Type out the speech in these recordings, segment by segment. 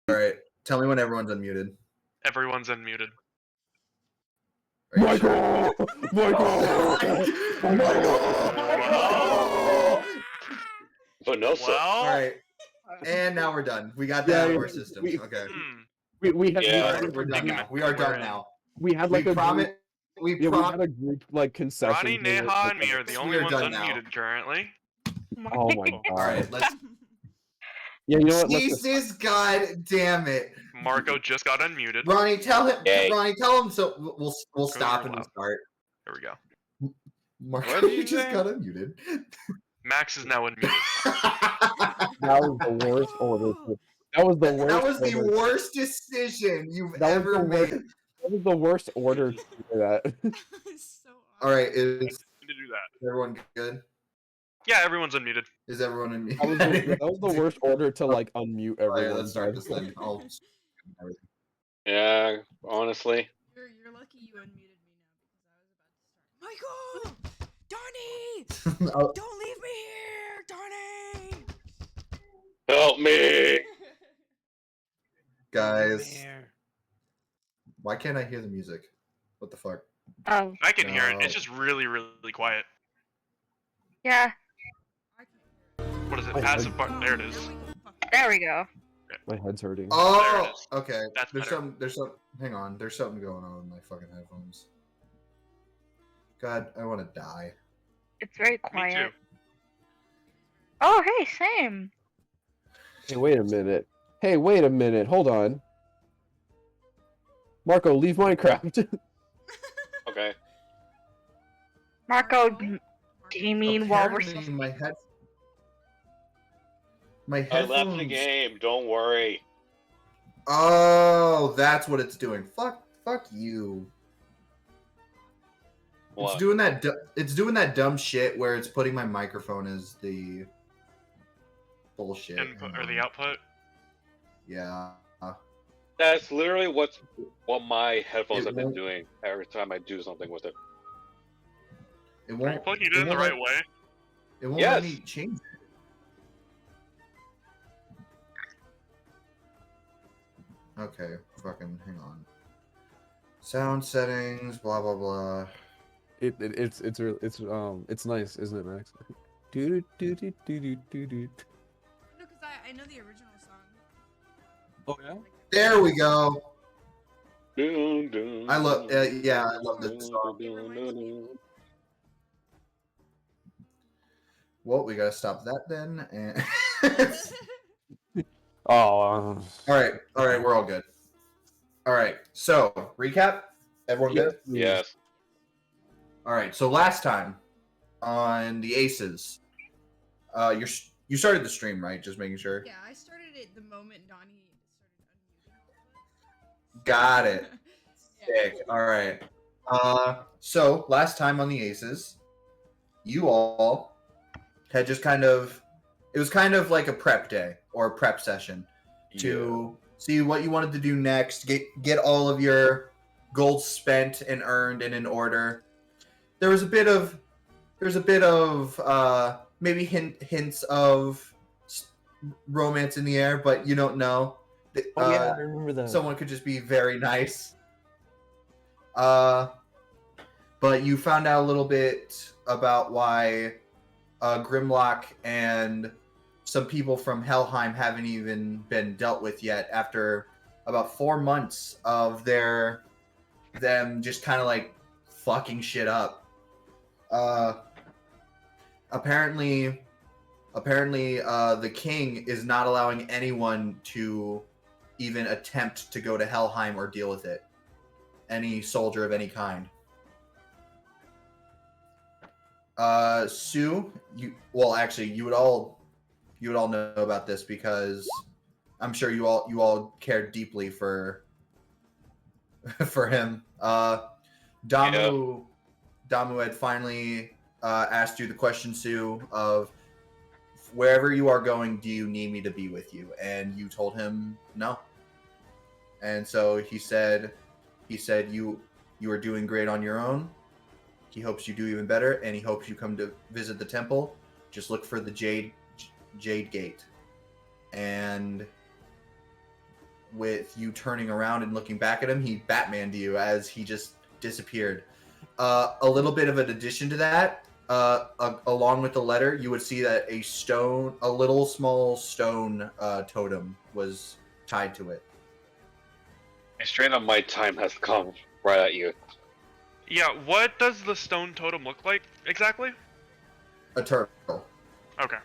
Alright, tell me when everyone's unmuted. Everyone's unmuted. Michael! Michael! Vanosa. Well, Alright, and now we're done. We got that out of our system. Okay. We had Alright, we're done You now. can- We are we're done in. now. we had We like a promise. group, We we promise. had a group like concession. Ronnie, thing, Neha, and me are the We only are ones done now. unmuted currently. Oh my god! Alright, let's. Yeah, you know what? Let's just, Jesus, god damn it, Marco just got unmuted. Ronnie, tell him. Yay. Ronnie, tell him. So we'll stop and loud. we'll start. There we go. Marco, What did you you just say? got unmuted. Max is now unmuted. that was the worst order. That was the worst. That was the order. worst decision you've That was ever the worst. made. That was the worst order to do that. So All right, is To do that. everyone good? Yeah, everyone's unmuted. Is everyone in? That was the worst order to like unmute everyone. Alright, let's start this thing. Yeah, honestly. You're lucky you unmuted me now because I was about to start. Michael! Donnie! Don't leave me here! Donnie! Help me! Guys, why can't I hear the music? What the fuck? Oh, I can hear it. No. It's just really, really quiet. yeah. I can't hear it. What is it? Oh, Passive Oh, part. There it is. There we go. My head's hurting. There Oh, it is. okay. That's There's better. some. Hang on. There's something going on with my fucking headphones. God, I want to die. It's very Me quiet. too. Oh, hey, same. Hey, wait a minute. Hey, wait a minute. Hold on. Marco, leave Minecraft. Okay. Marco, do you mean while we're Apparently, my I headphones. left the game, don't worry. Oh, that's what it's doing. Fuck you. What? It's doing that. It's doing that dumb shit where it's putting my microphone as the bullshit. Input Hang or the on. output. Yeah. That's literally what my headphones It have been won't- doing every time I do something with it. It Are you won't. plugging it in the won't right let- way? It won't Yes. let me change it. Okay, fucking hang on. Sound settings, blah blah blah. It's nice, isn't it, Max? Do do do do do do do. No, because I know the original song. Oh yeah. There we go. Dun, dun, I love. dun, Yeah, I love this dun, song. dun, dun, dun. Well, we gotta stop that then. And Oh. all right, we're all good. All right, so recap. Everyone good? Yes. All right. So last time on the Aces, you started the stream, right? Just making sure. Yeah, I started it the moment Donnie started unmuting. Got it. Yeah. Sick. All right. So last time on the Aces, you all had just kind of, it was kind of like a prep day or a prep session to see what you wanted to do next, get all of your gold spent and earned and in order. There was a bit of maybe hints of romance in the air, but you don't know. Oh yeah, I remember that. Someone could just be very nice. But you found out a little bit about why Grimlock and some people from Helheim haven't even been dealt with yet after about 4 months of them just kind of like fucking shit up. Apparently, the king is not allowing anyone to even attempt to go to Helheim or deal with it. Any soldier of any kind. Sue, you would all know about this because I'm sure you all cared deeply for him. Damu had finally asked you the question, Sue, of wherever you are going, do you need me to be with you? And you told him no. And so he said you are doing great on your own. He hopes you do even better, and he hopes you come to visit the temple. Just look for the Jade Gate. And with you turning around and looking back at him, he Batmaned you as he just disappeared. A little bit of an addition to that, along with the letter, you would see that a little small stone totem was tied to it. A strain of my time has come right at you. Yeah, what does the stone totem look like exactly? A turtle. Okay.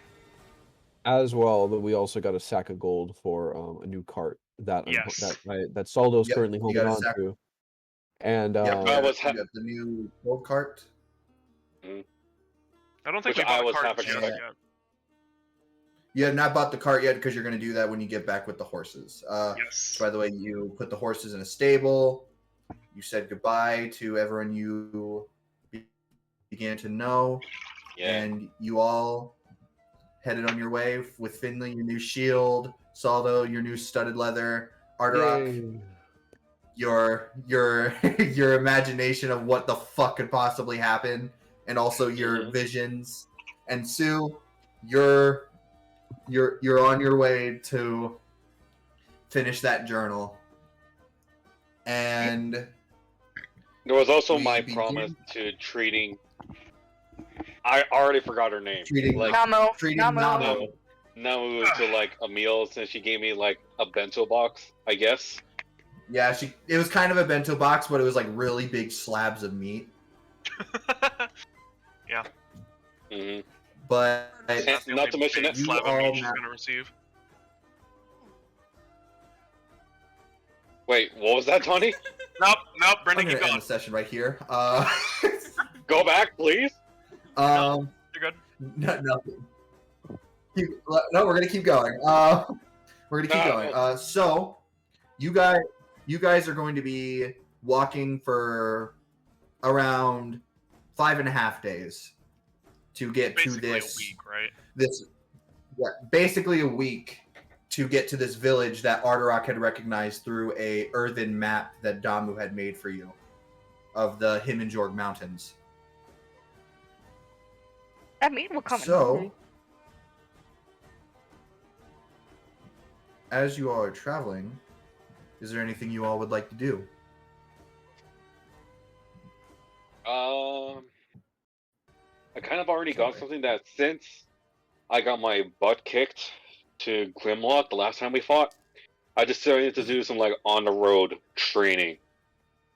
As well, that we also got a sack of gold for a new cart that Yes. that Saldo's Yep, currently you holding got a on sack. to. And Yep, I you was got the new gold cart. I don't think Which we bought I a was cart half just expecting. yet. You have not bought the cart yet because you're going to do that when you get back with the horses. Yes. By the way, you put the horses in a stable. You said goodbye to everyone you began to know. Yeah. And you all headed on your way with Finley, your new shield, Saldo, your new studded leather, Arterock, Yay. your your imagination of what the fuck could possibly happen, and also your visions. And Sue, you're on your way to finish that journal. And There was also we my begin- promise to treating. I already forgot her name. treating like Namo. treating Namo. Namo. Namu to like a meal since she gave me like a bento box, I guess. Yeah, it was kind of a bento box, but it was like really big slabs of meat. Hmm. But And not to mention that you slab of all meat she's ma- gonna receive. Wait, what was that, Tony? Nope, I'm Brendan, gonna keep end going. the session right here. Go back, please. You're good. Nothing. No, we're gonna keep going. We're gonna keep going. So, you guys are going to be walking for around 5.5 days to get Basically to this. a week, right? Basically a week to get to this village that Arterock had recognized through a earthen map that Damu had made for you of the Himinjorg Mountains. That mean we're coming. So, as you all are traveling, is there anything you all would like to do? I kind of already got something that since I got my butt kicked to Grimlock the last time we fought, I decided to do some like on the road training,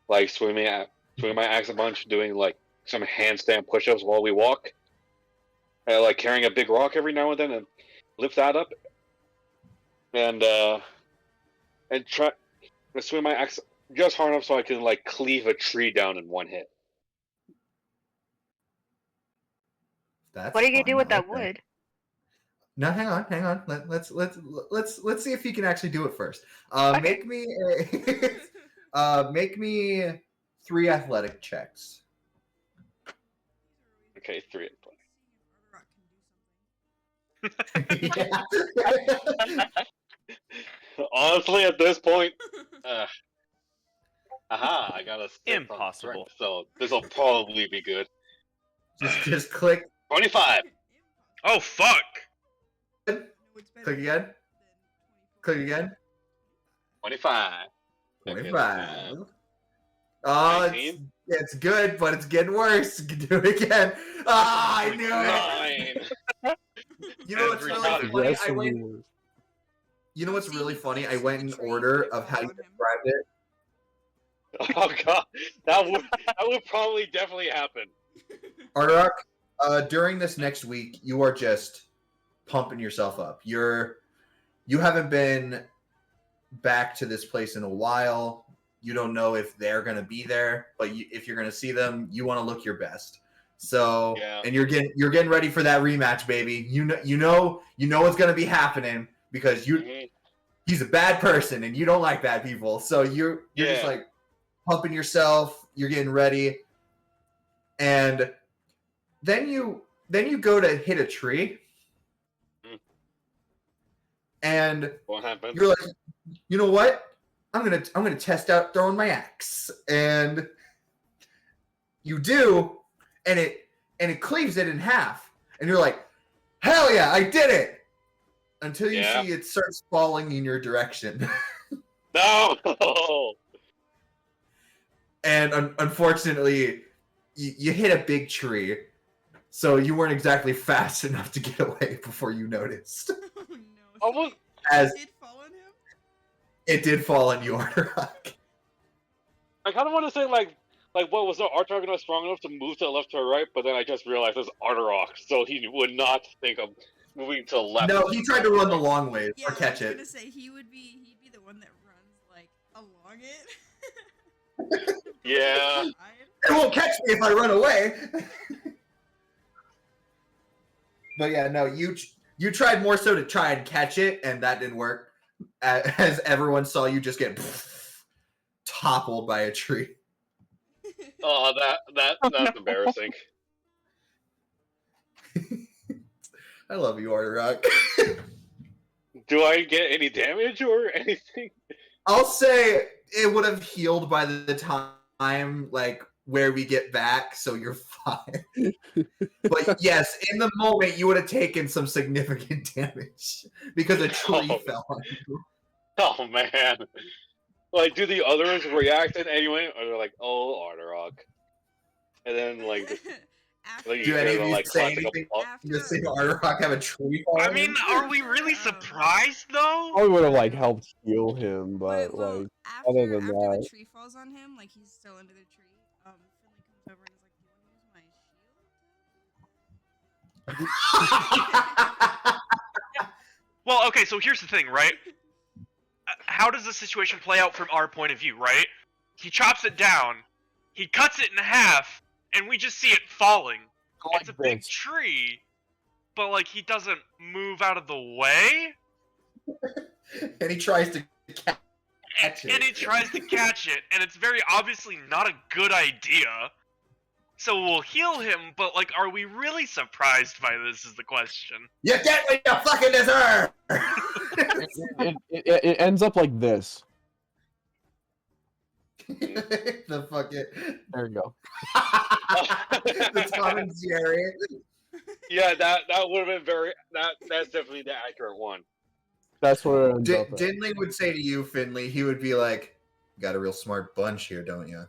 like swinging my axe a bunch, doing like some handstand push-ups while we walk, and like carrying a big rock every now and then and lift that up, and try to swing my axe just hard enough so I can like cleave a tree down in one hit. That's What are you gonna fun. do with I that like wood? No, hang on. Let's see if he can actually do it first. Okay. Make me 3 athletic checks. Okay, 3 Yeah. Honestly, at this point, I got a Impossible. So this will probably be good. just click 25. Oh fuck! Click again. Click again. 25. 25. Oh, 19? it's good, but it's getting worse. Do it again. Ah, I knew it. 9. You know what's Every really time. funny? Aggressively. You know what's really funny? I went in order of how you described it. Oh god, that would probably definitely happen. Arterock, during this next week, you are just pumping yourself up. You haven't been back to this place in a while. You don't know if they're gonna be there, but if you're gonna see them, you want to look your best. So, Yeah. and you're getting ready for that rematch, baby. You know what's gonna be happening because Mhm. he's a bad person and you don't like bad people. So you're just Yeah. like pumping yourself. You're getting ready, and then you go to hit a tree, and What happened? you're like, you know what? I'm gonna test out throwing my axe, and you do, and it cleaves it in half, and you're like, hell yeah, I did it! Until you Yeah. see it starts falling in your direction. No! And unfortunately, you hit a big tree, so you weren't exactly fast enough to get away before you noticed. Oh no. Almost- As It did fall on him? it did fall on you, Arterock. I kind of want to say, like, what was the Artarok not strong enough to move to the left or right? But then I just realized it's Artarok, so he would not think of moving to the left. No, he tried to run the long way Yeah, or catch I was it. gonna say he'd be the one that runs like along it. Yeah. It won't catch me if I run away. But yeah, no, you tried more so to try and catch it, and that didn't work. As everyone saw you just get toppled by a tree. Oh, that's embarrassing. I love you, Arterock. Do I get any damage or anything? I'll say it would have healed by the time like where we get back, so you're fine. But yes, in the moment you would have taken some significant damage because a tree Oh. fell on you. Oh man. Like, do the others react in any way? Or they're like, oh, Artarok. And then, like, After, like, you Do any hear of the, you like, say classic anything? after, Just see Arterock have a tree fall I on mean, him? are we really surprised though? I would have like helped heal him, but well, like after, other than after that, the tree falls on him, like he's still under the tree, Finley comes over and is like, "Do you want to use my shield?" Well, okay, so here's the thing, right? How does the situation play out from our point of view, right? He chops it down, he cuts it in half, and we just see it falling. like It's a big this. tree, but like he doesn't move out of the way, And he tries to catch it. and he tries to catch it, and it's very obviously not a good idea. So we'll heal him, but like, are we really surprised by this? Is the question. You get what you fucking deserve! It ends up like this. The fucking There you go. the Tom and Jerry. yeah, that would have been very. That's definitely the accurate one. That's what it ends up. At. Dinley would say to you, Finley, he would be like, "Got a real smart bunch here, don't you?"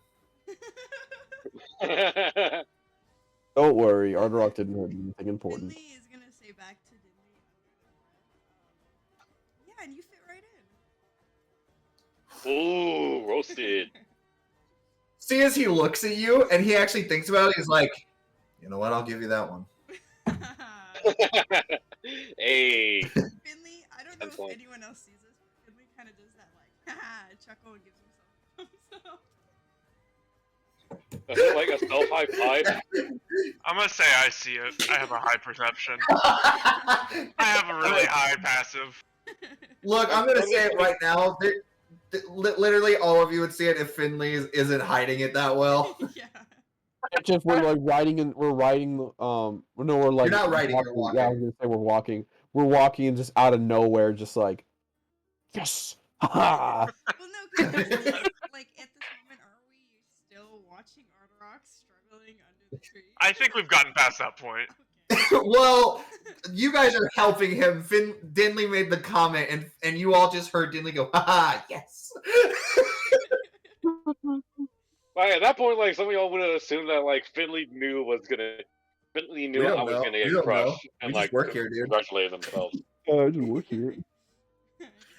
Don't worry, Arterock didn't hurt anything important. Finley is gonna say back to Dinley, yeah, and you fit right in. Ooh, roasted. See, as he looks at you and he actually thinks about it, he's like, "You know what? I'll give you that one." Hey. Finley, I don't know That's if fine. anyone else sees this, but Finley kind of does that like chuckle and gives himself a thumbs up. Is it like a self high five? I'm gonna say I see it. I have a high perception. I have a really high passive. Look, I'm gonna say it right now. Literally, all of you would see it if Finley isn't hiding it that well. Yeah. It's just we're like riding and we're riding. No, we're like. You're not riding, you're walking. Yeah, I was gonna say we're walking. We're walking and just out of nowhere, just like, yes, ha! Well, no, because like at this moment, are we still watching Arterock struggling under the tree? I think we've gotten past that point. Okay. Well, you guys are helping him. Dinley made the comment, and you all just heard Dinley go, "Ha yes." Like, at that point, like, some of y'all would have assumed that, like, Finley knew I was gonna We get don't know. crushed. We And, just like, work here, dude. congratulate themselves. I just work here.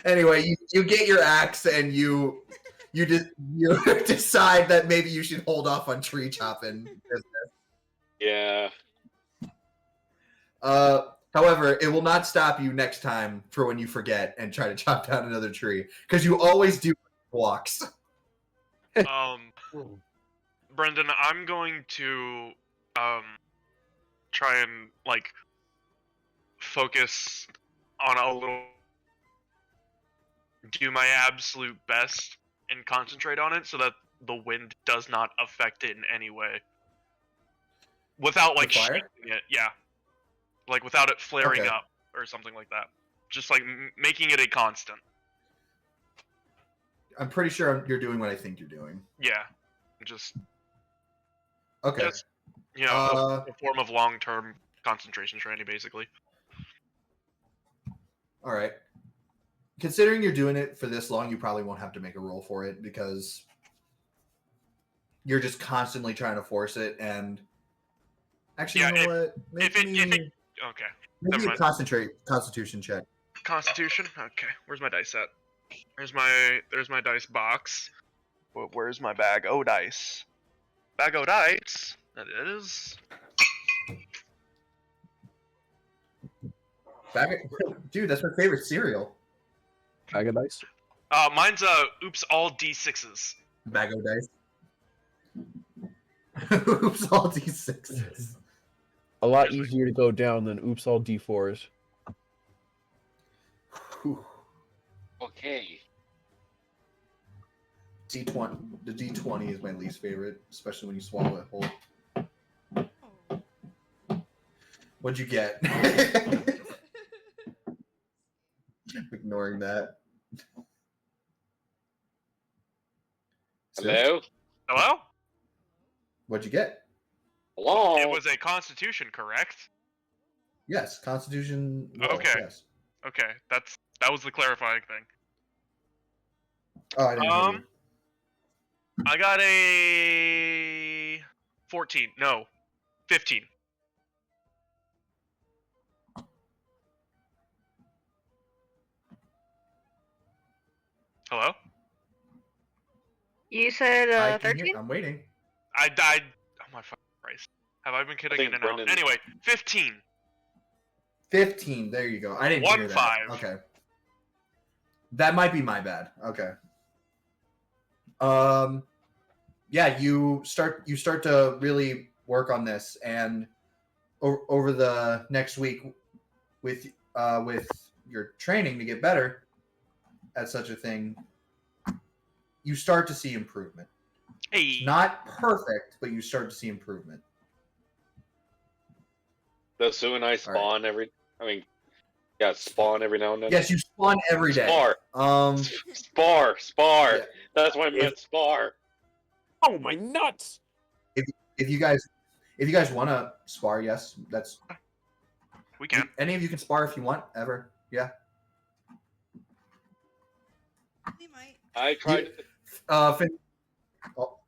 Anyway, you get your axe, and you decide that maybe you should hold off on tree chopping. Yeah. However, it will not stop you next time for when you forget and try to chop down another tree, because you always do walks. Brendan, I'm going to try and like focus on a little, do my absolute best and concentrate on it so that the wind does not affect it in any way. Without like The fire? shifting it, yeah. Like without it flaring Okay. up or something like that. Just like making it a constant. I'm pretty sure you're doing what I think you're doing. Yeah. Just Okay. Just, you know, a form of long-term concentration training, basically. All right. considering you're doing it for this long, you probably won't have to make a roll for it because you're just constantly trying to force it. And actually, Yeah, you know what? if it okay. Maybe Never a mind. Constitution check. Constitution. Okay, where's my dice at? There's my dice box. Where's my bag o' dice? Bag o' dice. That is. Dude, that's my favorite cereal. Bag of dice. Mine's oops all d6s. Bag of dice. Oops, all D6s. A lot easier to go down than oops all D4s. Whew. Okay. D20. The D20 is my least favorite, especially when you swallow it whole. Oh. What'd you get? Ignoring that. Hello? Hello? What'd you get? Hello? It was a Constitution, correct? Yes, Constitution. Roll, Okay. Yes. Okay, that was the clarifying thing. Oh, I didn't hear you. I got a 14. No, 15. Hello? You said I can 13? hear, I'm waiting. I died. Oh my fucking Christ! Have I been kidding think in and Brendan- out? Anyway, 15. 15. There you go. I didn't hear that. 1-5. Okay. That might be my bad. Okay. Yeah, you start to really work on this, and over the next week with your training to get better at such a thing, you start to see improvement. Hey. Not perfect, but you start to see improvement. Does Sue and I spawn spawn every now and then? Yes, you spawn every day. Spar. Spar. Yeah. That's why I meant spar. Oh my nuts! If you guys want to spar, yes, that's We can. any of you can spar if you want ever. Yeah. They might. I tried. Finn, oh,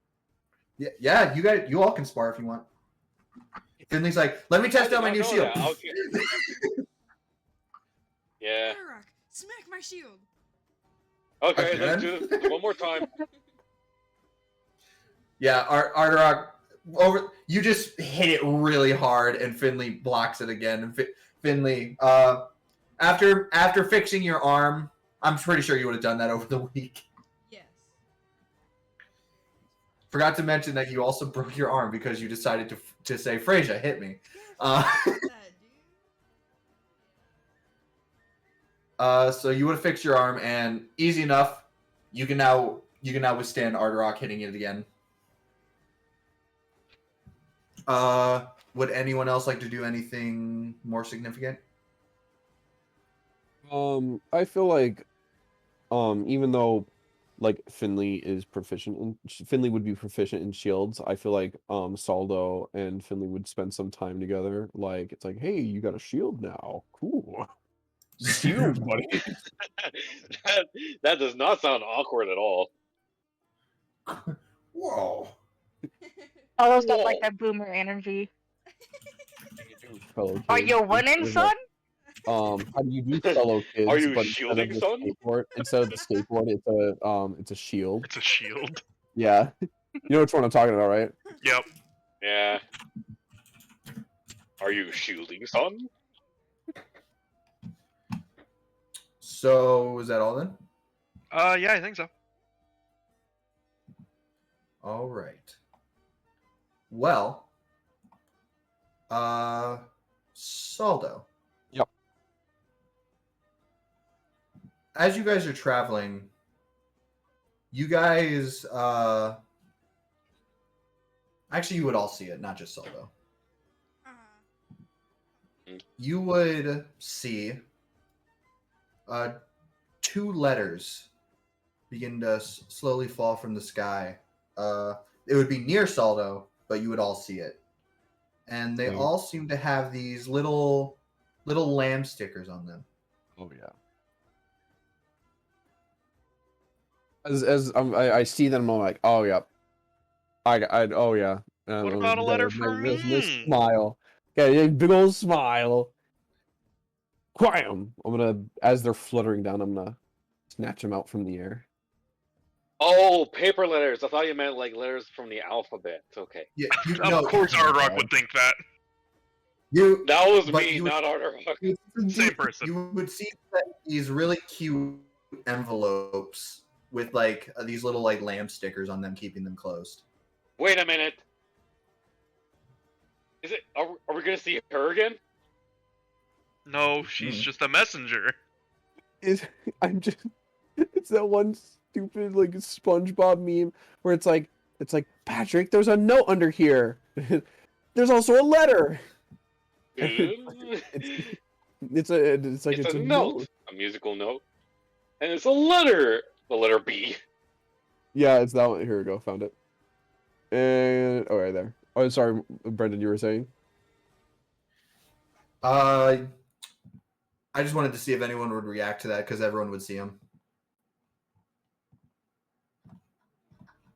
yeah, you all can spar if you want. Finley's like, let me test out my new shield. Okay. Yeah. Rock, smack my shield. Okay, Again? let's do it one more time. Yeah, Arterock, over. You just hit it really hard, and Finley blocks it again. And Finley, after fixing your arm, I'm pretty sure you would have done that over the week. Yes. Forgot to mention that you also broke your arm because you decided to say, "Frasier, hit me." So you would have fixed your arm, and easy enough. You can now withstand Arterock hitting it again. Would anyone else like to do anything more significant? I feel like, even though, like Finley would be proficient in shields. I feel like, Saldo and Finley would spend some time together. Like it's like, hey, you got a shield now, cool. Shield, buddy. that does not sound awkward at all. Whoa. All those stuff like that boomer energy. Fellow Are kids. you winning, son? How do you do, fellow kids? Are you but shielding, son? Instead of the skateboard, it's a shield. It's a shield. Yeah, you know which one I'm talking about, right? Yep. Yeah. Are you shielding, son? So is that all then? Yeah, I think so. All right. Well, Saldo. Yep. As you guys are traveling, you guys actually you would all see it, not just Saldo. You would see 2 letters begin to slowly fall from the sky. It would be near Saldo, but you would all see it. And they all seem to have these little lamb stickers on them. Oh yeah. I see them, I'm like, oh yeah, oh yeah. What about a letter for Nice me? smile. Yeah, big old smile. Wham! I'm gonna, as they're fluttering down, I'm gonna snatch them out from the air. Oh, paper letters. I thought you meant like letters from the alphabet. Okay. Yeah, Of course, Ardrock would think that. That was but me, you would, not Arterhawk. Same person. you would see that these really cute envelopes with like these little like lamp stickers on them, keeping them closed. Wait a minute. Is it? Are we gonna see her again? No, she's just a messenger. I'm just, it's that one stupid like SpongeBob meme where it's like Patrick, there's a note under here. There's also a letter. It's a note, a musical note, and it's a letter. The letter B. Yeah, it's that one. Here we go. Found it. And right there. Oh, sorry, Brendan, you were saying? I just wanted to see if anyone would react to that because everyone would see them.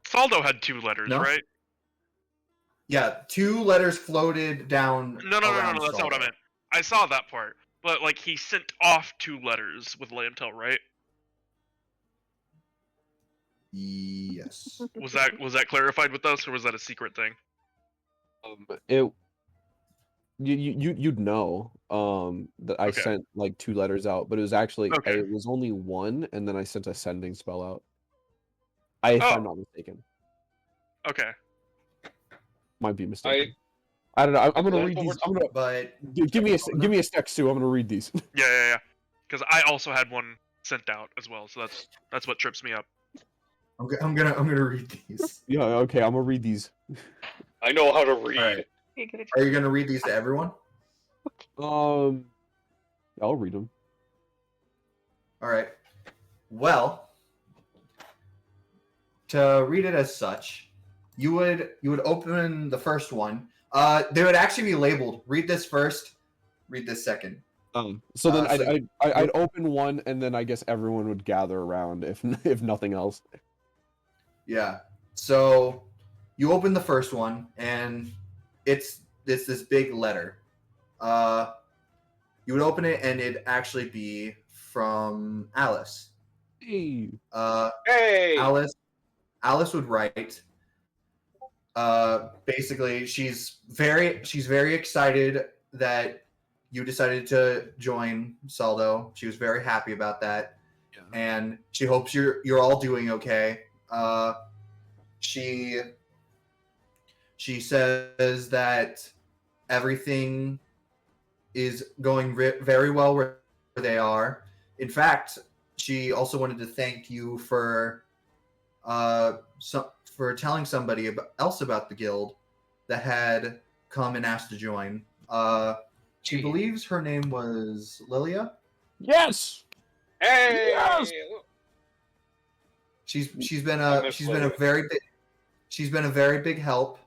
Saldo had 2 letters, No? right? Yeah, 2 letters floated down. No, around that's not what I Saldo. meant. I saw that part, but like he sent off 2 letters with Lamtel, right? Yes. Was that clarified with us, or was that a secret thing? You'd know that I Okay. sent like 2 letters out, but it was actually Okay. it was only 1, and then I sent a sending spell out. If I'm Oh. not mistaken, Okay. might be mistaken. I don't know. I'm gonna read these. But Give me a sec, Sue. I'm gonna read these. Yeah. Because I also had one sent out as well, so that's what trips me up. I'm gonna read these. Yeah. Okay. I'm gonna read these. I know how to read. Alright. Are you gonna read these to everyone? I'll read them. All right. Well, to read it as such, you would open the first one. They would actually be labeled. Read this first. Read this second. So then so I'd open one, and then I guess everyone would gather around if nothing else. Yeah. So you open the first one, and it's this big letter. You would open it, and it'd actually be from Alice. Hey. Hey. Alice would write. Basically, she's very excited that you decided to join Saldo. She was very happy about that, and she hopes you're all doing okay. She says that everything is going very well where they are. In fact, she also wanted to thank you for telling somebody else about the guild that had come and asked to join. She believes her name was Lilia. Yes. Hey. Yes! She's been a very big help,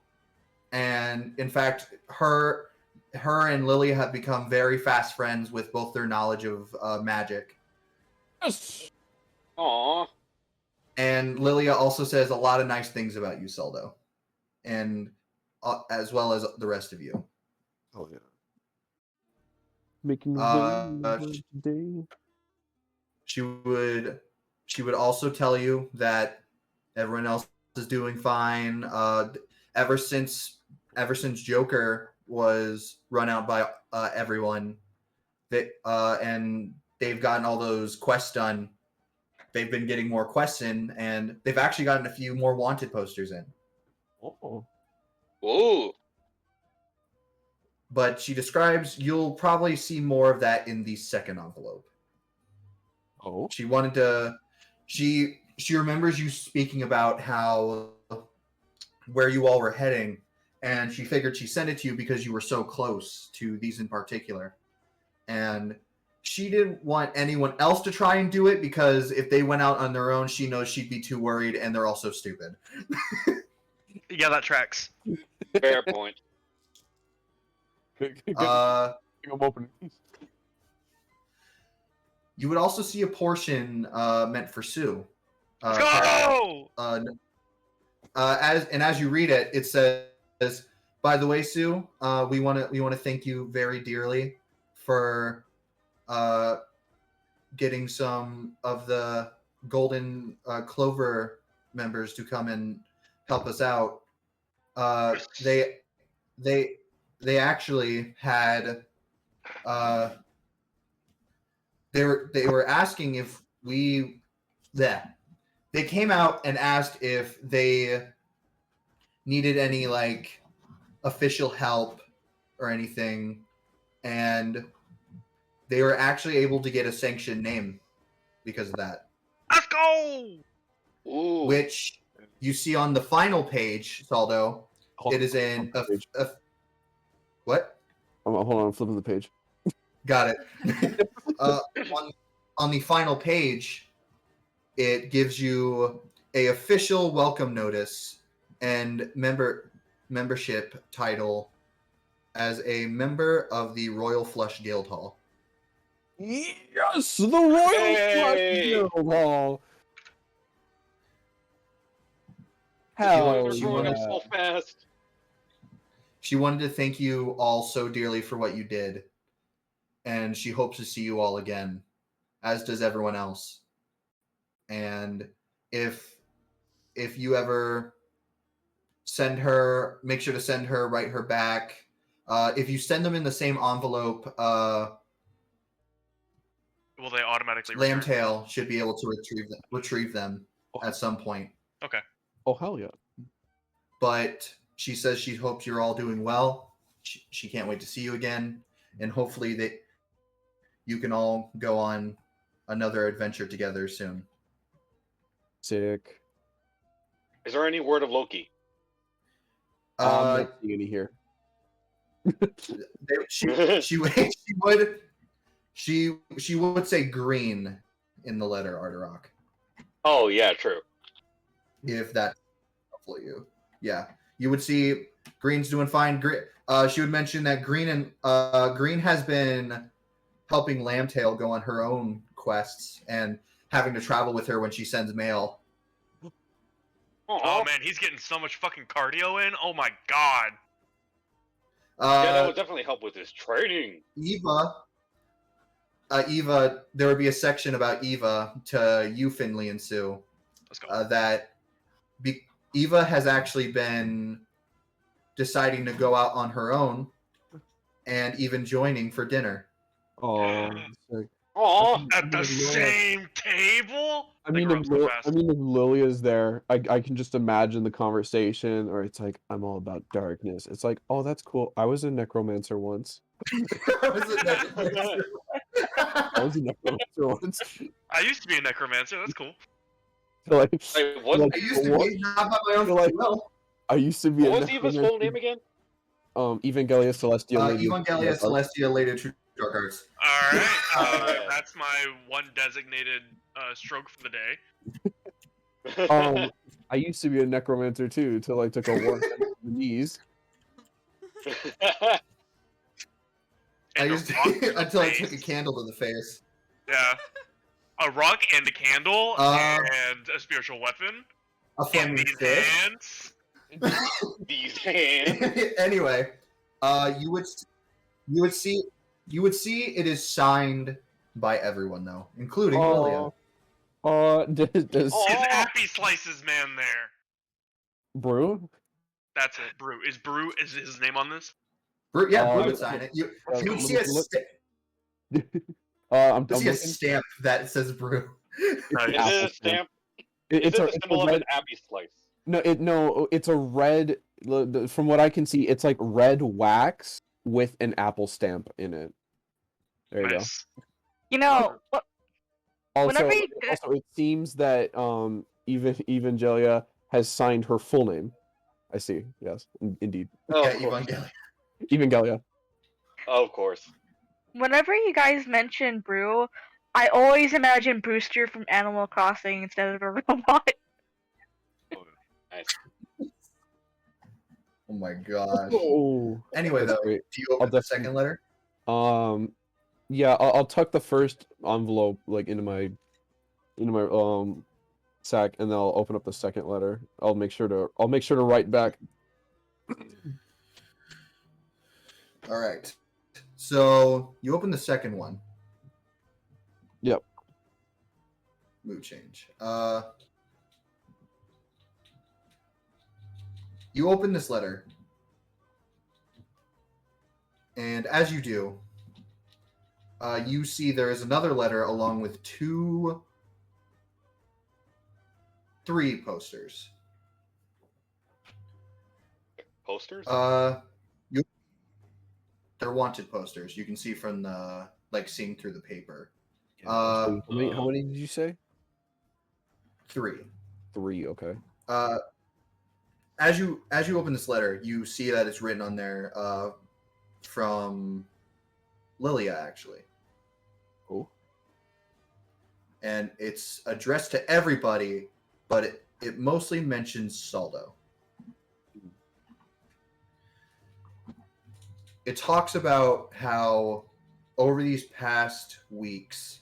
and in fact, her and Lilia have become very fast friends with both their knowledge of magic. Yes. Aww. And Lilia also says a lot of nice things about you, Saldo, and as well as the rest of you. Oh yeah. Making today. She would also tell you that everyone else is doing fine. Ever since Joker was run out by everyone, and they've gotten all those quests done. They've been getting more quests in, and they've actually gotten a few more wanted posters in. Oh. Ooh. But she describes you'll probably see more of that in the second envelope. Oh. She wanted to. She remembers you speaking about how where you all were heading, and she figured she sent it to you because you were so close to these in particular, and she didn't want anyone else to try and do it because if they went out on their own, she knows she'd be too worried, and they're also stupid. Yeah, that tracks. Fair point. I'm opening. You would also see a portion meant for Sue. Let's go! As you read it, it says, "By the way, Sue, we want to thank you very dearly for getting some of the Golden Clover members to come and help us out. They actually had they were asking if they came out and asked if they needed any like official help or anything, and they were actually able to get a sanctioned name because of that. Let's go! Ooh. Which you see on the final page, Saldo. It is in what? Hold on, I'm flipping the page. Got it. On the final page, it gives you a official welcome notice and membership title as a member of the Royal Flush Guildhall. Yes, the Royal Flush Guildhall. Hell She wanted- yeah. so fast. She wanted to thank you all so dearly for what you did, and she hopes to see you all again, as does everyone else. And if you ever send her, make sure to send her, write her back. If you send them in the same envelope, Will they automatically return? Lambtail should be able to retrieve them at some point. Okay. Oh hell yeah. But she says she hopes you're all doing well. She can't wait to see you again, and hopefully that you can all go on another adventure together soon. Sick. Is there any word of Loki? I'm not seeing any here. She would say green in the letter Arterock, Oh yeah, true. if that's helpful to you. Yeah, you would see green's doing fine. She would mention that green has been helping Lambtail go on her own quests and having to travel with her when she sends mail. Oh man, he's getting so much fucking cardio in. Oh my god. Yeah, that would definitely help with his training. Eva, there would be a section about Eva to you, Finley and Sue. Let's go. Eva has actually been deciding to go out on her own and even joining for dinner. Oh, sick. Aw. At the same table? I mean, if Lilia's there, I can just imagine the conversation, or it's like, I'm all about darkness. It's like, oh, that's cool. I was a necromancer once. I was a necromancer once. I used to be a necromancer. That's cool. So, like, Wait, what? like, I used to be not by my own like, will. I used to be What a was Eva's necromancer. full name again? Evangelia Celestia. Lady of Evangelia Dark Arts. Celestia, Lady of True Dark Arts. Alright, that's my one designated stroke for the day. I used to be a necromancer too, until I took a war to the knees. And a used to, rock to the until I face. took a candle to the face. Yeah. A rock and a candle and a spiritual weapon. A And flaming these fish. hands. These hands. Anyway, you would see it is signed by everyone though, including Lilia. Does Oh. Is Appy Slice's man there? Brew? That's it. Brew. Is his name on this? Brew Uh, would sign it. You would see I'm a looking. stamp that says Brew. Right. Is Apple it a stamp? Is It's it a, the it's a symbol of red, an Appy Slice? no, it's a red. From what I can see, it's like red wax with an apple stamp in it. There you Nice. You know, go. Also, Whenever you it seems that Evangelia has signed her full name. I see. Yes, indeed. Oh, Yeah, of course. Evangelia. Evangelia. Of course. whenever you guys mention Brew, I always imagine Brewster from Animal Crossing instead of a robot. Nice. Oh my gosh. Oh. Anyway, That's though, great. do you open the definitely- second letter? Yeah, I'll tuck the first envelope like into my sack, and then I'll open up the second letter. I'll make sure to write back. All right. So you open the second one. Yep. Mood change. You open this letter, and as you do, you see there is another letter along with three posters. Posters? They're wanted posters. You can see from the seeing through the paper. How many did you say? 3. 3. Okay. As you open this letter, you see that it's written on there from Lilia, actually. Oh. And it's addressed to everybody, but it mostly mentions Saldo. It talks about how over these past weeks,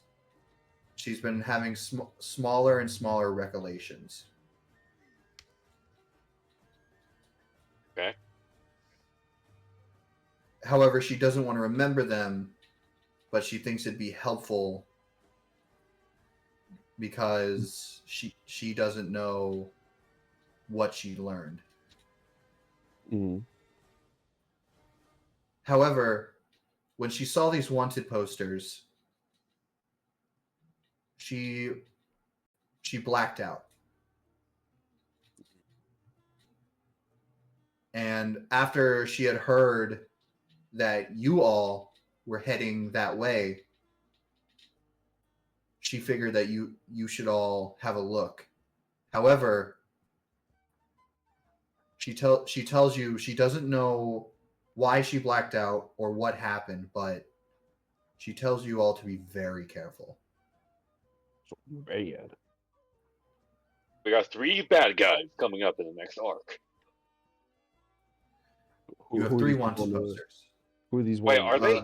she's been having smaller and smaller recollections. Okay. However, she doesn't want to remember them, but she thinks it'd be helpful because she doesn't know what she learned. Mm-hmm. However, when she saw these wanted posters, she blacked out. And after she had heard that you all were heading that way, she figured that you should all have a look. However, she tells you she doesn't know why she blacked out or what happened, but she tells you all to be very careful. Bad. We got 3 bad guys coming up in the next arc. You have 3 wanted posters. Who are these Wait, wanted? are they?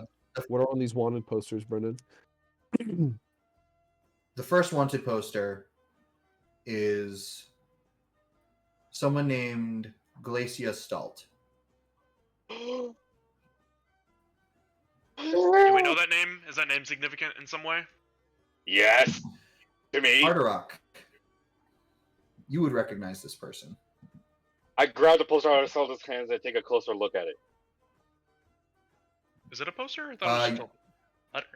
What are on these wanted posters, Brendan? The first wanted poster is someone named Glacia Stalt. Do we know that name? Is that name significant in some way? Yes! To me! Ardarok, you would recognize this person. I grab the poster out of Zelda's hands and take a closer look at it. Is it a poster? I thought it was just a letter.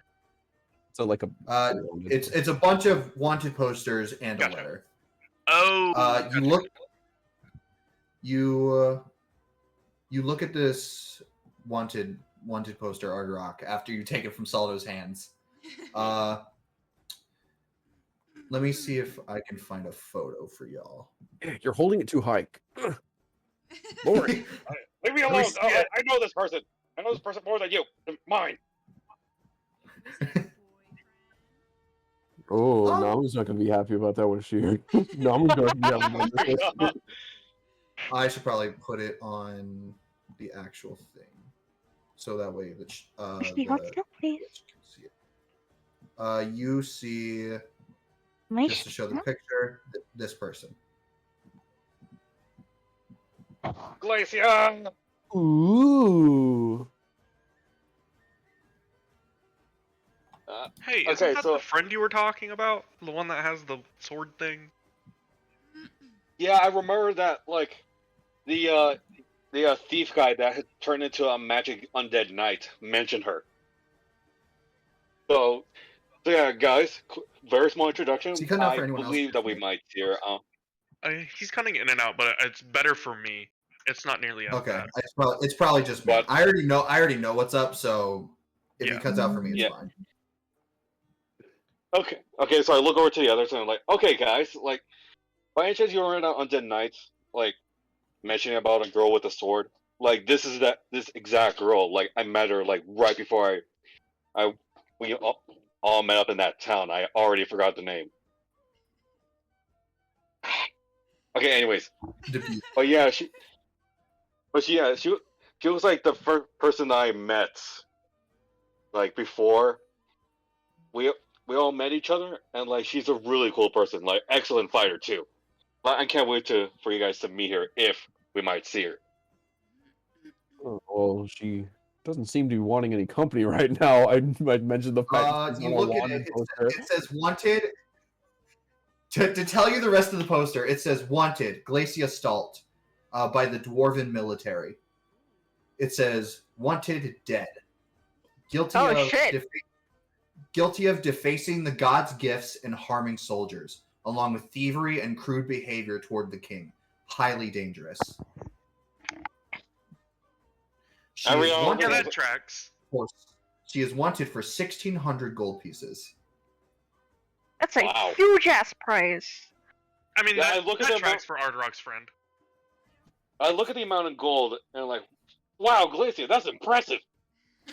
So like a. It's a bunch of wanted posters and Gotcha. a letter. Oh. You look at this wanted poster, Ardarok, after you take it from Saldo's hands. Let me see if I can find a photo for y'all. You're holding it too high. Lord. Leave me alone! I know this person! I know this person more than you! Mine! Oh, Namu's not going to be happy about that one, she. Namu's going to be happy about this. I should probably put it on the actual thing, so that way that please. can see it. You see, just to show the picture, this person. Glacia! Ooh. Hey, isn't that the friend you were talking about? The one that has the sword thing? Yeah, I remember that, like, the thief guy that had turned into a magic undead knight mentioned her. So yeah, guys, very small introduction. I believe that we might hear. He's cutting in and out, but it's better for me. It's not nearly as bad. It's probably just me. I already know what's up, so if he cuts out for me, it's fine. Okay, so I look over to the others and I'm like, okay, guys, like, by any chance you were in Undead Knights, like, mentioning about a girl with a sword? Like, this exact girl. Like, I met her, like, right before we all met up in that town. I already forgot the name. Okay, anyways. But yeah, she was like the first person I met, like, before we all met each other, and like she's a really cool person, like excellent fighter too. I can't wait for you guys to meet her if we might see her. Oh, well, she doesn't seem to be wanting any company right now. I mentioned the fact that she's You on a look at wanted it. poster. It says wanted. To tell you the rest of the poster, it says wanted Glacia Stalt by the Dwarven military. It says wanted dead, guilty Oh, of shit. guilty of defacing the gods' gifts and harming soldiers, along with thievery and crude behavior toward the king. Highly dangerous. She Are we is all- wanted Yeah, that tracks. She is wanted for 1,600 gold pieces. That's a Wow. huge ass prize. I mean, Yeah, that, I look at that the tracks for Ardrock's friend. I look at the amount of gold and I'm like, wow, Glacia, that's impressive.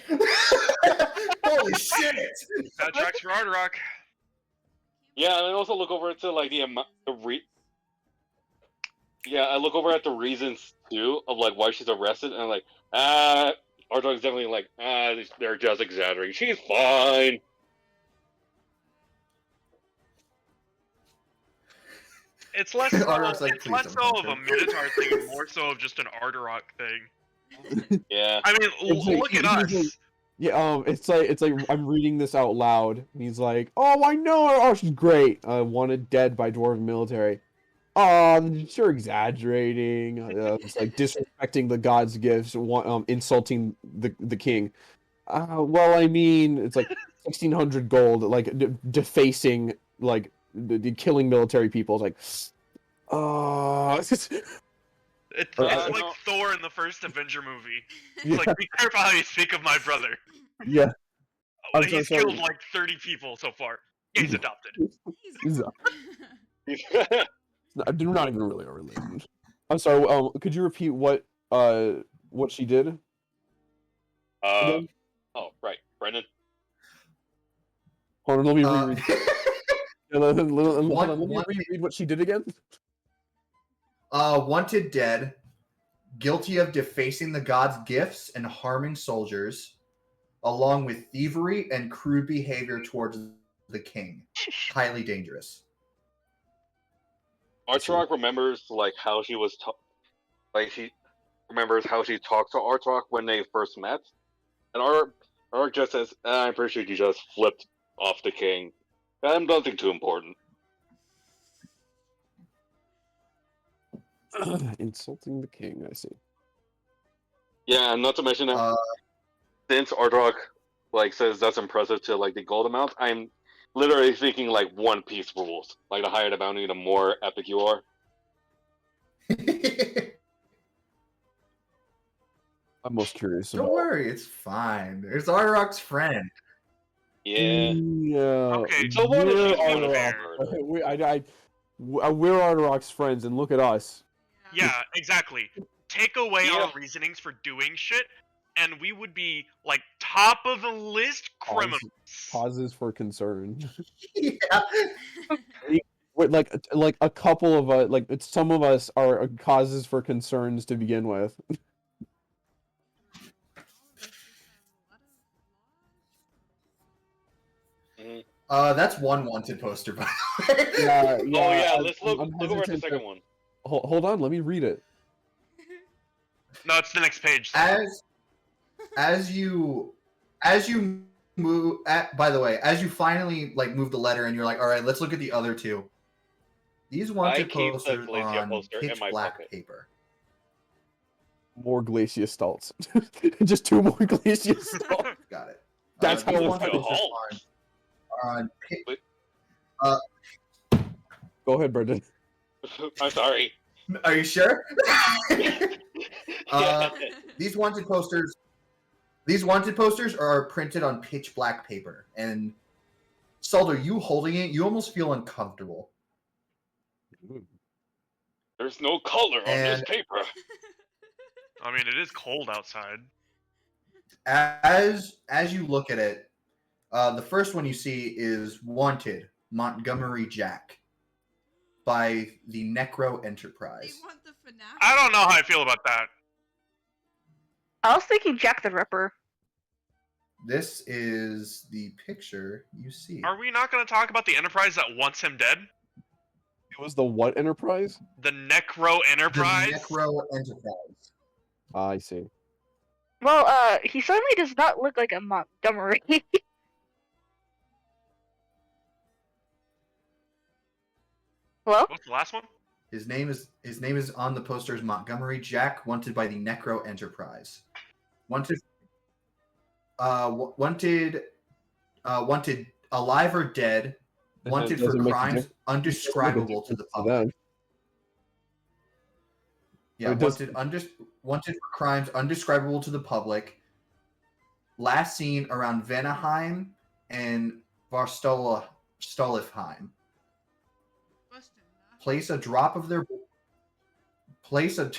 Holy shit! That tracks for Ardrock. Yeah, and I also look over to like the amount, Yeah, I look over at the reasons too of like why she's arrested, and I'm like, Ardrock's definitely like, they're just exaggerating. She's fine. It's less so, Ardrock's like, it's "Please less don't so punch of a her." Minotaur thing and more so of just an Ardrock thing. Yeah. I mean, It's like- look at he's like- us. Yeah, it's like I'm reading this out loud, and he's like, "Oh, I know her. Oh, she's great. Wanted dead by Dwarven military. You're exaggerating. It's like disrespecting the gods' gifts, insulting the king. Well, I mean, it's like 1,600 gold, like defacing, like killing military people. It's like, It's I- like Thor in the first Avenger movie. It's Yeah. like, be careful how you speak of my brother. yeah. I'm so He's sorry. killed like 30 people so far. He's adopted. He's do not even really are related. I'm sorry. Could you repeat what she did? Again? Oh, right, Brendan. Hold on, let me reread. Let me One- reread what she did again. Wanted dead, guilty of defacing the gods' gifts and harming soldiers, along with thievery and crude behavior towards the king. Highly dangerous. Ardrock remembers like how she was, she remembers how she talked to Ardrock when they first met, and Ardrock just says, "I'm pretty sure you just flipped off the king. Nothing too important." Insulting the king. I see. Yeah, and not to mention that since Ardrock says that's impressive to like the gold amount, I'm literally thinking like One Piece rules. Like the higher the bounty, the more epic you are. I'm most curious. Don't worry, it's fine. It's Ardrock's friend. Yeah. Yeah. Okay, so what is we're she doing Ardrock. there? We're Ardrock's friends, and look at us. Yeah, exactly. Take away Yeah. our reasonings for doing shit, and we would be like top of the list criminals. Causes for concern. Yeah. Wait, like a couple of some of us are causes for concerns to begin with. That's one wanted poster, by the way. Yeah. Oh yeah, let's I'm look over at the hesitant to- second one. Hold on, let me read it. No, it's the next page. As you move by the way, as you finally move the letter and you're like, all right, let's look at the other two. These wanted keep the posters Glacia on poster in pitch my black pocket. paper. More Glacia Stults. Just 2 more Glacia Stults. Got it. That's how these it's wanted go. posters on Go ahead, Brendan. I'm sorry. Are you sure? Yeah. These wanted posters are printed on pitch black paper, and Solder, you holding it, you almost feel uncomfortable. There's no color on this And- paper. I mean, it is cold outside. As you look at it, the first one you see is Wanted, Montgomery Jack, by the Necro They Enterprise. want the FNAF. I don't know how I feel about that. I was thinking Jack the Ripper. This is the picture you see. Are we not going to talk about the Enterprise that wants him dead? It was the what Enterprise? The Necro Enterprise? The Necro Enterprise. I see. Well, he certainly does not look like a Montgomery. Hello? What's the last one? His name is on the poster as Montgomery Jack, wanted by the Necro Enterprise. Wanted alive or dead, wanted for crimes undescribable to the public. Yeah, wanted for crimes undescribable to the public. Last seen around Vanaheim and Varstolifheim. Place a drop of their Boston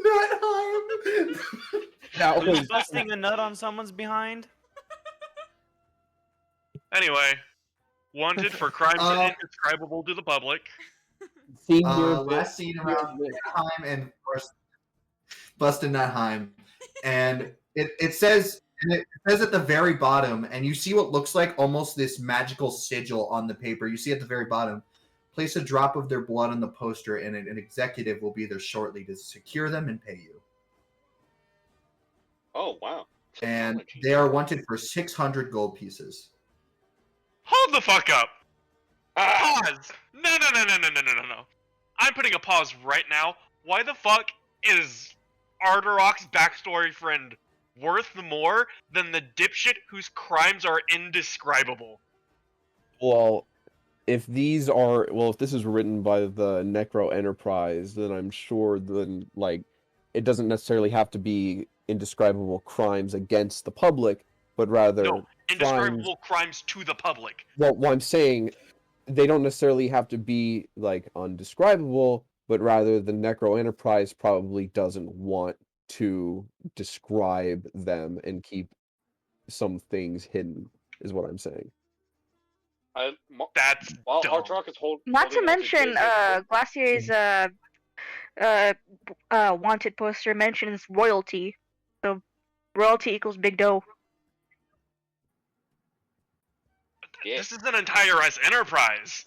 Nutheim. That Was was busting a nut on someone's behind? Anyway, wanted for crimes indescribable to the public. Last seen around Vanaheim and Boston Nutheim, and it says at the very bottom, and you see what looks like almost this magical sigil on the paper. You see at the very bottom, place a drop of their blood on the poster, and an executive will be there shortly to secure them and pay you. Oh, wow. And they are wanted for 600 gold pieces. Hold the fuck up! Ah! Pause! No. I'm putting a pause right now. Why the fuck is Arderok's backstory friend worth more than the dipshit whose crimes are indescribable? Well, if this is written by the Necro Enterprise, then I'm sure it doesn't necessarily have to be indescribable crimes against the public, but rather indescribable crimes to the public. Well, what I'm saying, they don't necessarily have to be undescribable, but rather the Necro Enterprise probably doesn't want to describe them and keep some things hidden, is what I'm saying. That's while dumb. Artrock is Not to mention, Glacier's wanted poster mentions royalty. So royalty equals big dough. Yeah. This is an entire Enterprise.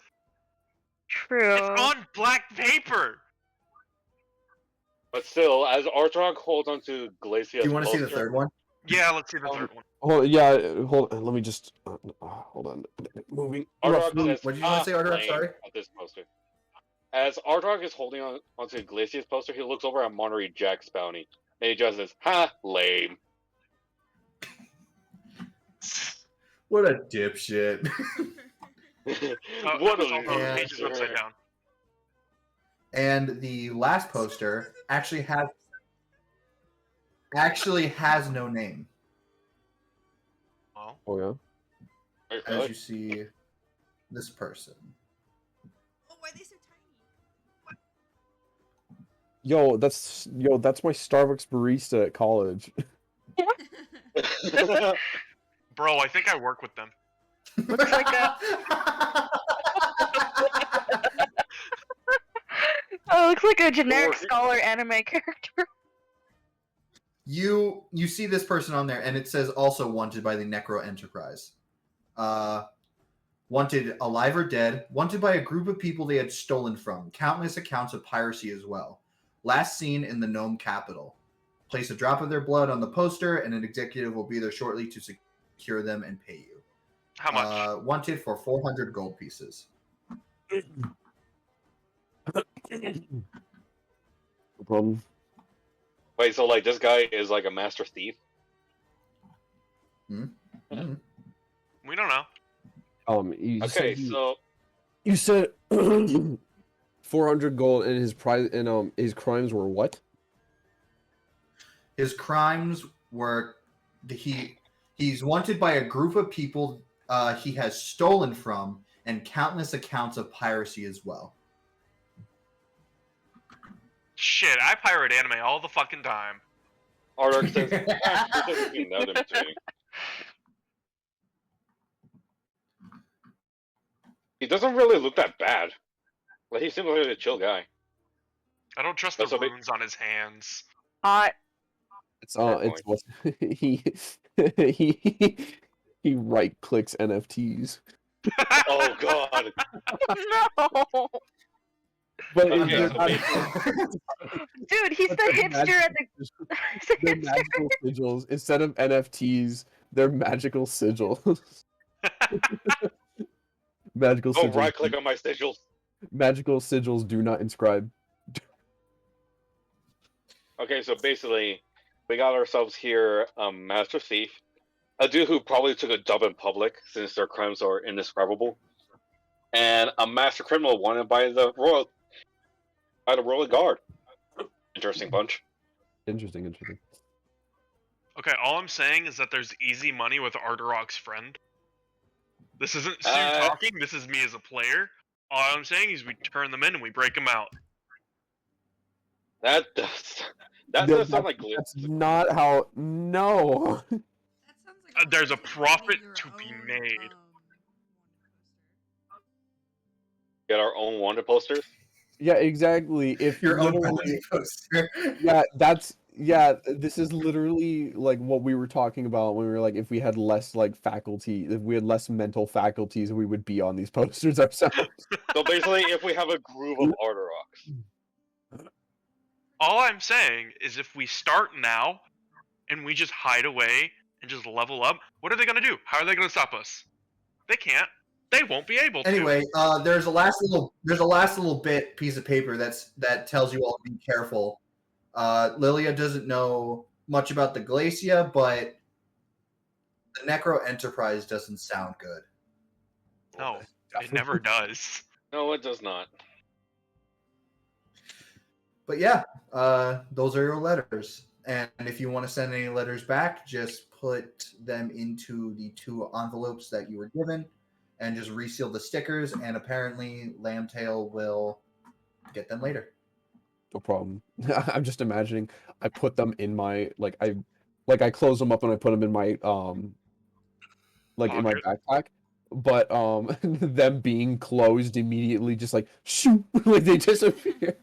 True. It's on black paper. But still, as Artrock holds onto Glacia's Do you want to see the third one? Yeah, let's see the third one. Hold on. Let me just hold on. Moving. Artrock says, What did you want to say, Artrock? Sorry. At this poster. As Artrock is holding onto Glacia's poster, he looks over at Monterey Jack's bounty. And he just says, "Ha, lame." What a dipshit. What a the page is upside down. And the last poster actually has no name. Well, Oh yeah. As you see this person. Oh, why are they so tiny? Yo, that's my Starbucks barista at college. bro, I think I work with them. Looks like a. Oh, looks like a generic scholar anime character. You see this person on there, and it says also wanted by the Necro Enterprise. Wanted alive or dead. Wanted by a group of people they had stolen from. Countless accounts of piracy as well. Last seen in the Gnome capital. Place a drop of their blood on the poster, and an executive will be there shortly to secure them and pay you. How much? Wanted for 400 gold pieces. No problem. Wait, so this guy is a master thief? Mm-hmm. We don't know. You said 400 gold, and his prize and his crimes were what? His crimes were he's wanted by a group of people he has stolen from, and countless accounts of piracy as well. Shit, I pirate anime all the fucking time. Artrock says, "He doesn't mean that in between." He doesn't really look that bad. He seems like a chill guy. I don't trust That's the a big- runes on his hands. Hot. It's Fair it's point. what he right clicks NFTs. Oh god. No. But Okay, they're so not, Dude, he's but the they're hipster at the. He's the they're hipster. magical sigils. Instead of NFTs, they're magical sigils. Magical Don't sigils. right click on my sigils. Magical sigils do not inscribe. Okay, so basically, we got ourselves here a Master Thief, a dude who probably took a dub in public since their crimes are indescribable, and a Master Criminal wanted by the Royal Guard. Interesting bunch. Interesting. Okay, all I'm saying is that there's easy money with Ardarok's friend. This isn't Sue talking, this is me as a player. All I'm saying is we turn them in and we break them out. That does sound like glitch. That's not how. No. That sounds like There's a way profit your to be own, made. Get our own wanted posters. Yeah, exactly. If Your own literally- bounty poster. this is literally like what we were talking about when we were like, if we had less like faculty, if we had less mental faculties, we would be on these posters ourselves. So basically, if we have a groove of Ardaroks. All I'm saying is if we start now and we just hide away and just level up, what are they gonna do? How are they gonna stop us? They can't. They won't be able to. Anyway, there's a last little piece of paper that tells you all to be careful. Lilia doesn't know much about the Glacia, but the Necro Enterprise doesn't sound good. No, it never does. No, it does not. But yeah, those are your letters. And if you want to send any letters back, just put them into the 2 envelopes that you were given and just reseal the stickers. And apparently Lambtail will get them later. No problem. I'm just imagining I put them in my I close them up and I put them in my in my Pocket. backpack. But them being closed immediately, just like shoo, like they disappear.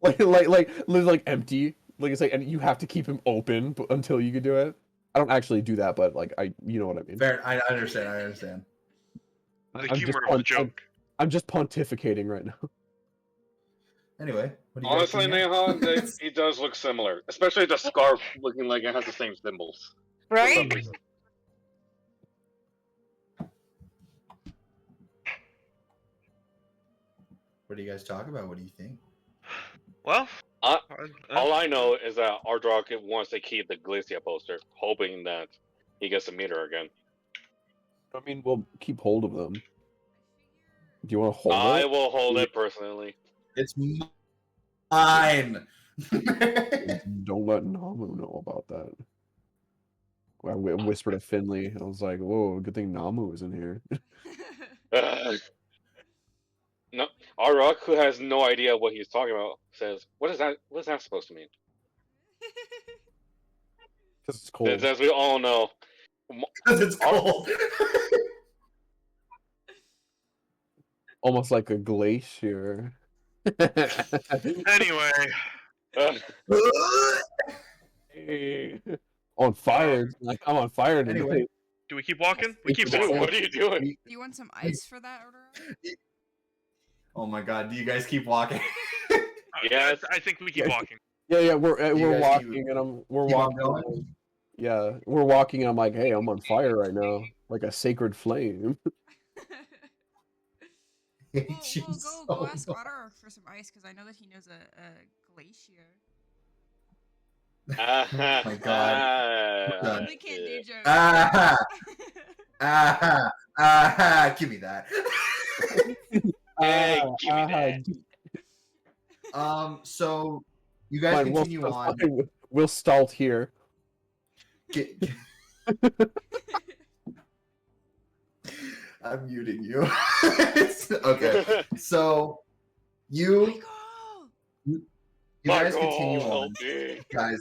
like empty. Like it's like, and you have to keep them open until you can do it. I don't actually do that, but like you know what I mean. Fair, I understand. The humor of the joke. I'm just pontificating right now. Anyway, what do you guys Honestly, do now? Neha, he does look similar, especially the scarf looking like it has the same symbols. For some Right? reason. What do you guys talk about? What do you think? Well, All I know is that Ardrock wants to keep the Glacia poster, hoping that he gets to meet her again. I mean, we'll keep hold of them. Do you want to hold I it? will hold it personally. It's mine. Don't let Namu know about that. I whispered to Finley. I was like, "Whoa, good thing Namu is in here." No, Ardrock, who has no idea what he's talking about, says, "What is that? What is that supposed to mean?" Because it's cold. As we all know, Because it's cold. Almost like a glacier. anyway, Hey. On fire. Like I'm on fire today. Anyway. do we keep walking? We keep dude, walking. what are you doing? Do you want some ice for that order? Oh my god, do you guys keep walking? Yes. I think we keep walking. Yeah, we're guys walking keep- and we're keep on walking. going? Yeah, we're walking and I'm like, hey, I'm on fire right now, like a sacred flame. We'll Hate you go so ask much. Otter for some ice because I know that he knows a glacier. Oh my God. I Done. really can't do jokes. Give me that. Hey, give me that. So you guys Fine, continue on. We'll stalt here. I'm muting you. Okay, so you Michael! guys Michael, continue on. help me. Guys,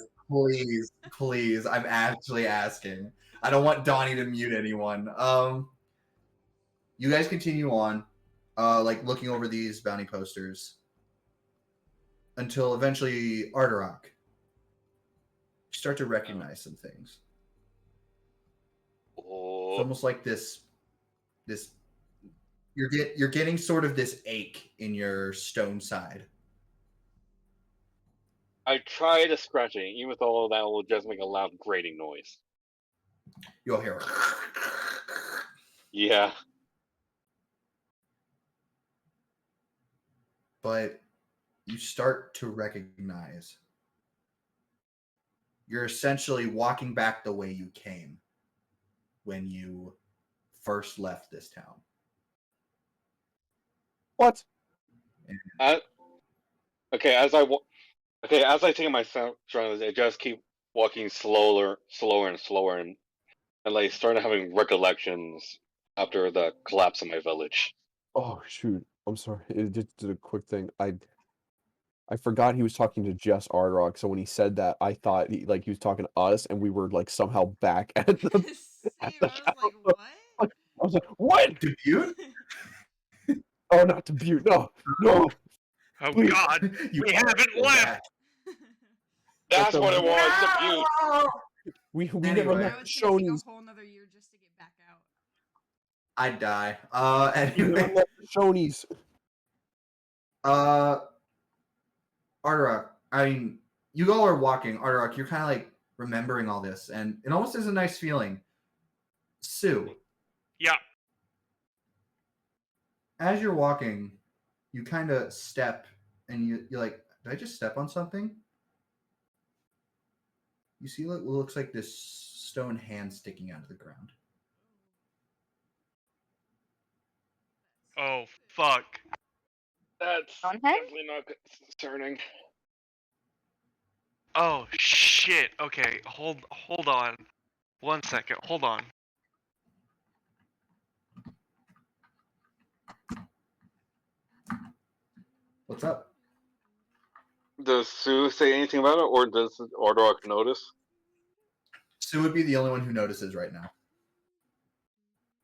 please, I'm actually asking. I don't want Donnie to mute anyone. You guys continue on, like looking over these bounty posters until eventually Ardarok, start to recognize some things. It's Oh, almost like this you're getting sort of this ache in your stone side. I try to scratch it, even though that will just make a loud grating noise. You'll hear Yeah. but you start to recognize you're essentially walking back the way you came when you first left this town. What? Okay, as I take my surroundings, I just keep walking slower and slower, and like starting having recollections after the collapse of my village. Oh shoot! I'm sorry. It just did a quick thing. I forgot he was talking to Jess Ardrock. So when he said that, I thought he was talking to us, and we were like somehow back at the. Same. At I the was like, what? I was like, what? Dubuque? Oh, not Dubuque. No, no. Oh Please. God, You we haven't go left. back. That's the- what it was. The butte. We Anyway. never Now left it's gonna take a Shoney's. whole nother year just to get back out. I'd die. We never Anyway. left Shoney's. Arterock, I mean, you all are walking. Arterock, you're kind of like remembering all this, and it almost is a nice feeling. Sue, Yeah. as you're walking, you kind of step, and you're like, did I just step on something? You see what looks like this stone hand sticking out of the ground. Oh fuck. That's Stonehenge? definitely not concerning. Oh shit. Okay, hold on. 1 second. Hold on. What's up? Does Sue say anything about it, or does Ordrock notice? Sue would be the only one who notices right now.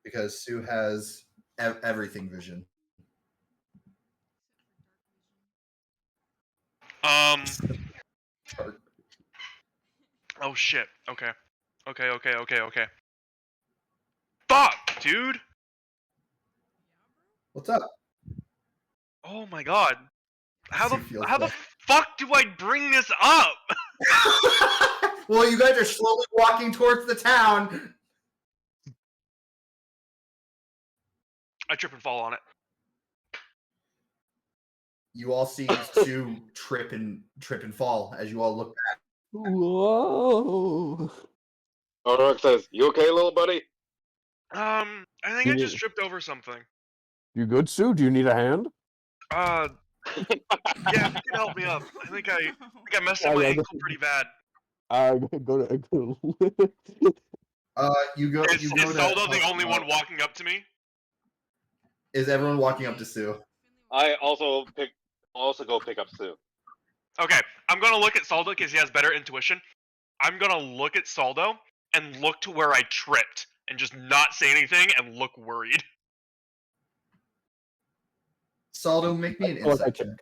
Because Sue has everything vision. Oh shit. Okay. Okay. Fuck, dude. What's up? Oh my god. How Sue feels the bad. fuck do I bring this up? Well, you guys are slowly walking towards the town. I trip and fall on it. You all see Sue trip and fall as you all look back. Whoa. Ordrock says, "You okay, little buddy?" I think I just tripped over something. You good, Sue? Do you need a hand? Yeah, if you can help me up. I think I messed up my ankle pretty bad. Go to. You go. Is You go to Soldo the help only him one out. walking up to me? Is everyone walking up to Sue? I also go pick up Sue. Okay, I'm gonna look at Soldo because he has better intuition. I'm gonna look at Soldo and look to where I tripped and just not say anything and look worried. Saldo, make me an feel like I insight can-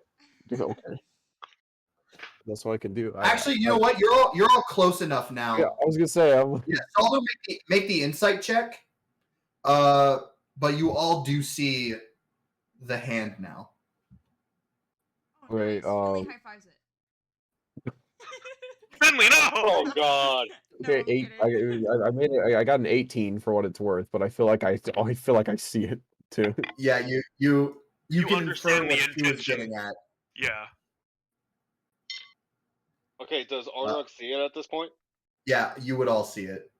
check. Okay. That's what I can do. Actually, you know what? You're all close enough now. Yeah, I was gonna say. Yeah, Saldo, make the insight check. But you all do see the hand now. Oh, Wait, nice. Finley high fives it. Finley, no! Oh God! No, Okay, I'm 8. kidding. I made it. I got an 18 for what it's worth, but I feel like I see it too. Yeah, you You can understand infer the what she was intention. getting at. Yeah. Okay, does Ordrock see it at this point? Yeah, you would all see it.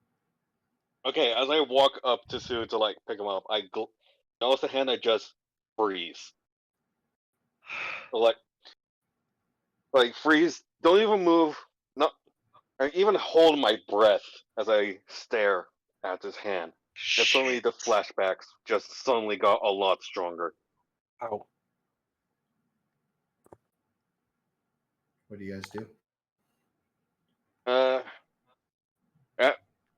Okay, as I walk up to Sue to like pick him up, I notice the hand. I just freeze. Like freeze. Don't even move. Not. I even hold my breath as I stare at this hand. And suddenly the flashbacks just suddenly got a lot stronger. Ow. What do you guys do?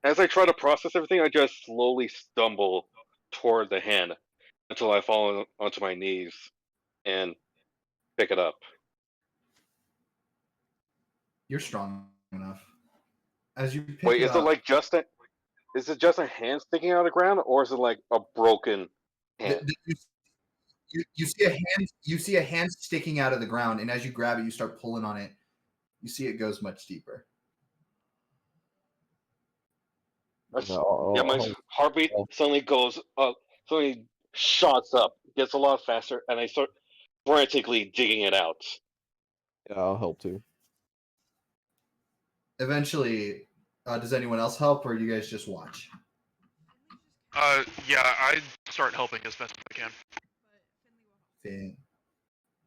As I try to process everything, I just slowly stumble toward the hand until I fall onto my knees and pick it up. You're strong enough. As you pick Wait, it is it up, like just a? Is it just a hand sticking out of the ground, or is it like a broken hand? you see a hand. You see a hand sticking out of the ground, and as you grab it, you start pulling on it. You see it goes much deeper. Yeah, my heartbeat suddenly goes up, suddenly shots up, gets a lot faster, and I start frantically digging it out. Yeah, I'll help too. Eventually, does anyone else help, or you guys just watch? Yeah, I start helping as best as I can.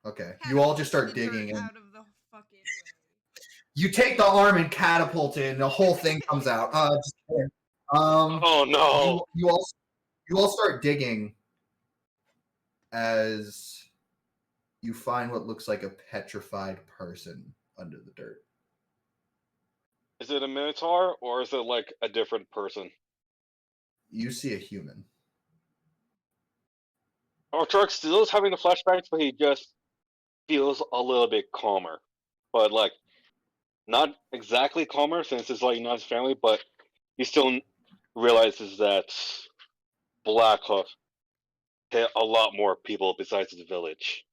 Okay, you all just start Catapult the dirt digging, and out of the fucking way. you take the arm and catapult it, and the whole thing comes out. Just kidding. Oh no! You all start digging as you find what looks like a petrified person under the dirt. Is it a minotaur or is it like a different person? You see a human. Our truck still is having the flashbacks, but he just feels a little bit calmer. But like, not exactly calmer since it's like not his family, but he still realizes that Blackhoof hit a lot more people besides the village.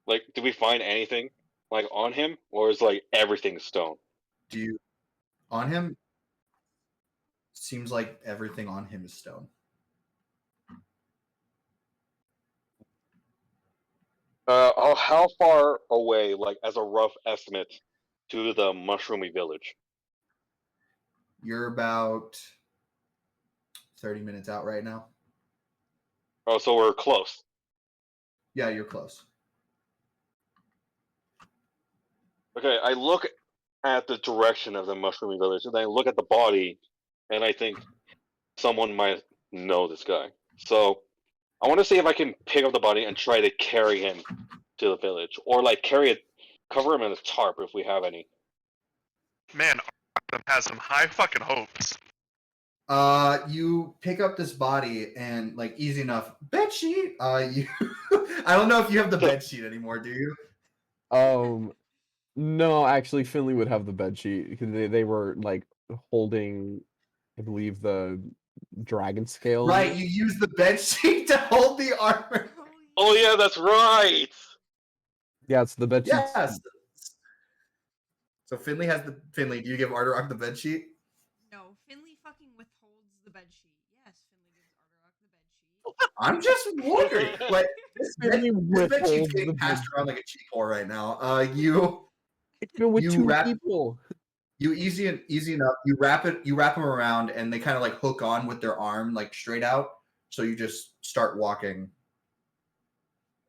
Like, did we find anything like on him, or is like everything stone? Do you on him? Seems like everything on him is stone. How far away, like as a rough estimate, to the mushroomy village? You're about 30 minutes out right now. Oh, so we're close. Yeah, you're close. Okay, I look at the direction of the mushroomy village, and then I look at the body, and I think someone might know this guy. So I want to see if I can pick up the body and try to carry him to the village, or like carry it, cover him in a tarp if we have any. Man, Arkham has some high fucking hopes. You pick up this body and like easy enough bed sheet. You I don't know if you have the bed sheet anymore, do you? No, actually, Finley would have the bed sheet because they were like holding, I believe, the dragon scale. Right, you use the bed sheet to hold the armor. Oh yeah, that's right. Yeah, it's the bed sheet. Yes. So Finley has the Finley. Do you give Arterock the bed sheet? No, Finley fucking withholds the bed sheet. Yes, Finley gives Arterock the bed sheet. I'm just wondering. Like this bed sheet's getting the passed bed. around like a cheap whore right now. You It's been with you two wrap people. you easy enough. You wrap them around, and they kind of like hook on with their arm like straight out. So you just start walking.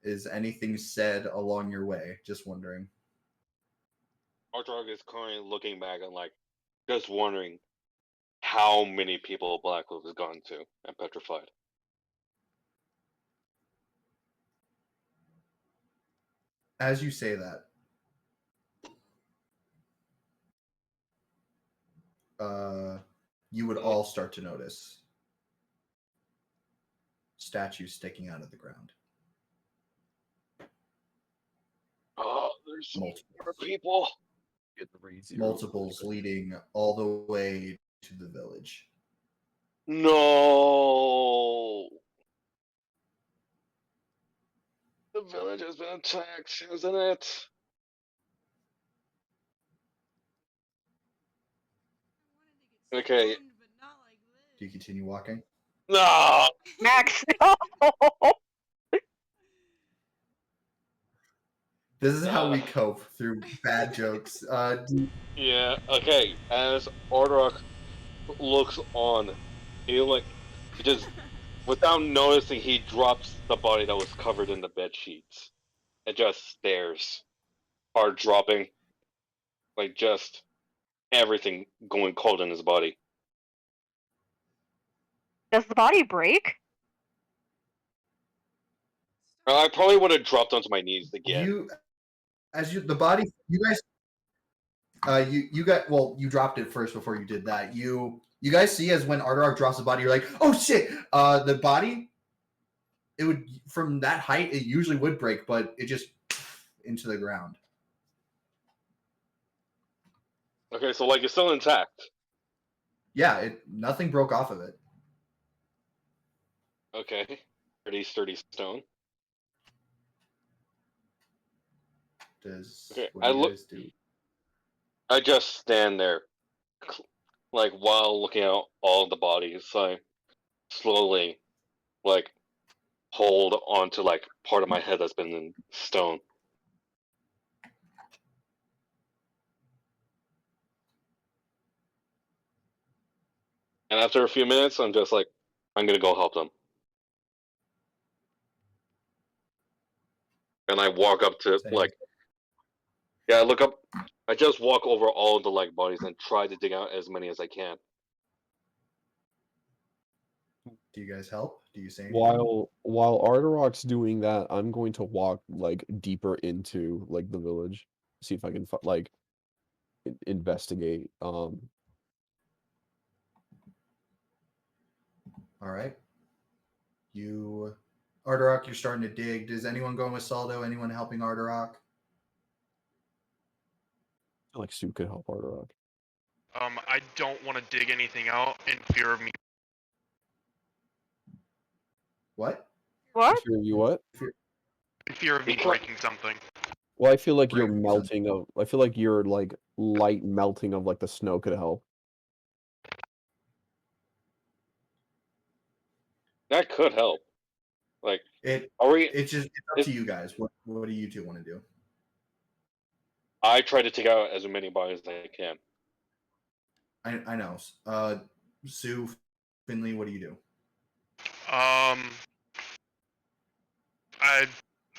Is anything said along your way? Just wondering. Artrog is currently looking back and like just wondering how many people Black Wolf has gone to and petrified. As you say that, you would all start to notice statues sticking out of the ground. Oh, there's more people. Multiples leading all the way to the village. No. The village has been attacked, hasn't it? Okay. Do you continue walking? No. Max, no! This is how we cope through bad jokes. Yeah. Okay. As Ordrock looks on, he just without noticing, he drops the body that was covered in the bed sheets and just stares, heart dropping, like just everything going cold in his body. Does the body break? I probably would have dropped onto my knees again. You dropped it first before you did that. You guys see as when Ardarok drops the body, you're like, oh shit! The body, it would from that height, it usually would break, but it just into the ground. Okay, so like it's still intact. Yeah, nothing broke off of it. Okay, pretty sturdy stone. Okay, What do you guys do? I just stand there, like while looking at all the bodies. I slowly, like, hold onto like part of my head that's been in stone. And after a few minutes, I'm just like, I'm gonna go help them. And I walk up to Same. like, yeah, I look up. I just walk over all the like bodies and try to dig out as many as I can. Do you guys help? Do you say anything? While Arterok's doing that, I'm going to walk like deeper into like the village, see if I can like investigate. All right. Arterok, you're starting to dig. Does anyone going with Saldo? Anyone helping Arterok? I feel like Sue could help Arterok. I don't want to dig anything out in fear of me. What? What? Fear of you what? In fear of me breaking something. Well, I feel like your Breaking melting of. I feel like your like light melting of like the snow could help. That could help. Like, It's up to you guys. What do you two want to do? I try to take out as many bodies as I can. I know. Sue, Finley, what do you do?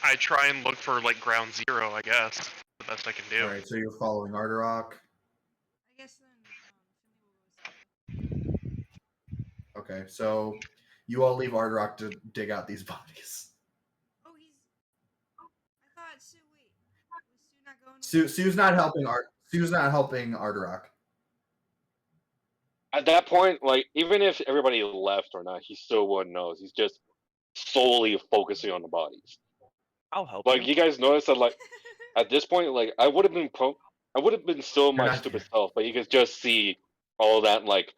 I try and look for like ground zero, I guess. The best I can do. All right, so you're following Arterok. I guess then Finley will go with Okay, so you all leave Arterok to dig out these bodies. Oh, I thought Sue. Wait, was Sue not going? Sue's not helping Sue's not helping Arterok. At that point, like, even if everybody left or not, he still wouldn't know. He's just solely focusing on the bodies. I'll help Like, you guys notice that, like, at this point, like, I would have been still my not stupid there. self, but you could just see all that, like,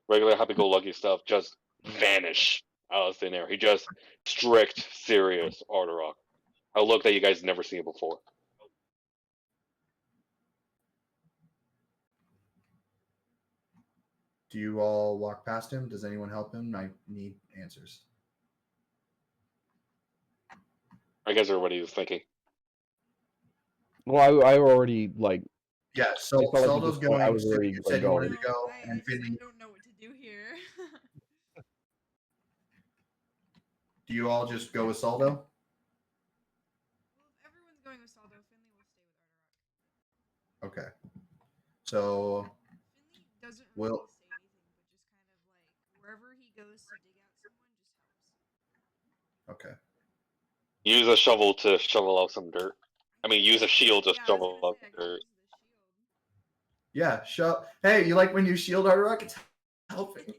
regular happy-go-lucky stuff just vanish out of thin air. He just strict, serious Arterok. A look that you guys never seen before. Do you all walk past him? Does anyone help him? I need answers. I guess everybody was thinking. Well, I already like. Yeah, so I felt like at Saldo's this point, I going. was Sue, already you like said you wanted going. to go, I and Finley. don't know what to do here. Do you all just go with Saldo? Well, if everyone's going with Saldo, Finley will stay with Arterok. Okay. So Finley doesn't really Will- say anything, but just kind of like wherever he goes to dig out someone, just helps. okay. Use a shovel to shovel out some dirt. I mean, use a shield to Yeah, I was shovel gonna out say, I could dirt. use the shield. Yeah, hey, you like when you shield Arterok? It's helping.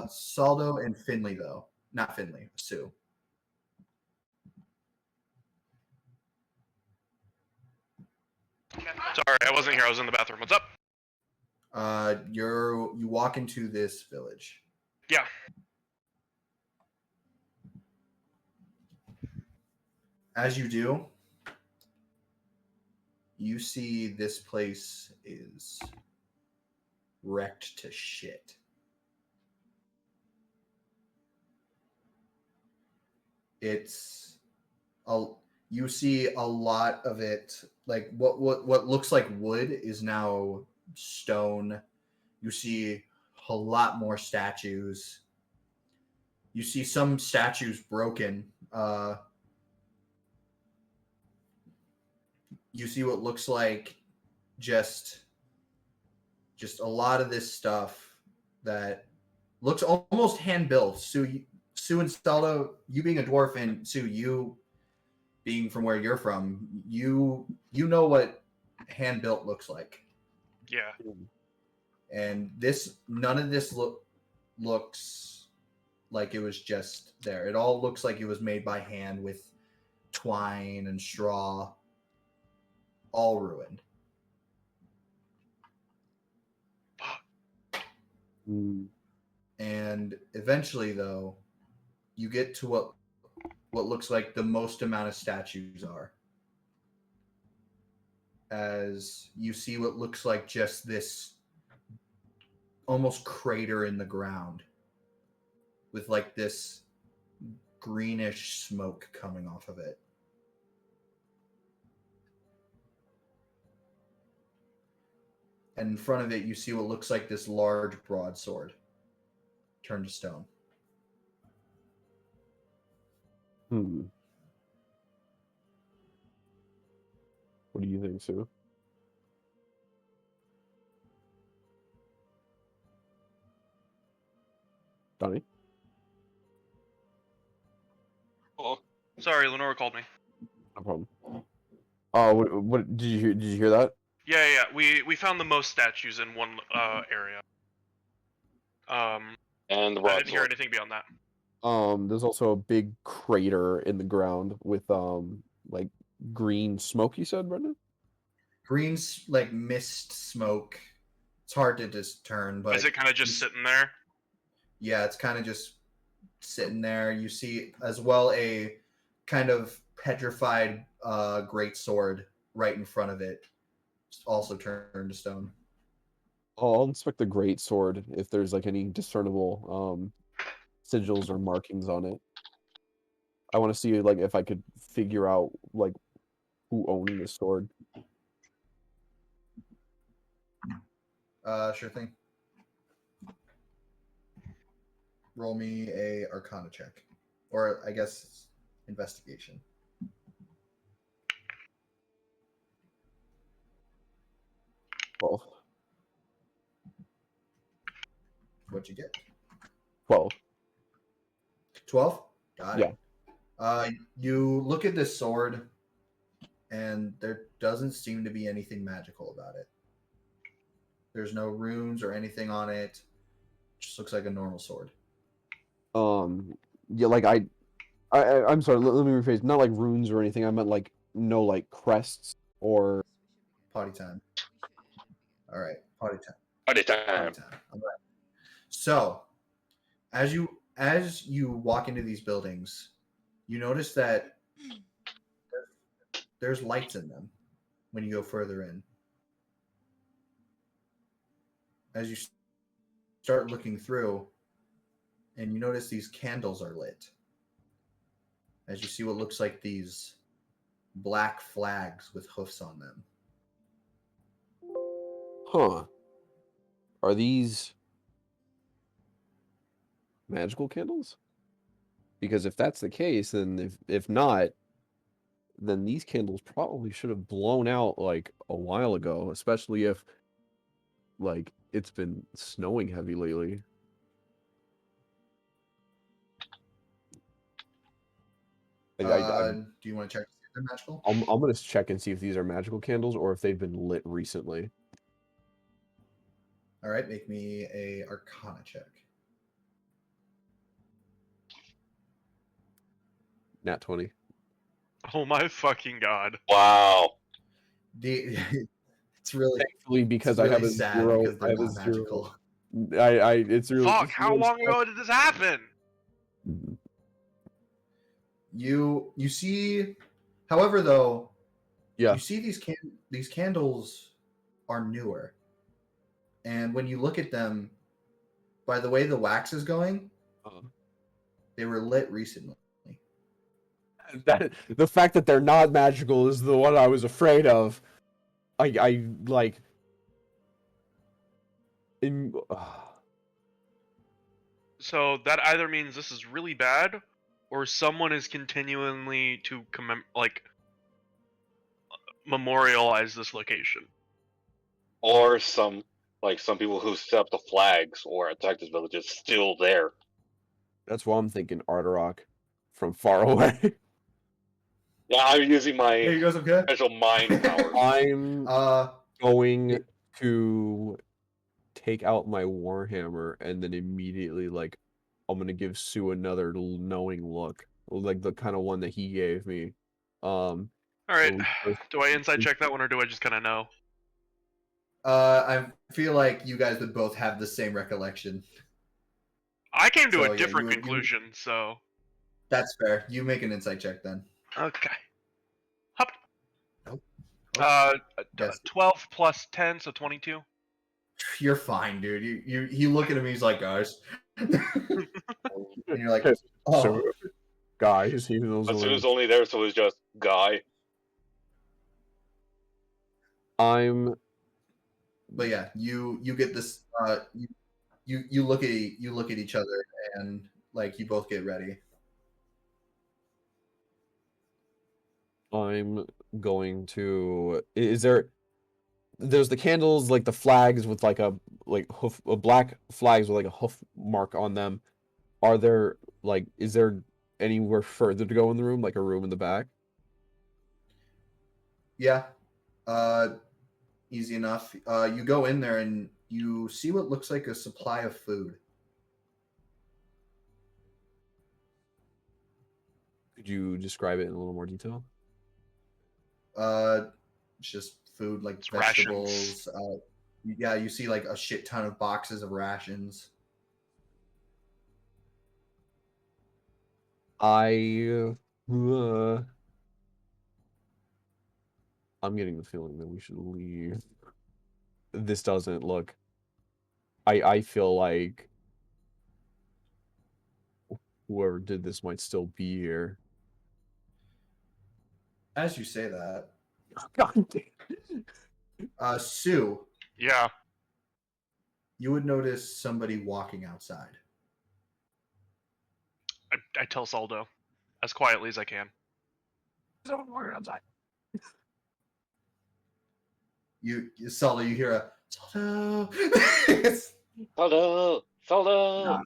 Saldo and Finley though. Not Finley, Sue. Sorry, I wasn't here. I was in the bathroom. What's up? You walk into this village. Yeah. As you do, you see this place is wrecked to shit. You see a lot of it, like what looks like wood is now stone. You see a lot more statues. You see some statues broken. You see what looks like just a lot of this stuff that looks almost hand built. Sue and Saldo, you being a dwarf, and Sue, you being from where you're from, you know what hand built looks like. Yeah. And none of this looks like it was just there. It all looks like it was made by hand with twine and straw. all ruined. And eventually, though, you get to what looks like the most amount of statues are. As you see what looks like just this almost crater in the ground with like this greenish smoke coming off of it. And in front of it, you see what looks like this large broadsword turned to stone. What do you think, Sue? Donnie? Oh, sorry, Lenora called me. No problem. Oh, what did you hear? Did you hear that? Yeah. We found the most statues in one area. And the I didn't hear broadsword. anything beyond that. There's also a big crater in the ground with like green smoke. You said, Brendan? Green, like mist smoke. It's hard to discern, but is it kind of just sitting there? Yeah, it's kind of just sitting there. You see as well a kind of petrified great sword right in front of it, also turned to stone. I'll inspect the great sword if there's like any discernible sigils or markings on it. I want to see like if I could figure out like who owned this sword. Sure thing. Roll me a Arcana check, or I guess investigation. Well, What'd you get? 12. 12? Got Yeah. it. You look at this sword, and there doesn't seem to be anything magical about it. There's no runes or anything on it. It just looks like a normal sword. Yeah, like I'm sorry, let me rephrase. Not like runes or anything. I meant like no like crests or Potty time. All right, potty time. Party time. Potty time. All right. So, as you walk into these buildings, you notice that there's lights in them when you go further in. As you start looking through, and you notice these candles are lit. As you see what looks like these black flags with hoofs on them. Huh. Are these magical candles? Because if that's the case, then if not, then these candles probably should have blown out like a while ago, especially if like it's been snowing heavy lately. Do you want to check if they're magical? I'm gonna check and see if these are magical candles or if they've been lit recently. All right, make me a Arcana check. Nat 20. Oh my fucking god! Wow. It's really Thankfully, because it's I have really a sad zero. because I they're have a not zero. magical. It's really. Fuck! it's How really long sad. ago did this happen? You see, however, though, Yeah. you see these candles are newer, and when you look at them, by the way the wax is going, they were lit recently. That the fact that they're not magical is the one I was afraid of. I like. So that either means this is really bad, or someone is continually to memorialize this location. Or some people who set up the flags or attacked this village is still there. That's why I'm thinking Artarok from far away. Yeah, I'm using my There you go, some good. special mind power. I'm going to take out my Warhammer and then immediately like I'm gonna give Sue another knowing look, like the kind of one that he gave me. All right. So, Do I inside check that one, or do I just kind of know? I feel like you guys would both have the same recollection. I came to So, a yeah, different you- conclusion, so That's fair. You make an insight check then. okay. Hop. Nope. 12 plus 10, so 22. You're fine, dude. You look at him. He's like, guys, and you're like, oh, So, guys, even those As soon as only there, so it's just guy. I'm but yeah, you get this. You look at each other and like you both get ready. I'm going to. Is there? There's the candles, like the flags with like a hoof, black flags with like a hoof mark on them. Are there like? Is there anywhere further to go in the room, like a room in the back? Yeah, easy enough. You go in there and you see what looks like a supply of food. Could you describe it in a little more detail? It's just food like It's vegetables. Yeah, you see like a shit ton of boxes of rations. I'm getting the feeling that we should leave. This doesn't look. I feel like whoever did this might still be here. As you say that, God damn. Sue, Yeah. you would notice somebody walking outside. I tell Saldo as quietly as I can. Saldo, you hear a Saldo. Saldo! Saldo!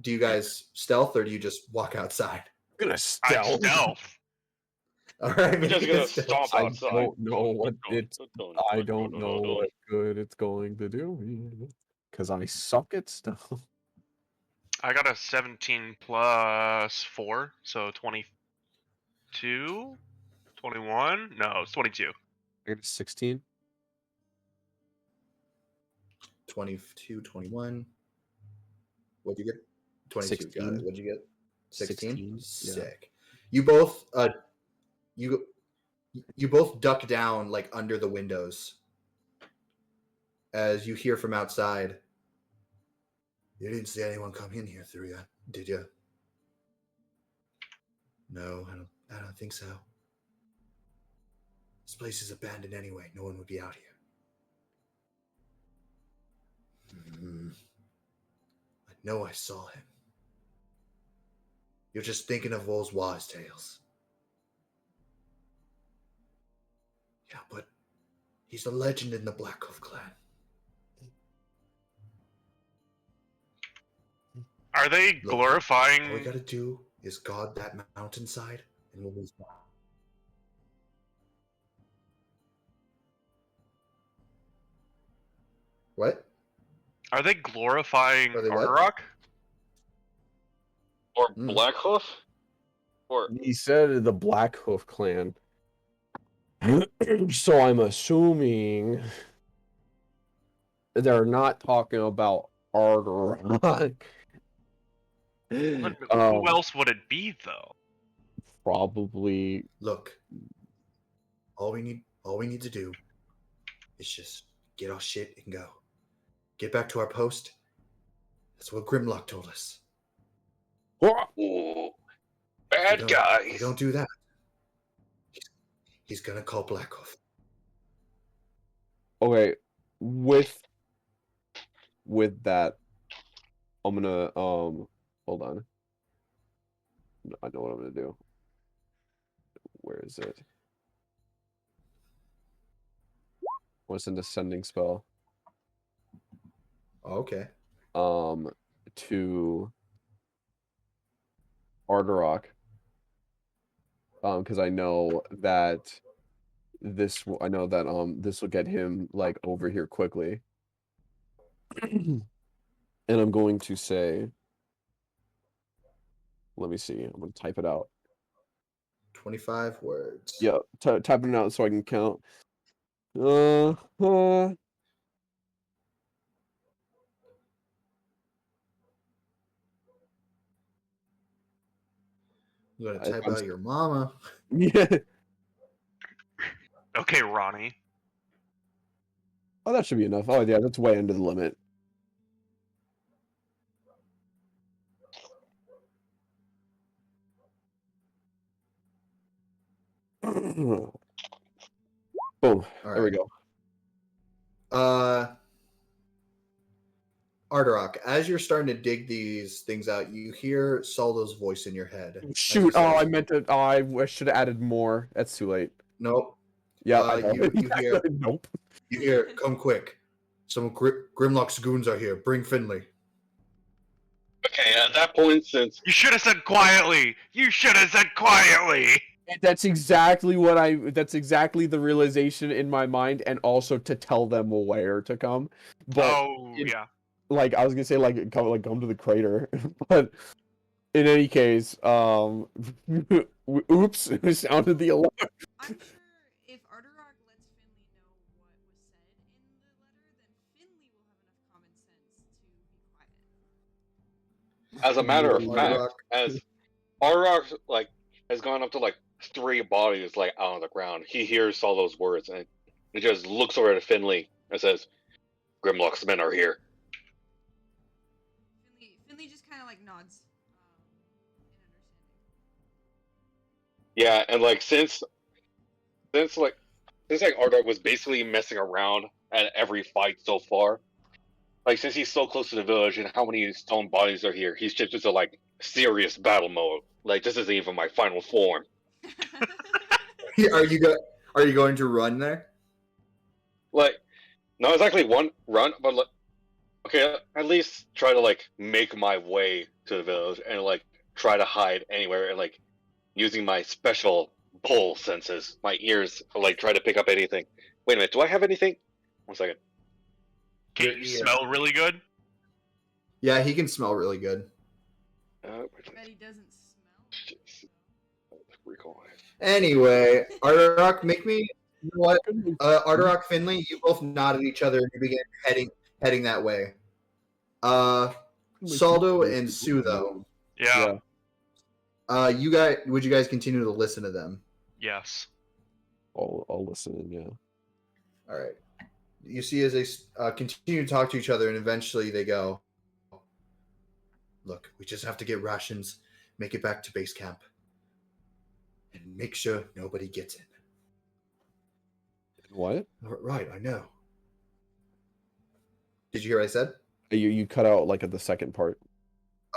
Do you guys stealth or do you just walk outside? I'm gonna I stealth. stealth. All right, We're just make a gonna stealth stomp check. I outside. don't know what it's. I don't know what good it's going to do because I suck at stuff. I got a 17 plus 4, so 22? 21? No, it's 22. I got a 16. 22, 21. What'd you get? 22. Got 16. it. What'd you get? 16? 16, yeah. Sick. You both you both duck down like under the windows as you hear from outside. You didn't see anyone come in here through that, did you? No, I don't think so. This place is abandoned anyway. No one would be out here. I know I saw him. You're just thinking of those wise tales. Yeah, but he's a legend in the Black Hoof clan. Are they Look, glorifying? all we gotta do is guard that mountainside, and we'll be fine. What? Are they glorifying Are they what? Artarok? Or Mm. Blackhoof? Or He said the Black Hoof clan. So I'm assuming they're not talking about Artarok. Who Um, else would it be, though? Probably. Look, all we need to do is just get our shit and go. Get back to our post. That's what Grimlock told us. ooh, bad If guys. we don't do that, he's gonna call Blackhoof. Okay, with that, I'm gonna hold on. I know what I'm gonna do. Where is it? What's an ascending spell? Okay. To Artarok. Because I know that this will get him like over here quickly. And I'm going to say, Let me see. I'm gonna type it out. 25 words. Yeah, typing it out so I can count. Uh, uh, You gotta I- type I'm out your mama. yeah. Okay, Ronnie. Oh, that should be enough. Oh, yeah, that's way under the limit. Boom. All There we right. go. Ardarok, as you're starting to dig these things out, you hear Saldo's voice in your head. as he Shoot! Oh, says, I meant to. Oh, I should have added more. That's too late. Nope. Yeah, I know. You hear, Nope. you hear, come quick. Some Grimlock's goons are here. Bring Finley. Okay, at that point, since You should have said quietly. You should have said quietly. That's exactly what That's exactly the realization in my mind, and also to tell them where to come. But Oh yeah. like I was gonna say, come to the crater, but in any case, oops, it sounded the alarm. I'm sure if Ardarok lets Finley know what was said in the letter, then Finley will have enough common sense to be quiet. as a matter of Ardarok. fact, as Ardarok has gone up to 3 bodies out on the ground, he hears all those words and he just looks over at Finley and says, "Grimlock's men are here." Finley just kind of nods in Yeah, understanding. and since Ardarok was basically messing around at every fight so far, since he's so close to the village and how many stone bodies are here, he's just into serious battle mode. This isn't even my final form. Are you going to run there? Not exactly one run, but okay, at least try to make my way to the village and try to hide anywhere and using my special bull senses, my ears, try to pick up anything. Wait a minute, do I have anything? 1 second. Can you smell really good? Yeah, he can smell really good. I bet he doesn't smell. Recall. Anyway, Ardarok, make me. You know what? Ardarok, Finley, you both nod at each other and you begin heading that way. Saldo and Sue, though. Yeah. Would you guys continue to listen to them? Yes. I'll listen in, yeah. All right. You see as they continue to talk to each other, and eventually they go, "Look, we just have to get rations, make it back to base camp, and make sure nobody gets in." What? Right, I know. Did you hear what I said? You cut out at the second part.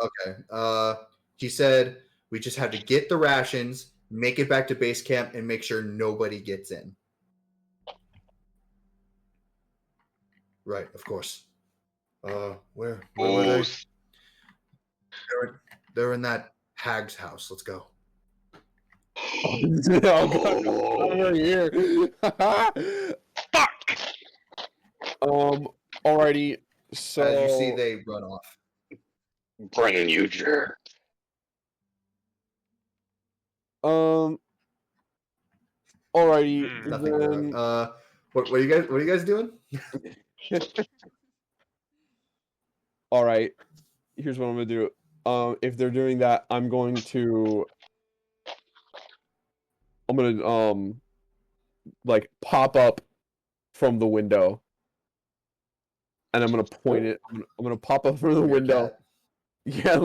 Okay. He said we just have to get the rations, make it back to base camp, and make sure nobody gets in. Right, of course. Where were they? They're in that hag's house. Let's go. Oh, God, over here. Fuck! Alrighty. So As you see, they run off. Brennan, you jerk. Alrighty. Nothing. Then... What are you guys doing? Alright. Here's what I'm gonna do. If they're doing that, I'm gonna pop up from the window. And I'm gonna point it. I'm gonna pop up from the window. Yeah,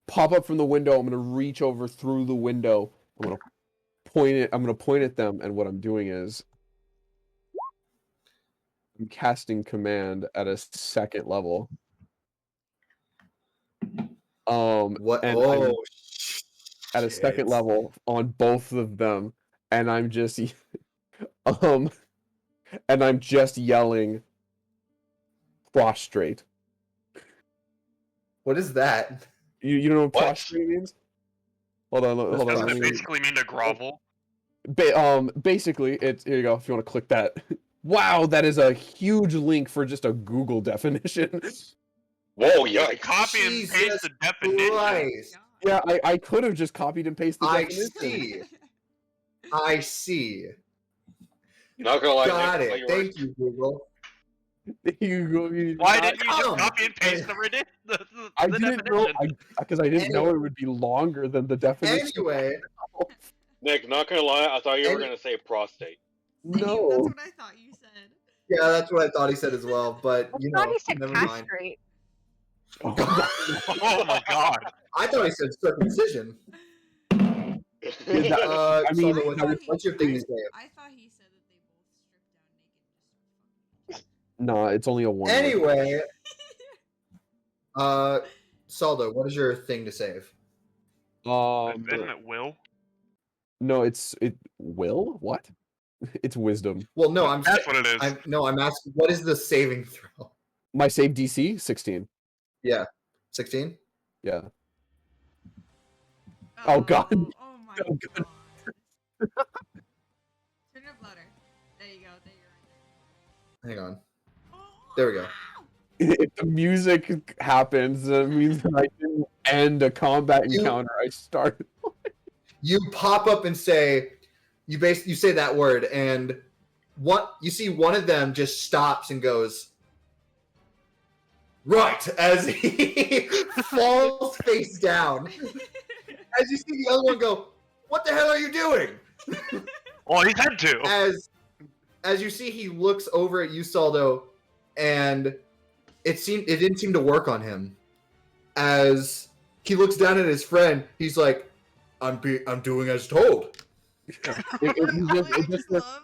pop up from the window. I'm gonna reach over through the window. I'm gonna point at them, and what I'm doing is I'm casting command at a 2nd level. What? And at a 2nd level on both of them, and I'm just yelling prostrate. What is that? You know what prostrate means? Hold on. Doesn't it basically mean to grovel? Basically, here you go. If you want to click that. Wow, that is a huge link for just a Google definition. Whoa, yeah. Copy and paste the definition. Christ. Yeah, I could have just copied and pasted the I definition. see. I see. Not gonna lie, Got Nick, it. Thank you, Google. Why didn't you just Come. copy and paste the I the didn't know definition? because I didn't know Anyway. it would be longer than the definition. Anyway, Nick, not gonna lie, I thought you were Any- gonna say prostate. That's No. what I thought you said. yeah, that's what I thought he said as well. But I you thought know, he said never mind. castrate. Oh my god. I thought he said circumcision. I mean, Solo, what's your thing to say? I thought he said that they both stripped down naked and just started fucking. Nah, it's only a one. word. Anyway, Saldo, what is your thing to save? Isn't it Will? No, it will what? It's wisdom. Well, no, I'm That's what it is. I'm asking what is the saving throw? My save DC 16. Yeah, 16. Yeah. Oh, God. Oh my Oh, god. God. Turn it up louder. There you go. There you're right Hang on. there. There we go. If the music happens, that means that I didn't end a combat encounter. I started. You pop up and say, you say that word, and you see one of them just stops and goes, right, as he falls face down. As you see the other one go, what the hell are you doing? Well, he had to. As you see, he looks over at you, Saldo, and it didn't seem to work on him. As he looks down at his friend, he's like, I'm doing as told. It just love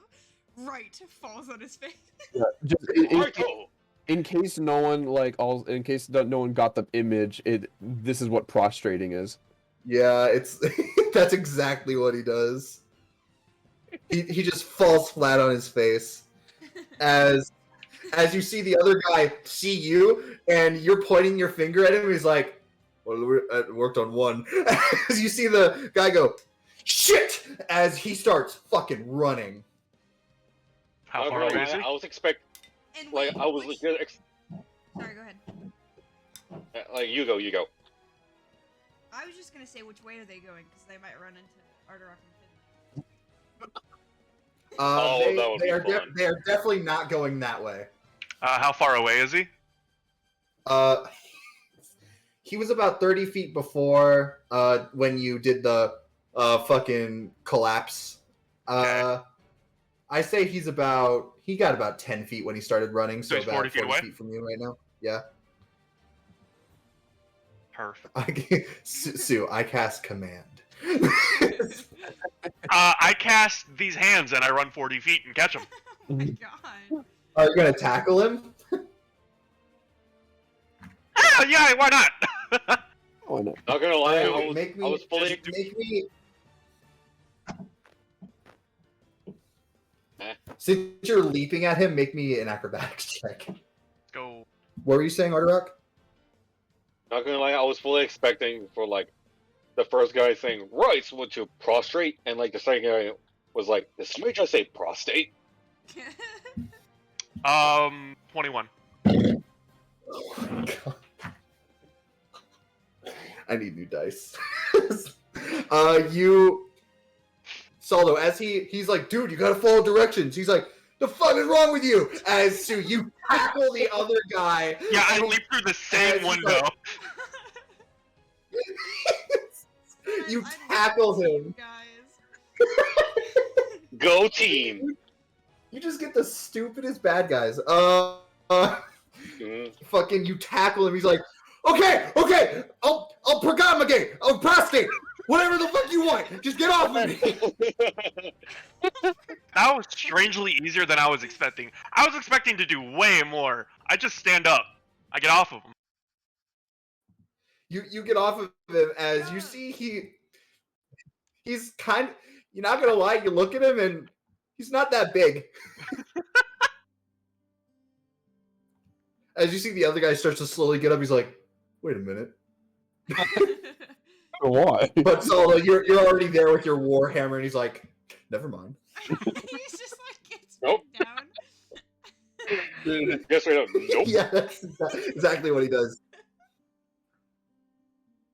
right falls on his face. in case no one in case no one got the image, this is what prostrating is. Yeah, it's that's exactly what he does. He just falls flat on his face as you see the other guy see you and you're pointing your finger at him. He's like, well, it worked on one. As you see the guy go, shit, as he starts fucking running. How Not far gonna away lie, is he? I was expecting, And like, wait, I was which- legit. Sorry, go ahead. Like, you go. I was just gonna say which way are they going because they might run into Arterock and Finley. That would be fun. They are definitely not going that way. How far away is he? He was about 30 feet before when you did the fucking collapse. Okay. I say he got about 10 feet when he started running, so he's about 40 feet away? feet from you right now. Yeah. Perfect. Sue, I cast command. I cast these hands and I run 40 feet and catch him. Oh my god. Are you gonna tackle him? Yeah, why not? Oh no. Not gonna lie, I was, Make me- I was fully. Make me. Since you're leaping at him, make me an acrobatics check. Let's go. What were you saying, Arterock? Not gonna lie, I was fully expecting for like the first guy saying right to prostrate, and like the second guy was like, "Did somebody just say prostate?" 21. Oh my god. I need new dice. Saldo, as he's like, dude, you gotta follow directions. He's like, the fuck is wrong with you? As Sue, you tackle the other guy. Yeah, I leap through the same As- window. You Guys, I tackle love you him. Guys. Go team! You just get the stupidest bad guys. Mhm. Fucking, you tackle him. He's like, okay, I'll progamagate, I'll prostate, whatever the fuck you want. Just get off of me. That was strangely easier than I was expecting. I was expecting to do way more. I just stand up. I get off of him. You get off of him as you see he's kind of, you're not gonna lie, you look at him and he's not that big. As you see the other guy starts to slowly get up, he's like, wait a minute. Why? But Solo, you're already there with your war hammer, and he's like, never mind. He's just like gets Nope. down. Just straight up, nope. Yeah, that's exactly what he does.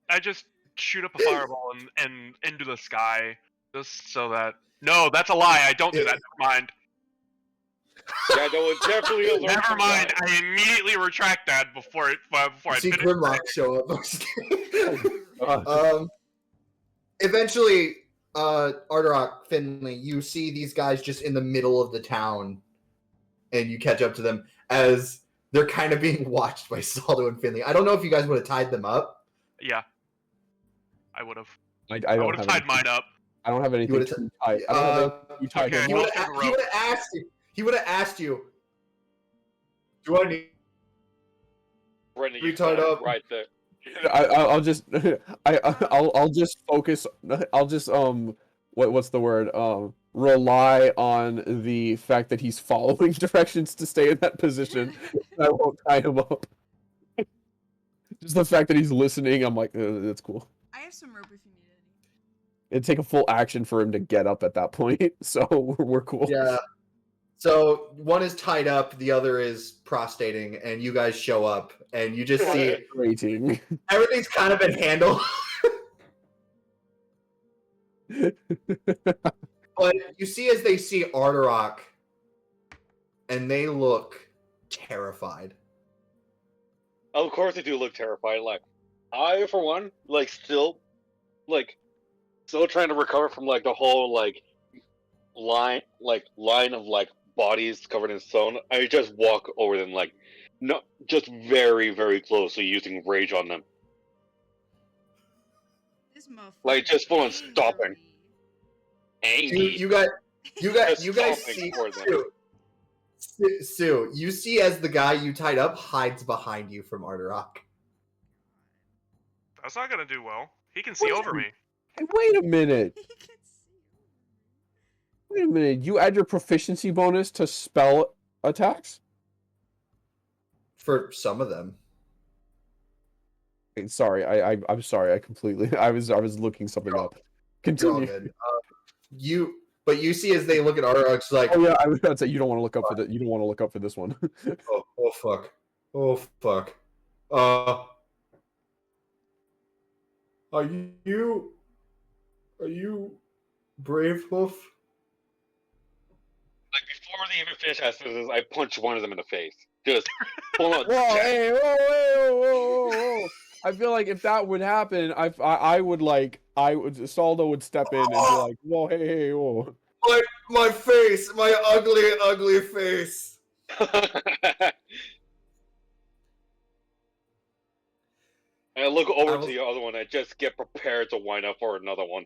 I just shoot up a fireball and into the sky, just so that. No, that's a lie. I don't do that. Never mind. Yeah, that was definitely a learn Never from mind. that. I immediately retract that before I See finish. Grimlock show up. Eventually, Arderock, Finley, you see these guys just in the middle of the town, and you catch up to them as they're kind of being watched by Saldo and Finley. I don't know if you guys would have tied them up. Yeah, I would have. I I don't would have have tied mine up. I don't have anything would've to tie. I don't have anything to tie okay. him He up. would have asked you. He would have asked you. Do I need Brendan, to you be tied up? right there. I'll just I'll just focus. I'll just what's the word? Rely on the fact that he's following directions to stay in that position. I won't tie him up. Just the fact that he's listening, I'm like, that's cool. I have some rope if you need any. It'd take a full action for him to get up at that point, so we're cool. Yeah. So one is tied up, the other is prostrating, and you guys show up, and you just see Rating. everything's kind of been handled. But you see as they see Arderock, and they look terrified. Of course they do look terrified. Like, I, for one, still trying to recover from, the whole, line of, bodies covered in stone. I just walk over them, no, just very, very closely, using rage on them. This motherfucker. Just full on stomping. Angry. You guys Just see stomping for them. Sue, you see as the guy you tied up hides behind you from Arderock. That's not gonna do well. He can see over me. Hey, wait a minute. He can see. Wait a minute. You add your proficiency bonus to spell attacks? For some of them. Wait, sorry, I'm sorry. I completely. I was looking something up. You're all Continue. good. But you see as they look at Arderock's like, Oh yeah, I was about to say you don't want to look up for that. You don't want to look up for this one. oh fuck. Oh fuck. Are you Brave Hoof? Before they even finish that sentence, I punch one of them in the face. Just full on. Whoa, hey, whoa. I feel like if that would happen, I would Saldo would step in and be like, whoa, hey, whoa. My face, my ugly face. And I look over to the other one. I just get prepared to wind up for another one.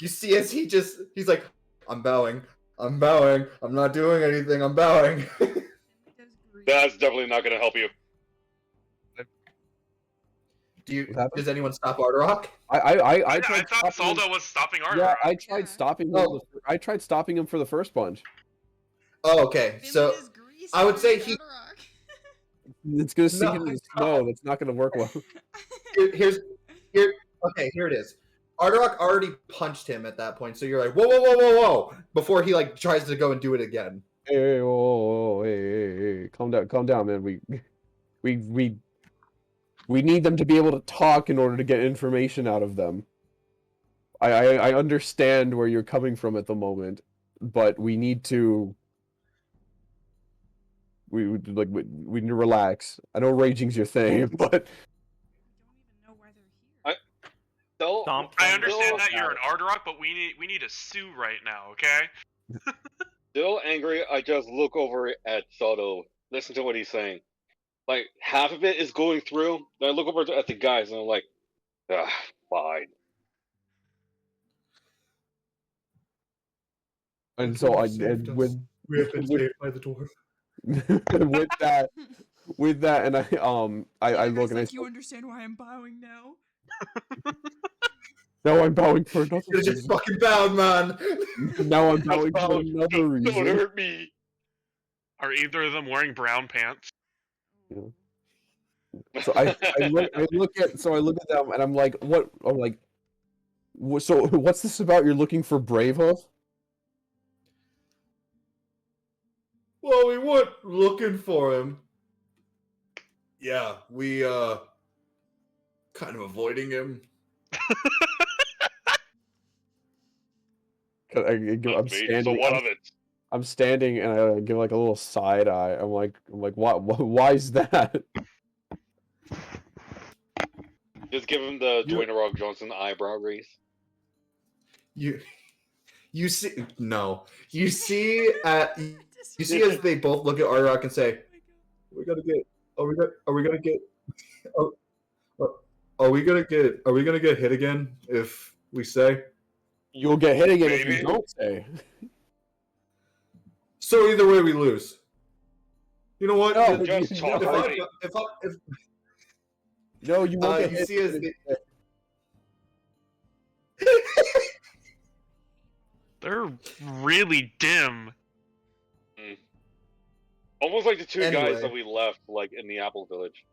You see as he's like, I'm bowing. I'm not doing anything. I'm bowing. That's definitely not going to help you. Does anyone stop Arderock? I thought Saldo was stopping Arderock. Yeah, I tried stopping him. I tried stopping him for the first punch. Oh, okay. So I would say he. It's gonna sink into the snow. That's not gonna work well. Here. Okay, here it is. Arderock already punched him at that point, so you're like, whoa, before he tries to go and do it again. Hey, whoa, hey, calm down, man. We need them to be able to talk in order to get information out of them. I understand where you're coming from at the moment, but we need to. We need to relax. I know raging's your thing, but I understand that you're an Arderock, but we need a Sue right now, okay? Still angry, I just look over at Saldo, listen to what he's saying. Half of it is going through, then I look over at the guys, and I'm like, fine. And so we have been saved by the dwarf. with that, and I look and I. You understand why I'm bowing now? Now I'm bowing for another You're just fucking bowed, man. Now I'm bowing for another reason. Don't hurt me. Are either of them wearing brown pants? Yeah. So I look at them and I'm like, what? I'm like, so what's this about? You're looking for Bravehoof? Well, we weren't looking for him. Yeah, we kind of avoiding him. I'm So standing. what of it? I'm standing, and I give like a little side eye. I'm like, why is that? Just give him the You- Dwayne The Rock Johnson eyebrow raise. You see no. You see you see as they both look at Ardoc and say, "We're gonna get. Are we gonna get? Are, are we gonna get hit again if we say?" You'll get hit again if Maybe. you don't say. So either way, we lose. You know what? No, Just you- talk no, already. If No, you won't get you hit. see as they, They're really dim. Almost like the two Anyway. guys that we left, like in the Apple Village.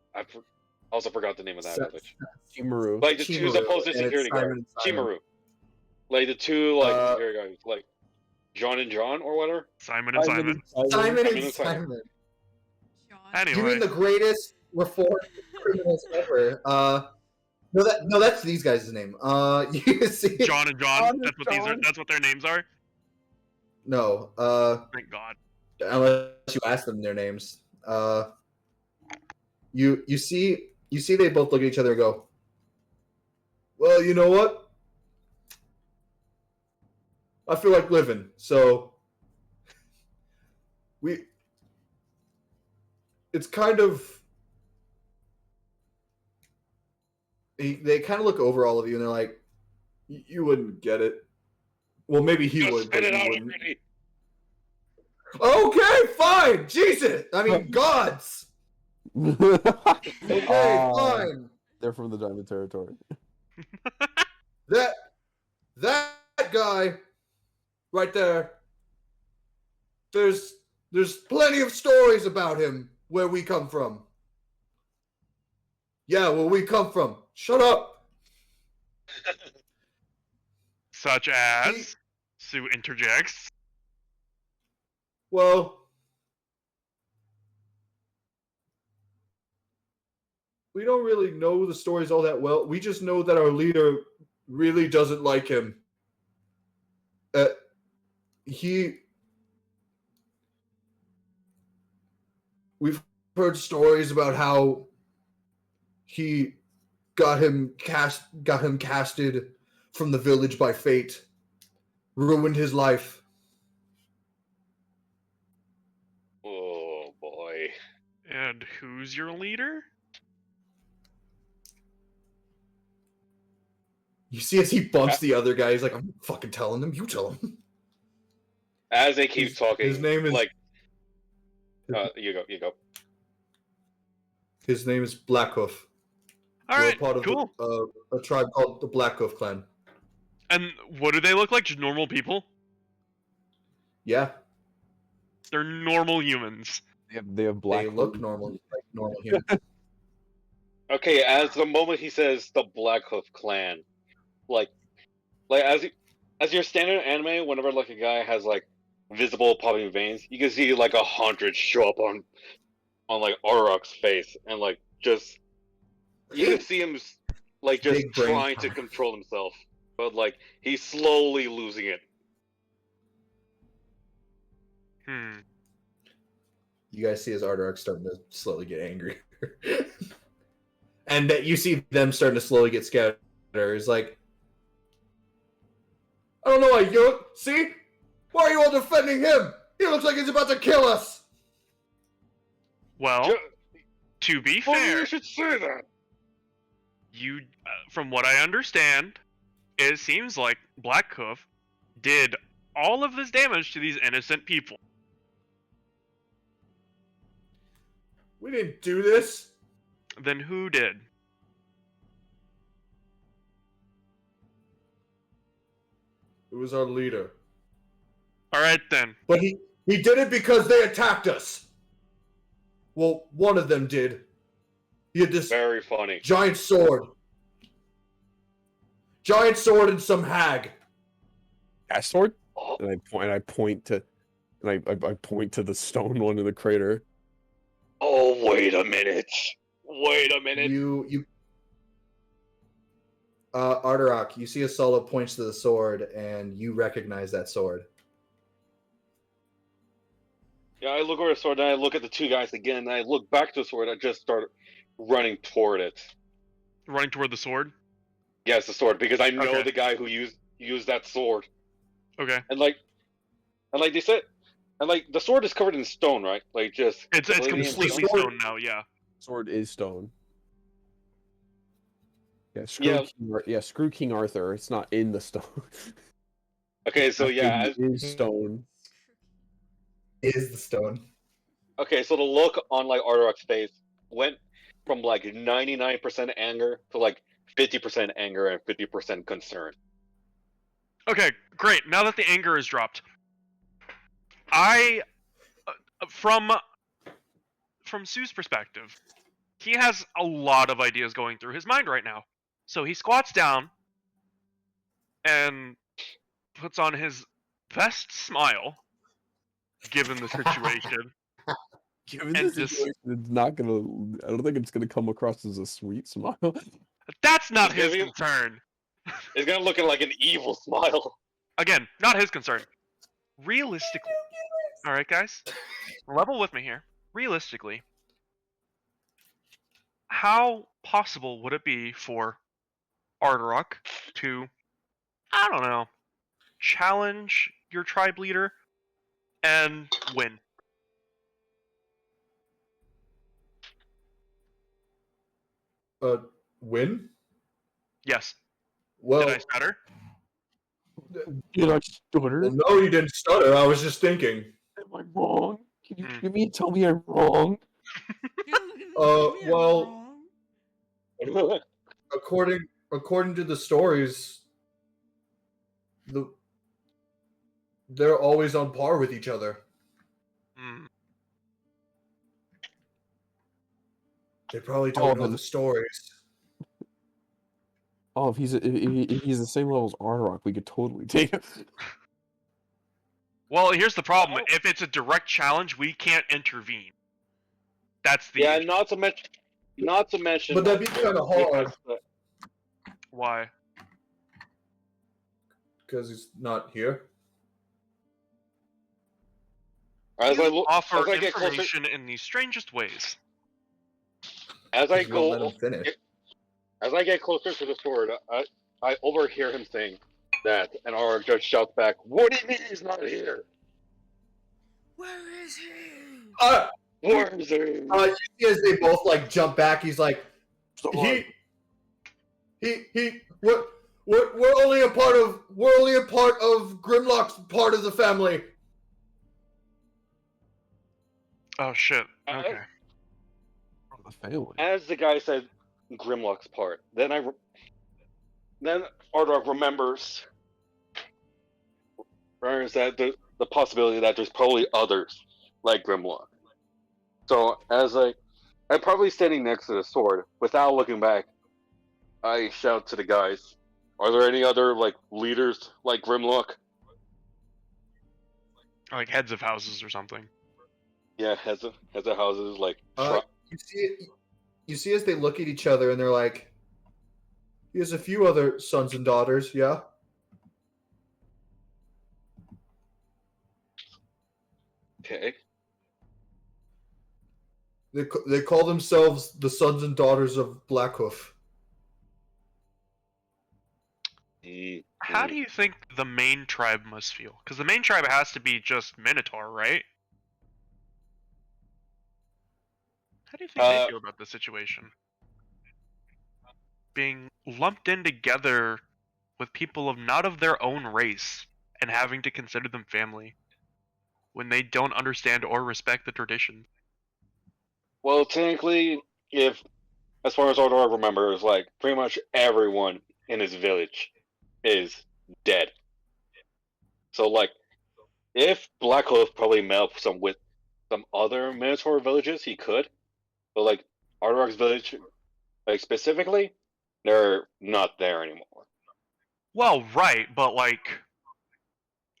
Also forgot the name of that Sa- village. Chimaru. Like the two Chimaru, supposed and it's security guards. Simon and Simon. Chimaru. Like the two security guys, like John and John or whatever. Simon and Simon. Simon and and Simon. Simon. John. Anyway. You mean the greatest reformed criminals ever? No, that's these guys' name. You see, John and John. John and That's what these are. John. That's what their names are. no, Thank God. unless you ask them their names. You see they both look at each other and go, "Well, you know what? I feel like living, so it's kind of." They kind of look over all of you and they're like, "You wouldn't get it." Well, maybe he Just would, spit but it you out wouldn't. already. Okay, fine. Jesus, I mean, gods. Okay, fine. They're from the Diamond Territory. That guy right there. There's plenty of stories about him where we come from. Yeah, where we come from. Shut up. Such as Sue interjects. Well, we don't really know the stories all that well. We just know that our leader really doesn't like him. We've heard stories about how he got him casted from the village by fate, ruined his life. Oh boy. And who's your leader? You see as he bumps the other guy, he's like, "I'm fucking telling them. You tell him." As they keep His- talking, his name is- like, you go. His name is Blackhoof. All We're right, part of cool. a tribe called the Blackhoof clan. And what do they look like? Just normal people? Yeah, They're normal humans. They have black. they look normal, like normal humans. Okay, as the moment he says the Blackhoof clan, like as your standard anime, whenever like a guy has like visible popping veins, you can see like 100 show up on like Auroch's face, and like just you can see him like just Big brain trying to power. control himself, but like he's slowly losing it. You guys see as Ardark starting to slowly get angry, and that you see them starting to slowly get scattered. It's like, I don't know why you see. Why are you all defending him? He looks like he's about to kill us. Well, Ju- to be Well, fair, you should say that. you, from what I understand, it seems like Blackhoof did all of this damage to these innocent people. We didn't do this. Then who did? It was our leader. All right then. But he did it because they attacked us. Well, one of them did. He had this Very funny. giant sword. Giant sword and some hag. Gas sword? Oh, And I point to the stone one in the crater. oh, wait a minute. Wait a minute. You Arterock, you see a Solo points to the sword, and you recognize that sword. Yeah, I look over the sword, and I look at the two guys again, and I look back to the sword, and I just start running toward it. Running toward the sword. Yes, the sword, because I know Okay. the guy who used that sword. Okay. And like they said, and like the sword is covered in stone, right? Like just It's completely stone now. Yeah. Sword is stone. Yeah, Yeah. Screw King Arthur. It's not in the stone. Okay, so yeah, It is stone. Is the stone. okay, so the look on like Arterock's face went from like 99% anger to like 50% anger and 50% concern. Okay, great. Now that the anger is dropped, I, from Sue's perspective, he has a lot of ideas going through his mind right now. So he squats down and puts on his best smile, given the situation. Given And the situation, it's not gonna. I don't think it's gonna come across as a sweet smile. That's not It's his gonna be- concern. It's gonna look like an evil smile. Again, not his concern. Realistically, all right, guys, level with me here. Realistically, how possible would it be for Arterock to, I don't know, challenge your tribe leader and win? Win? Yes. Well, Did I stutter? Did I stutter? well, no, you didn't stutter. I was just thinking. Am I wrong? Can you Hmm. give me and tell me I'm wrong? Well, according to the stories, they're always on par with each other. Hmm. They probably don't know then- the stories. Oh, if he's the same level as Arterock, we could totally take him. Well, here's the problem. If it's a direct challenge, we can't intervene. That's the Yeah, issue. not to mention. But that'd be kind of hard Why? because he's not here. As I You look, offer as I get closer, information in the strangest ways. as I You won't let go, him finish. as I get closer to the sword, I overhear him saying that, and our judge shouts back, "What do you mean he's not here? Where is he? Where is he?" You see as they both like jump back, he's like, Sword. we're only a part of Grimlock's part of the family. Oh shit. Okay. From the family. As the guy said, Grimlock's part. Then Ardoc remembers that the possibility that there's probably others like Grimlock. So as I'm probably standing next to the sword, without looking back, I shout to the guys, "Are there any other like leaders like Grimlock?" Like heads of houses or something. Yeah, heads of houses like. You see as they look at each other and they're like, he has a few other sons and daughters, yeah? Okay. They call themselves the sons and daughters of Blackhoof. How do you think the main tribe must feel? Because the main tribe has to be just Minotaur, right? How do you think they feel about the situation? Being lumped in together with people not of their own race and having to consider them family when they don't understand or respect the tradition. Well, technically, if as far as Ardor remembers, like pretty much everyone in his village is dead. So like, if Blackhoof probably met up with some other Minotaur villages, he could. But like Ardor's village, like specifically, they're not there anymore. Well, right, but like,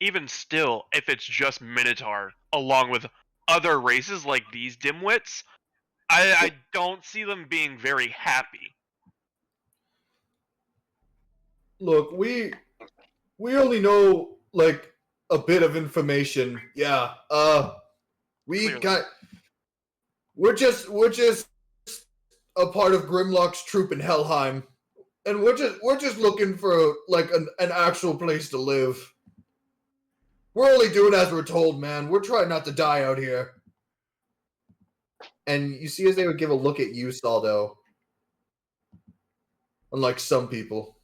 even still, if it's just Minotaur along with other races like these dimwits, I don't see them being very happy. Look, we only know like a bit of information. Yeah. We Clearly. got. We're just a part of Grimlock's troop in Helheim, and we're just looking for like an actual place to live. We're only doing as we're told, man. We're trying not to die out here. And you see, as they would give a look at you, Saldo. Unlike some people.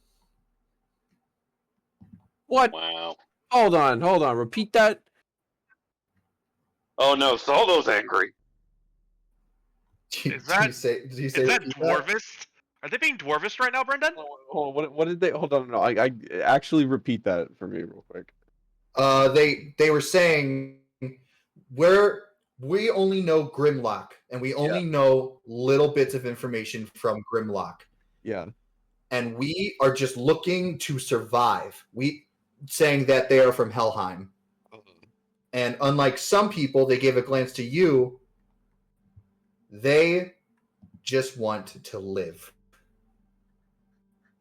What? Wow. Hold on. Repeat that. Oh no, Saldo's angry. Is that Did you say is that repeat dwarvist? Are they being dwarvist right now, Brendan? Hold on, what did they? Hold on, no. I actually repeat that for me real quick. They were saying we only know Grimlock, and we only know little bits of information from Grimlock. Yeah. And we are just looking to survive. We saying that they are from Helheim. And unlike some people, they gave a glance to you. They just want to live.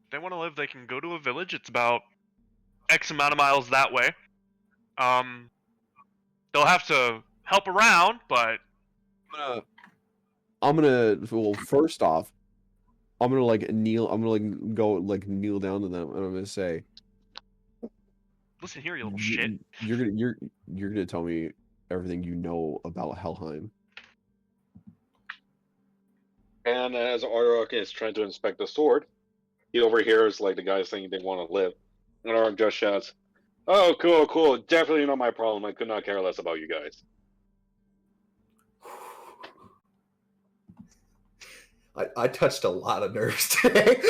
If they want to live, they can go to a village. It's about X amount of miles that way. They'll have to help around, but I'm gonna well, first off, I'm gonna like kneel. I'm gonna like go like kneel down to them, and I'm gonna say, listen here, you little shit. You're gonna tell me everything you know about Helheim. And as Arok is trying to inspect the sword, he overhears like the guys saying they want to live. And Arok just shouts, "Oh, cool. Definitely not my problem. I could not care less about you guys." I touched a lot of nerves today.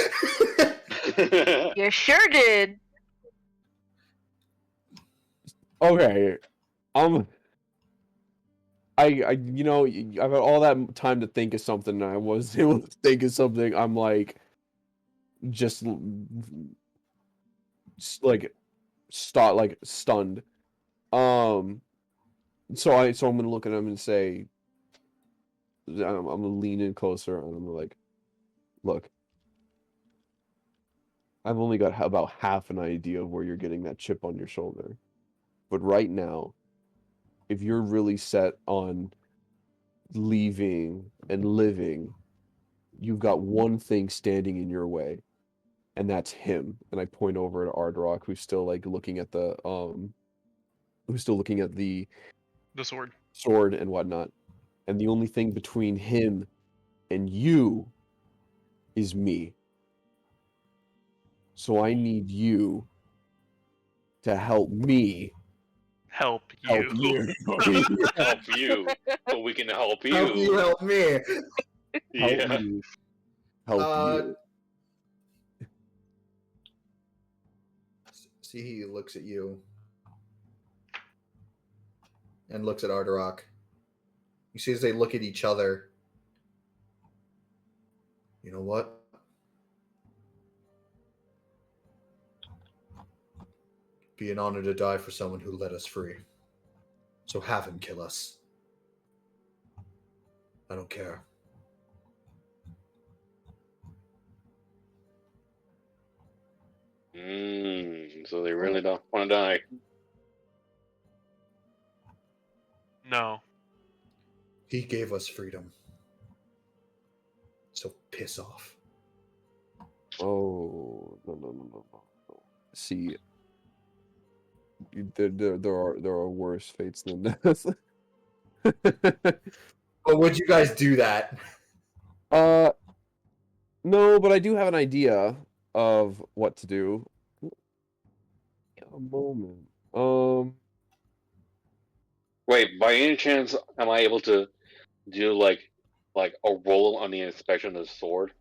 You sure did. Okay, I you know I've had all that time to think of something. And I was able to think of something. I'm like, just like stunned. So I'm gonna look at him and say, I'm gonna lean in closer and I'm like, look, I've only got about half an idea of where you're getting that chip on your shoulder, but right now, if you're really set on leaving and living, you've got one thing standing in your way, and that's him. And I point over at Ardrock, who's still like looking at the sword and whatnot. And the only thing between him and you is me. So I need you to help me Help help you. you. Help you, so we can help you. Help you help me. Yeah. Help me help you. See, he looks at you and looks at Ardarok. You see, as they look at each other, you know what? Be an honor to die for someone who let us free. So have him kill us. I don't care. So they really don't want to die. No. He gave us freedom. So piss off. Oh, no. See, there are worse fates than this. But would you guys do that? No, but I do have an idea of what to do. A moment. Wait, by any chance, am I able to do like a roll on the inspection of the sword?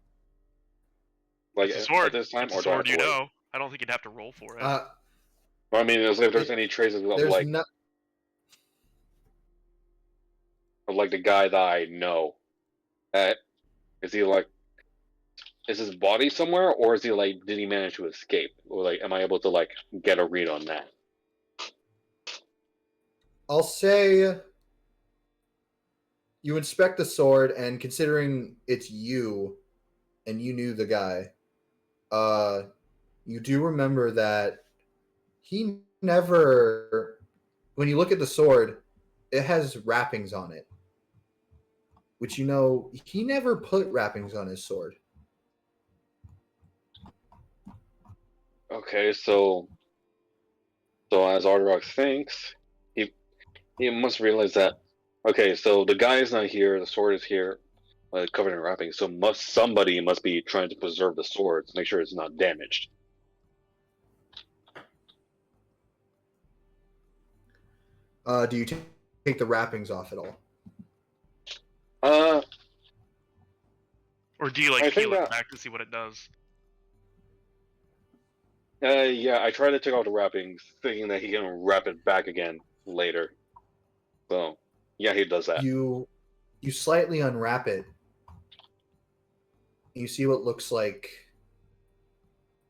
Like It's a sword. at this time, It's or a do I have sword, to you wait? know. I don't think you'd have to roll for it. I mean, if there's any traces of There's like no. of like the guy that I know, is he like, is his body somewhere, or is he like, did he manage to escape, or like, am I able to like get a read on that? I'll say you inspect the sword, and considering it's you, and you knew the guy, you do remember that he never, when you look at the sword, it has wrappings on it, which you know he never put wrappings on his sword. Okay, so as Arterox thinks, he must realize that. Okay, so the guy is not here. The sword is here, covered in wrappings. So somebody must be trying to preserve the sword to make sure it's not damaged. Do you take the wrappings off at all? Or do you I like think peel it that- back to see what it does? Yeah, I tried to take off the wrappings, thinking that he can wrap it back again later. So, yeah, he does that. You slightly unwrap it. You see what looks like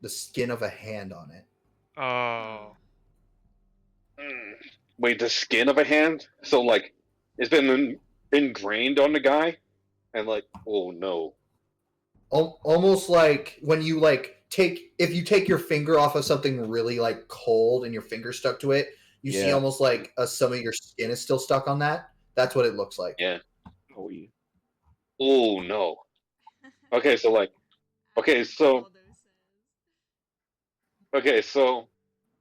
the skin of a hand on it. Oh. Wait, the skin of a hand? So, like, it's been ingrained on the guy? And, like, oh no. Almost like when you if you take your finger off of something really like cold and your finger stuck to it, you see Yeah. almost like some of your skin is still stuck on that. That's what it looks like. Yeah. Oh, yeah. Oh no. Okay, so, like, okay, so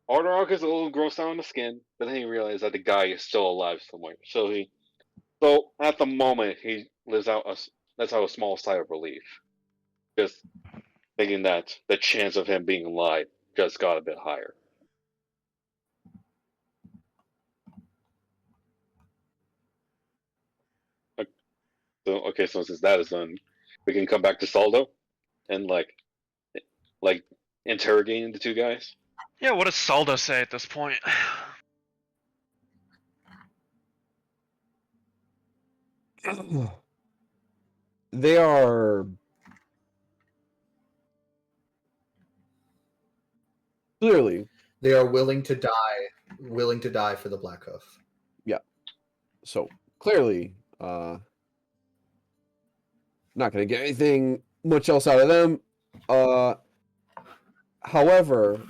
Ardarok is a little grossed out on the skin, but then he realizes that the guy is still alive somewhere. So at the moment he lets out a small sigh of relief, just thinking that the chance of him being alive just got a bit higher. So since that is done, we can come back to Saldo and like interrogating the two guys. Yeah, what does Saldo say at this point? They are clearly, They are willing to die for the Black Hoof. so clearly, not gonna get anything much else out of them. However,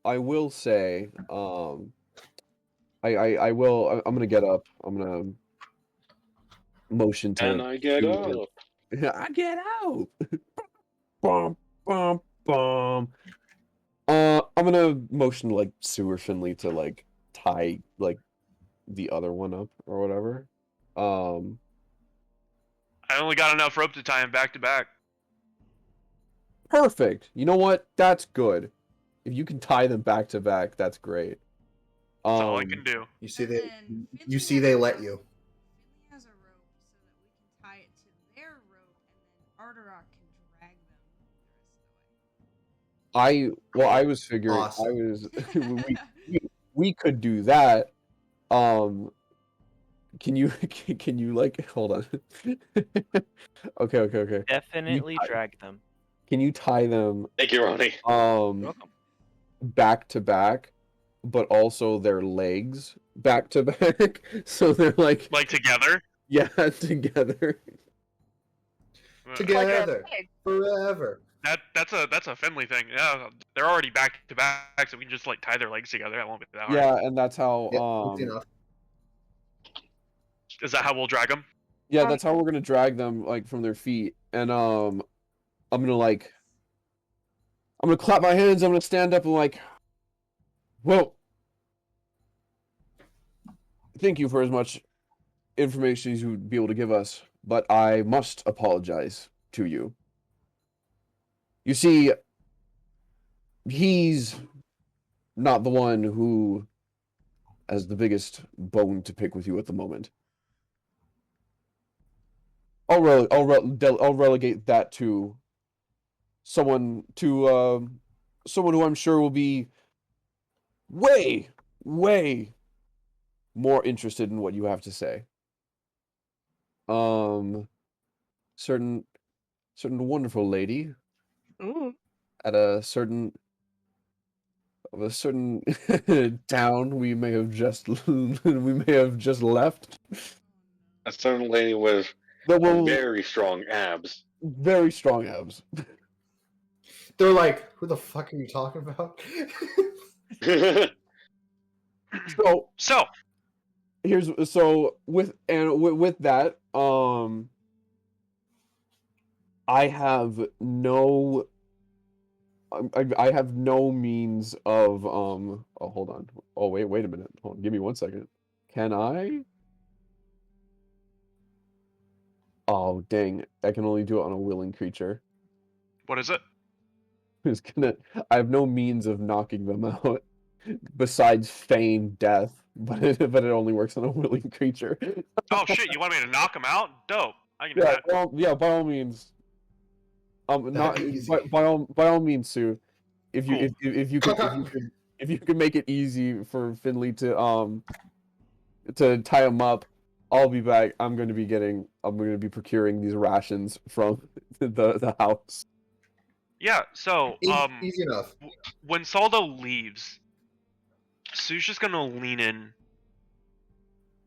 I will say, I will. I'm gonna get up. I'm gonna motion to. And I get to- up. I get out. Bum bum bum. I'm gonna motion like Sue or Finley to like tie like the other one up or whatever. I only got enough rope to tie him back to back. Perfect. You know what? That's good. If you can tie them back to back, that's great. That's all I can do. You see And they then you Finley see has they a let rope. you. Finley has a rope so that we can tie it to their rope, and then Arterock can drag them the rest of the way. I was figuring Awesome. we could do that. Can you can you like hold on? Okay. Definitely tie- drag them. Can you tie them Thank you, Ronnie. Welcome. back to back, but also their legs back to back, so they're like Together? yeah together. Together Like a pig. forever. That's a Finley thing. Yeah, they're already back to back, so we can just like tie their legs together. That won't be that hard. Yeah, and that's how Yeah, easy enough. Is that how we'll drag them? yeah, that's how we're gonna drag them like from their feet. And I'm gonna clap my hands, I'm gonna stand up and like, well, thank you for as much information as you would be able to give us, but I must apologize to you. You see, he's not the one who has the biggest bone to pick with you at the moment. I'll relegate that to someone who I'm sure will be way more interested in what you have to say. Certain wonderful lady Ooh. at a certain town we may have just left. A certain lady with That will very strong abs. very strong abs. They're like, who the fuck are you talking about? So So, with that, I have no I have no means of oh, hold on. Oh, wait a minute. Hold on. Give me 1 second. Can I? Oh, dang. I can only do it on a willing creature. what is it? Who's gonna I have no means of knocking them out besides feign death, but it only works on a willing creature. Oh shit, you want me to knock him out? Dope. I can do Yeah, that. well, by all means. That'd Not be easy. by all means, Sue. If you Cool. if you could make it easy for Finley to tie him up, I'll be back. I'm going to be procuring these rations from the house. Yeah, so, Easy enough. when Saldo leaves, Sue's just gonna lean in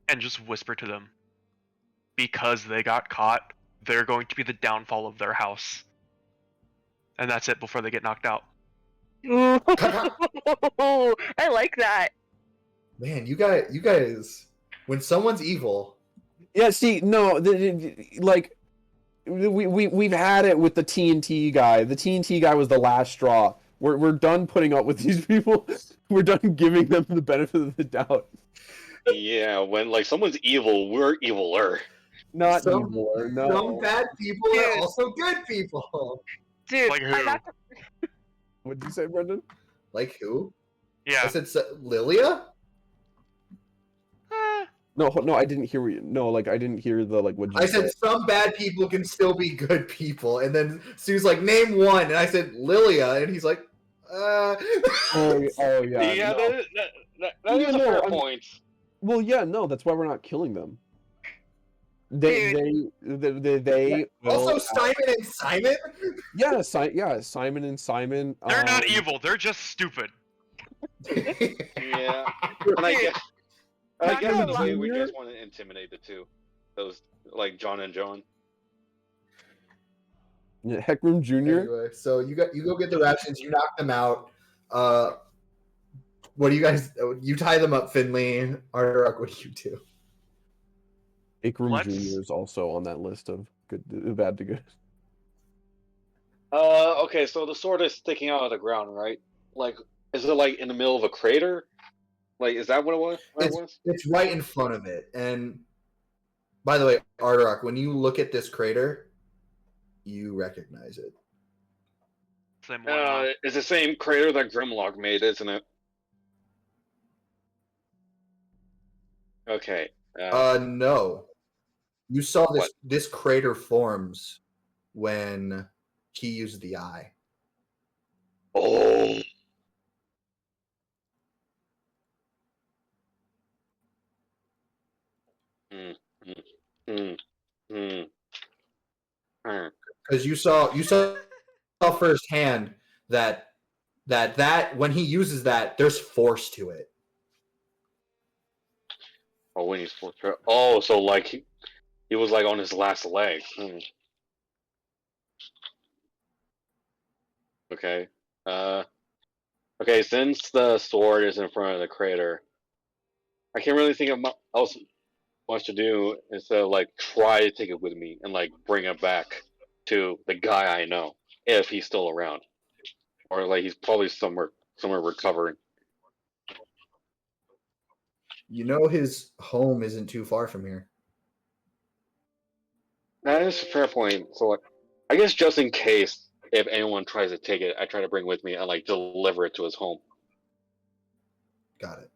and just whisper to them. Because they got caught, they're going to be the downfall of their house. And that's it before they get knocked out. Ooh, I like that. Man, you guys, when someone's evil, Yeah, see, no, like we've had it with the TNT guy. The TNT guy was the last straw. We're done putting up with these people. We're done giving them the benefit of the doubt. Yeah, when like someone's evil, we're eviler. Not some anymore. No. some bad people are Dude. also good people. Dude, Like who? I'm not What did you say, Brendan? Like who? I Yeah. said Lilia. No, I didn't hear what you. No, like I didn't hear the like. What you I said some bad people can still be good people, and then Sue's like, name one, and I said Lilia, and he's like, Oh yeah. Yeah, No. that is a No, fair I'm- point. Well, yeah, no, that's why we're not killing them. They will, also Simon and Simon. yeah, Simon and Simon. They're not evil, they're just stupid. Yeah, and I Dude, guess, I not guess gonna in a way we lie. just want to intimidate the two, those like John and John. Yeah, Heckroom Jr. Anyway, so you go get the rations, you knock them out. What do you guys? You tie them up, Finley. Ardorak, what do you do? Heckroom Let's- Jr. is also on that list of good, bad to good. Okay, so the sword is sticking out of the ground, right? Like, is it like in the middle of a crater? Like, is that what it was? It's right in front of it. And by the way, Ardorak, when you look at this crater, you recognize it. Same one. Huh? It's the same crater that Grimlock made, isn't it? Okay. No. You saw this. What? This crater forms when he used the eye. Oh. Because you saw firsthand that when he uses that, there's force to it. Oh, when he's oh, so like he was like on his last leg. Okay. Okay. Since the sword is in front of the crater, I can't really think of else much to do instead of like try to take it with me and like bring it back to the guy I know if he's still around, or like he's probably somewhere recovering. You know his home isn't too far from here. That is a fair point. So like, I guess just in case if anyone tries to take it, I try to bring with me and like deliver it to his home. Got it.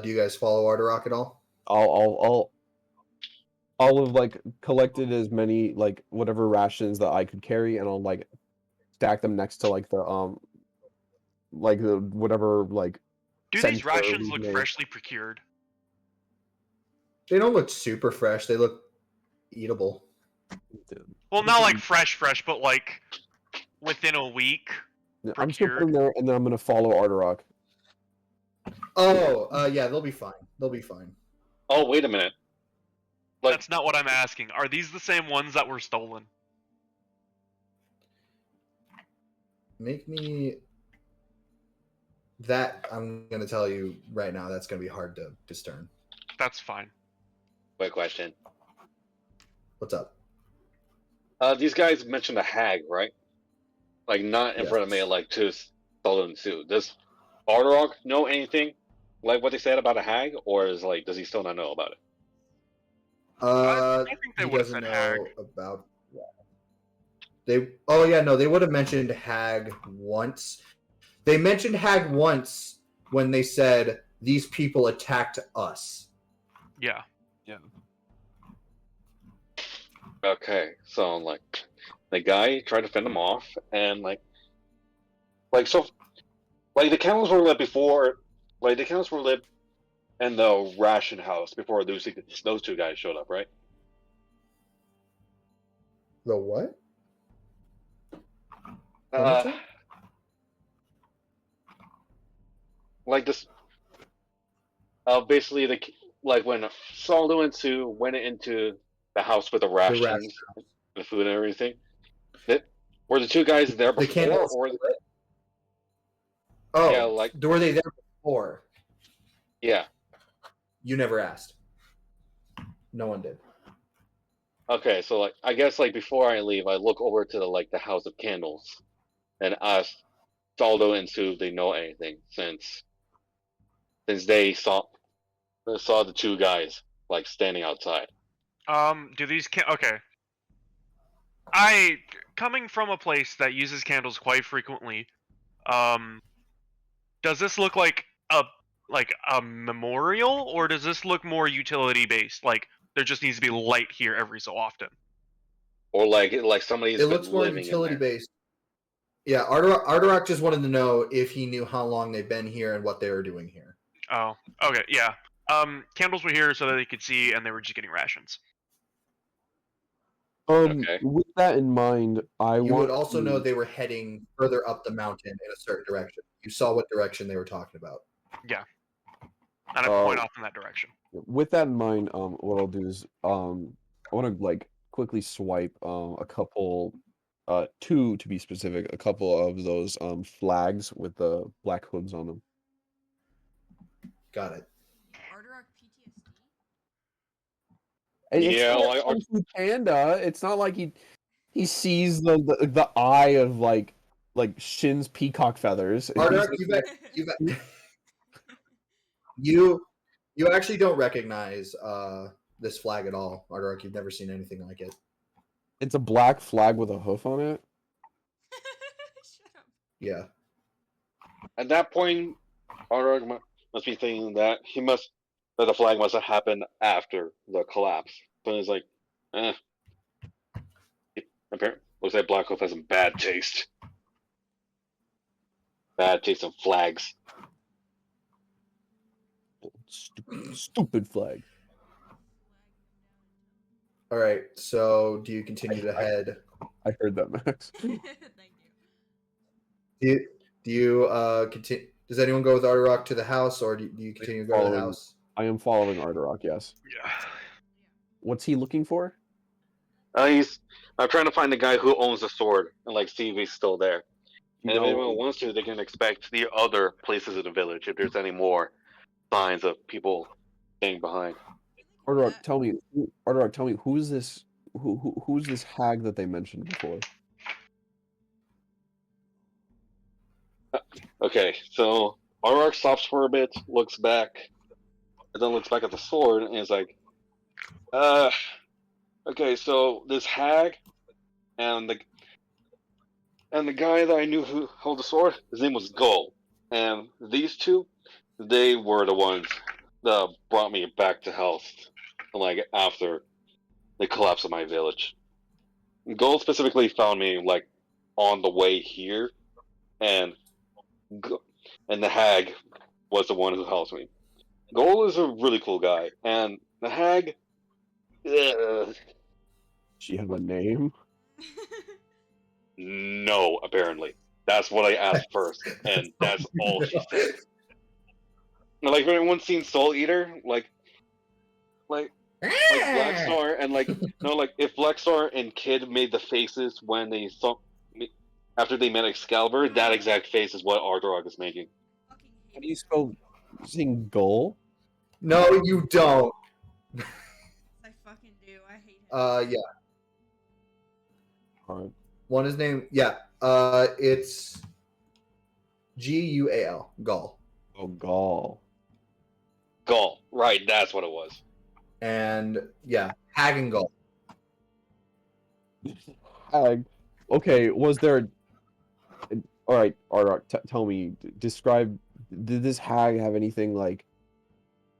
Do you guys follow Ardorak at all? I'll have like collected as many like whatever rations that I could carry, and I'll like stack them next to like the whatever like. Do center these rations we've look made. freshly procured? They don't look super fresh. They look eatable. Well, not like fresh, but like within a week. Yeah, I'm just gonna put them Procured. there, and then I'm gonna follow Ardorak. Oh, yeah, they'll be fine. They'll be fine. Oh, wait a minute. Like, That's not what I'm asking. Are these the same ones that were stolen? Make me that. I'm gonna tell you right now. That's gonna be hard to discern. That's fine. Quick question. What's up? These guys mentioned a hag, right? Like, not in front of me, Yes. like, to Sullivan Sue. Does Ardorog know anything like what they said about a hag, or does he still not know about it? I think they He would have doesn't said know hag. about. They. Oh yeah, no, they would have mentioned hag once. They mentioned hag once when they said these people attacked us. Yeah. Okay, so like, the guy tried to fend them off, and the candles were lit before, like the candles were lit in the ration house before those two guys showed up, right? The what? Uh, like this. Basically, when Saldo and Sue went into the house with the rations, the food and everything. Were the two guys there The before, candles or were lit? Oh, yeah, were they there before? Yeah. You never asked. No one did. Okay, so I guess before I leave, I look over to the house of candles, and ask Saldo and Sue if they know anything since they saw the two guys standing outside. Do these okay. Coming from a place that uses candles quite frequently, does this look like a memorial, or does this look more utility based? Like there just needs to be light here every so often. Or somebody's It been looks more living utility in there. based. Yeah, Ardorak just wanted to know if he knew how long they've been here and what they were doing here. Oh, okay, yeah. Candles were here so that they could see, and they were just getting rations. Okay. With that in mind, You would also know they were heading further up the mountain in a certain direction. You saw what direction they were talking about. Yeah. And I point off in that direction. With that in mind, what I'll do is I want to quickly swipe a couple, two to be specific, a couple of those flags with the black hoods on them. Got it. Ardorak PTSD? It's Yeah, not Kung Fu Panda. It's not like he sees the eye of like Shin's peacock feathers. Ardorak, you actually don't recognize this flag at all, Ardorak. You've never seen anything like it. It's a black flag with a hoof on it. Shut up. Yeah. At that point, Ardorak must be thinking that the flag must have happened after the collapse. So he's like, apparently, looks like Black Hoof has some bad taste. Bad taste in flags. Stupid flag. All right. So, do you continue to head? I heard that, Max. Thank you. Do you continue? Does anyone go with Ardorak to the house, or do you continue to go to the house? I am following Ardorak. Yes. Yeah. What's he looking for? I'm trying to find the guy who owns the sword and see if he's still there. And if anyone wants to, they can expect the other places in the village if there's any more signs of people staying behind. Ardorak, tell me, who's this? Who's this hag that they mentioned before? Okay, so Ardorak stops for a bit, looks back, and then looks back at the sword, and is like, okay, so this hag and the guy that I knew who held the sword, his name was Gull. And these two, they were the ones that brought me back to health, after the collapse of my village. Gull specifically found me, on the way here, and the hag was the one who helped me. Gull is a really cool guy, and the hag... She have a name? No, apparently. That's what I asked first, and that's all she said. Have anyone seen Soul Eater? Black Star and if Black Star and Kid made the faces when they saw me after they met Excalibur, that exact face is what Ardorok is making. Fucking hate How do you it. spell saying goal? No, you don't. I fucking do. I hate him. Yeah. Alright. One is named. Yeah. It's Gual. Gull. Oh, Gaul. Gaul. Right, that's what it was. And yeah, Hag and Gull. Hag. Okay, was there... Alright, Ardorok, tell me, describe... Did this hag have anything, like,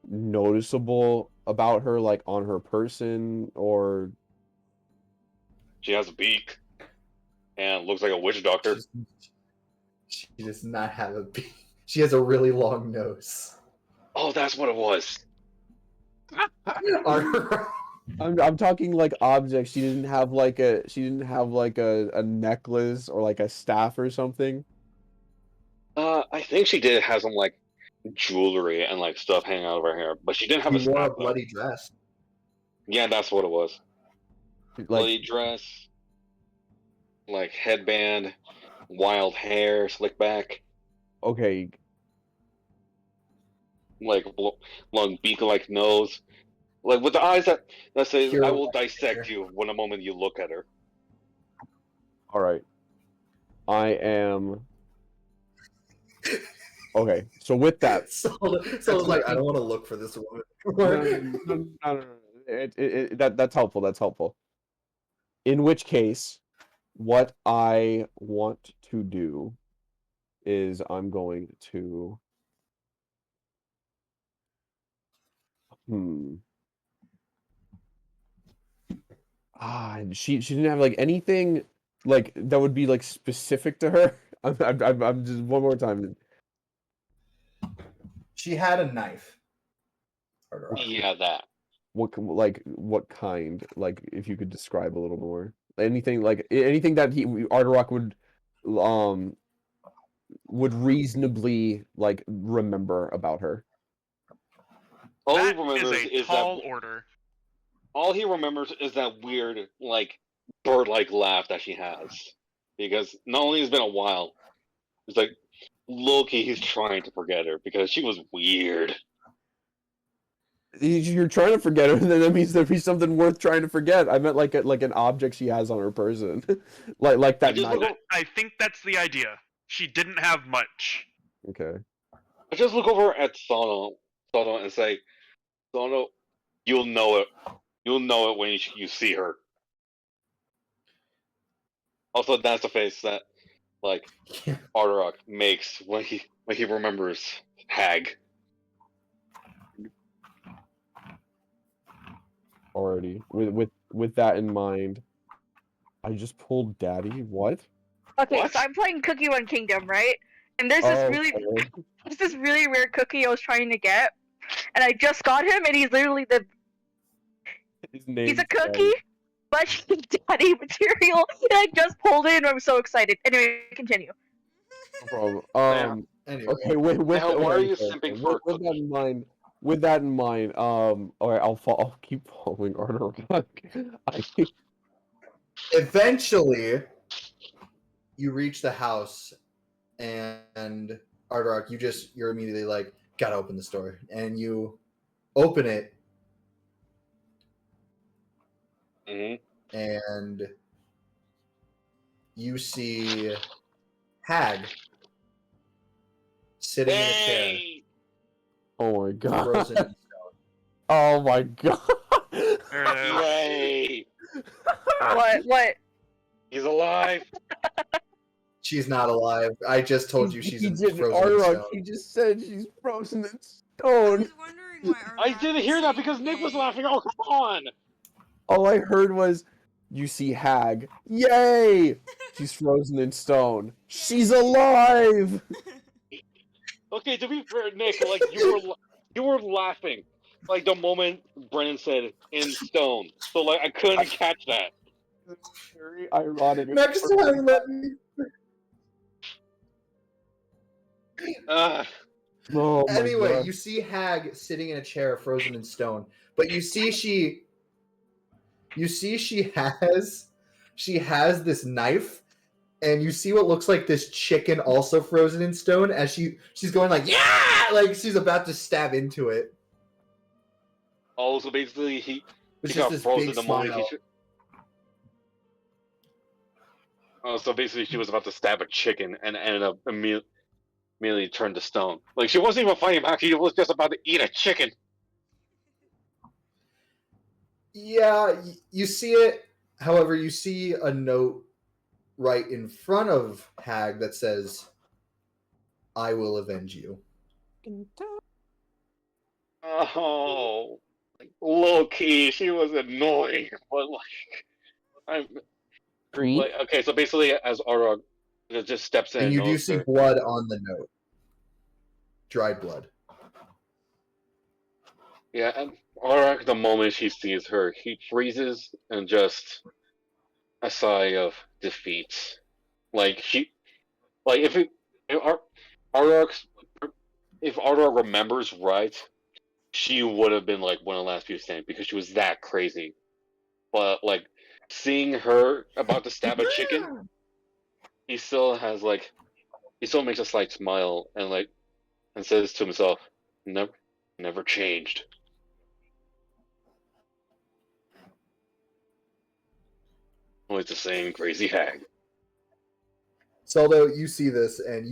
noticeable about her, like, on her person, or... She has a beak. And looks like a witch doctor. She does not have a beak. She has a really long nose. Oh, that's what it was. I'm talking like objects. She didn't have like a necklace or like a staff or something. I think she did have some like jewelry and like stuff hanging out of her hair, but she didn't have She a wore staff. a bloody dress. Yeah, that's what it was. Like, Bloody dress, like headband, wild hair, slick back, okay, like long beak-like nose, like with the eyes that say, Pure "I will white dissect hair. you when the moment you look at her." all right. I am. Okay, so with that, So it's like, I don't want to look for this woman. no. That's helpful. That's helpful. In which case, what I want to do is I'm going to. She didn't have like anything like that would be like specific to her. I'm just one more time. She had a knife. Yeah, that. What kind? Like if you could describe a little more. Anything like anything that Ardorok would reasonably like remember about her. All he That remembers is a is tall that. order. All he remembers is that weird, like, bird-like laugh that she has. Because not only has it been a while, it's like, low-key, he's trying to forget her because she was weird. You're trying to forget her, then that means there'd be something worth trying to forget. I meant like an object she has on her person, like that just knife. look I think that's the idea. She didn't have much. Okay. I just look over at Sono and say, Sono, you'll know it. You'll know it when you see her. Also, that's the face that, like, Ardorok makes when he remembers Hag. Already. With that in mind, I just pulled Daddy. What? Okay, What? so I'm playing Cookie Run Kingdom, right? And there's this really okay. there's this really rare cookie I was trying to get, and I just got him, and he's literally His he's name's a cookie, but he's daddy material. And I just pulled it, and I'm so excited. Anyway, continue. No problem. Anyway, Okay. With Now, why are you okay, simping for a with that cookie? in mind. With that in mind, all right, I'll keep following Ardorok. eventually, you reach the house, and Ardorok, you're immediately like, gotta open the store, and you open it, and you see Hag sitting in a chair, Hey! Oh my god. frozen in stone. Oh my god. Yay! What? He's alive! She's not alive. I just told you she's frozen in Ardorok, stone. he just said she's frozen in I stone. was wondering why Ardorok I didn't was hear that saying because Nick was yay. laughing. Oh, come on! All I heard was, you see Hag. Yay! She's frozen in stone. She's alive! Okay, to be fair, Nick, like you were laughing like the moment Brennan said "in stone," so like I couldn't catch that. Very ironic. Next time, let me. Oh my Anyway, god. you see Hag sitting in a chair, frozen in stone, but you see she has this knife, and you see what looks like this chicken also frozen in stone as she's going like, yeah, like she's about to stab into it. Oh, so basically he It's got just this frozen big the moment smile. Oh, so basically she was about to stab a chicken and ended up immediately turned to stone. Like she wasn't even fighting back. She was just about to eat a chicken. Yeah, you see it. However, you see a note right in front of Hag that says, "I will avenge you." Oh, like, low key, she was annoying, but like, I'm Green. like, okay, so basically, as Arog just steps in And and you do knows see her. blood on the note, dried blood. Yeah, and Arog, the moment she sees her, he freezes and just a sigh of defeat. Like like if Arog, if Arog remembers right, she would have been like one of the last few standing because she was that crazy. But like seeing her about to stab a chicken, he still has like he still makes a slight smile and like and says to himself, never changed. Always the same crazy hag. Saldo, you see this and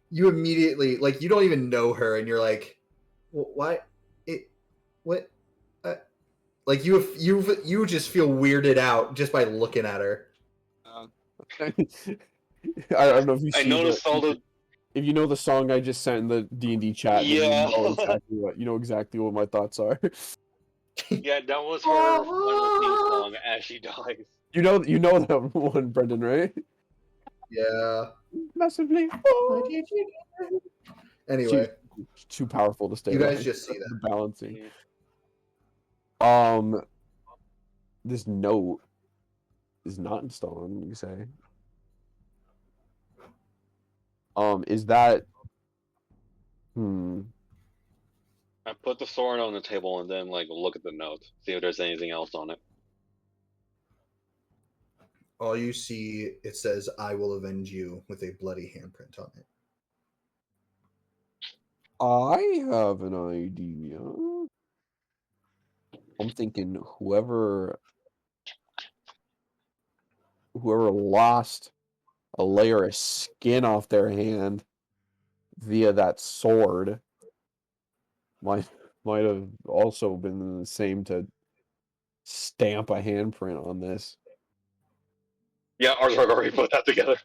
you immediately, like, you don't even know her and you're like, why? What? Like you just feel weirded out just by looking at her. I don't know if you I see noticed all the if you know the song I just sent in the D&D chat, then Yeah. you know exactly what my thoughts are. yeah, that was her final theme song as she dies. You know that one, Brendan, right? Yeah. Massively. Anyway, She's too powerful to stay you guys alive. just see that. The balancing. Mm. This note is not in stone, you say. Is that I put the sword on the table and then like look at the note, see if there's anything else on it. All you see, it says, "I will avenge you," with a bloody handprint on it. I have an idea. I'm thinking whoever lost a layer of skin off their hand via that sword might have also been the same to stamp a handprint on this. Yeah, Arzog already put that together.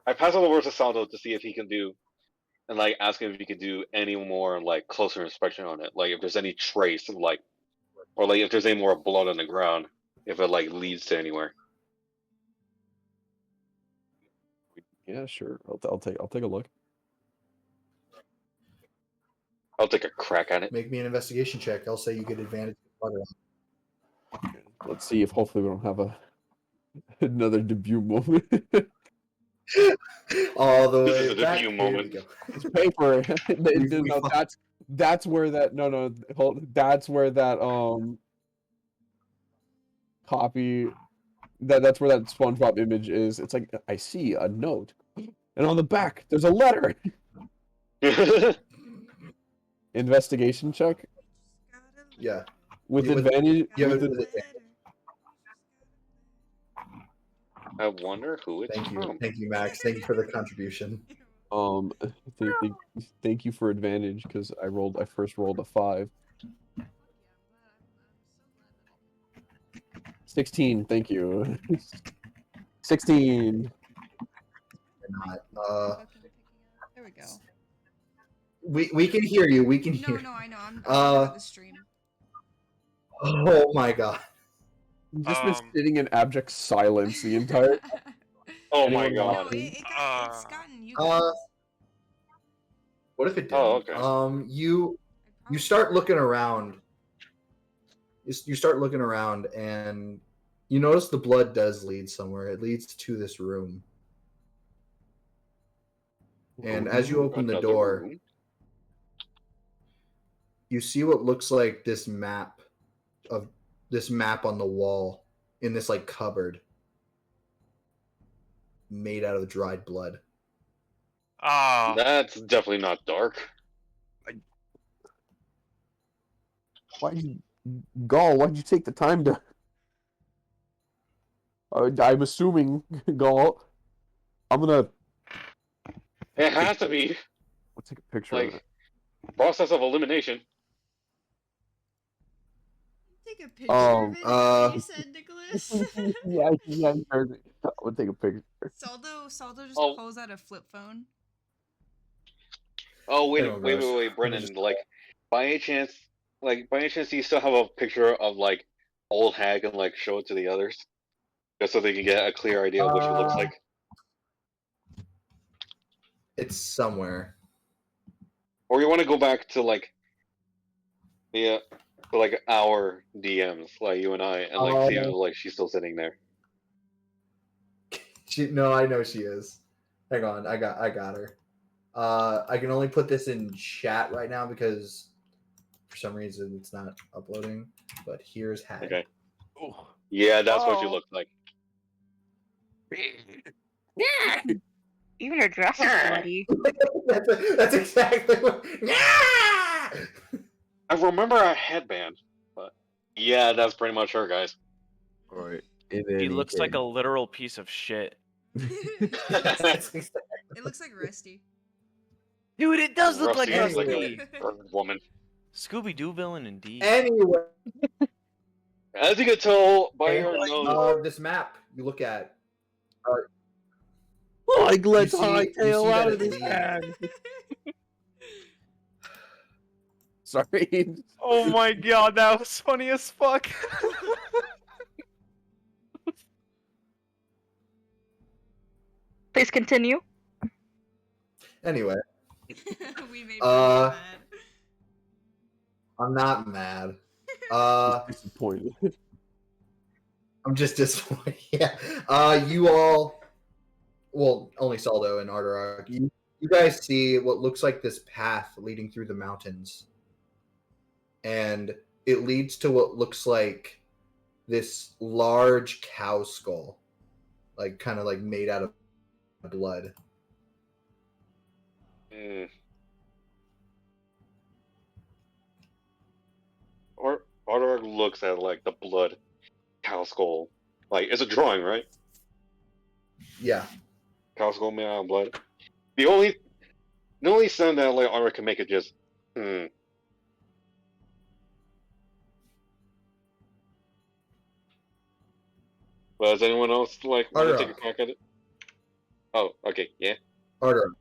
I pass on the word to Saldo to see if he can do, and like ask him if he could do any more like closer inspection on it, like if there's any trace of like, or like if there's any more blood on the ground, if it like leads to anywhere. Yeah, sure. I'll take a look. I'll take a crack at it. Make me an investigation check. I'll say you get advantage. Let's see if hopefully we don't have another debut moment. All the This way is a back. debut Here moment. we go. It's paper. We No, fuck- that's where that that's where that copy that's where that SpongeBob image is. It's like I see a note, and on the back there's a letter. Investigation check Yeah. with Yeah, with- advantage. yeah, with with ad- advantage. I wonder who it's Thank you, from. Max. Thank you for the contribution. thank you for advantage because I first rolled a 5. 16. Thank you. 16. Not. There we go. We can hear you. We can No, hear. no, I know. I'm talking about the stream. Oh my god. Just been sitting in abject silence the entire. Oh my Anyone No, god. it's gotten you guys. What if it didn't? Oh, okay. You start looking around. You start looking around, and you notice the blood does lead somewhere. It leads to this room. And as you open the Another door, room? you see what looks like this map on the wall in this like cupboard made out of dried blood. Ah, That's definitely not dark. Why'd you, Gall? Why'd you take the time to? I'm assuming, Gall. I'm gonna It has to be take a picture of like it. process of elimination. Take a picture Um, of it, is that what you said, Nicholas? yeah. I would take a picture. Saldo just Oh. pulls out a flip phone. Oh wait, Hang on, wait, guys. wait, wait, Brennan. Like, by any chance, do you still have a picture of like old hag and like show it to the others, just so they can get a clear idea of what she looks like? It's somewhere. Or you want to go back to like the to like our DMs, like you and I, and like see if like she's still sitting there. No, I know she is. Hang on, I got her. I can only put this in chat right now because for some reason it's not uploading. But here's Hag. Okay. Yeah, that's what you Oh. look like. Even her dress is bloody. that's exactly what. Yeah! I remember a headband, but yeah, that's pretty much her, guys. Alright. He looks like a literal piece of shit. That's exactly- It looks like Rusty. Dude, it does look like Rusty is Rusty. like a bird woman. Scooby-Doo villain indeed. Anyway, As you can tell by her nose, this map you look at. Like, let's You see- you hightail see out that of this it bag. Sorry. Oh my god, that was funny as fuck. Please continue. Anyway, We made Uh, mad. I'm not mad. Disappointed. I'm just disappointed. Yeah. You all, well, only Saldo and Arterock. You guys see what looks like this path leading through the mountains, and it leads to what looks like this large cow skull, like kind of like made out of blood. or Arthur looks at like the blood cow skull. Like it's a drawing, right? Yeah. Cow skull made out of blood. The only sound that like Arthur can make is just Well, does anyone else like want to take a crack at it? Oh, okay, yeah. Arterock.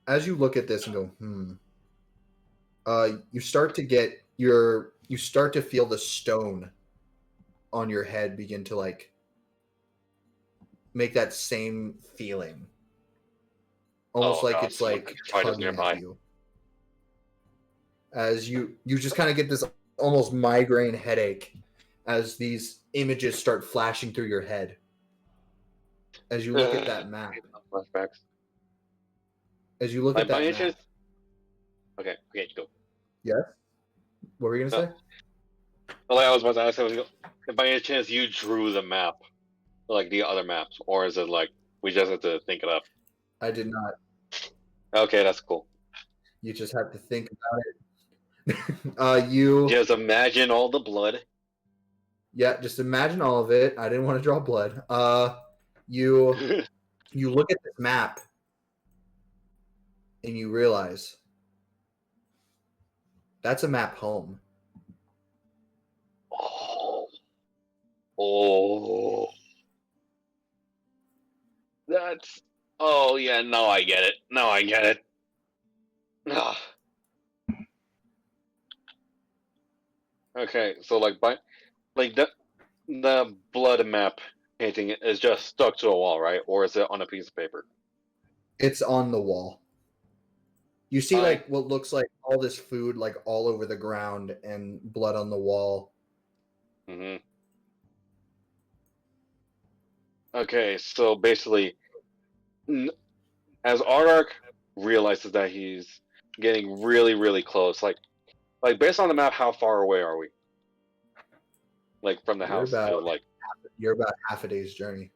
As you look at this and go, you start to feel the stone on your head begin to like make that same feeling. Almost like God, it's like right tugging nearby. at you. As you just kind of get this almost migraine headache as these images start flashing through your head. As you look at that map. Flashbacks. As you look Like at that by any map. chance. Okay, go. Yes? What were you gonna say? Well, like I was about to ask, if by any chance you drew the map, like the other maps, or is it like we just have to think it up? I did not. Okay, that's cool. You just have to think about it. You Just imagine all the blood. Yeah, just imagine all of it. I didn't want to draw blood. You look at this map and you realize that's a map home. Oh. That's. Oh, yeah, now I get it. Now I get it. Ah. Okay, so like the blood map painting is just stuck to a wall, right? Or is it on a piece of paper? It's on the wall. You see I- like what looks like all this food like all over the ground and blood on the wall. Mm-hmm. Okay, so basically, as Ardark realizes that he's getting really, really close, like based on the map, how far away are we? like from the You're house to about- like. You're about half a day's journey.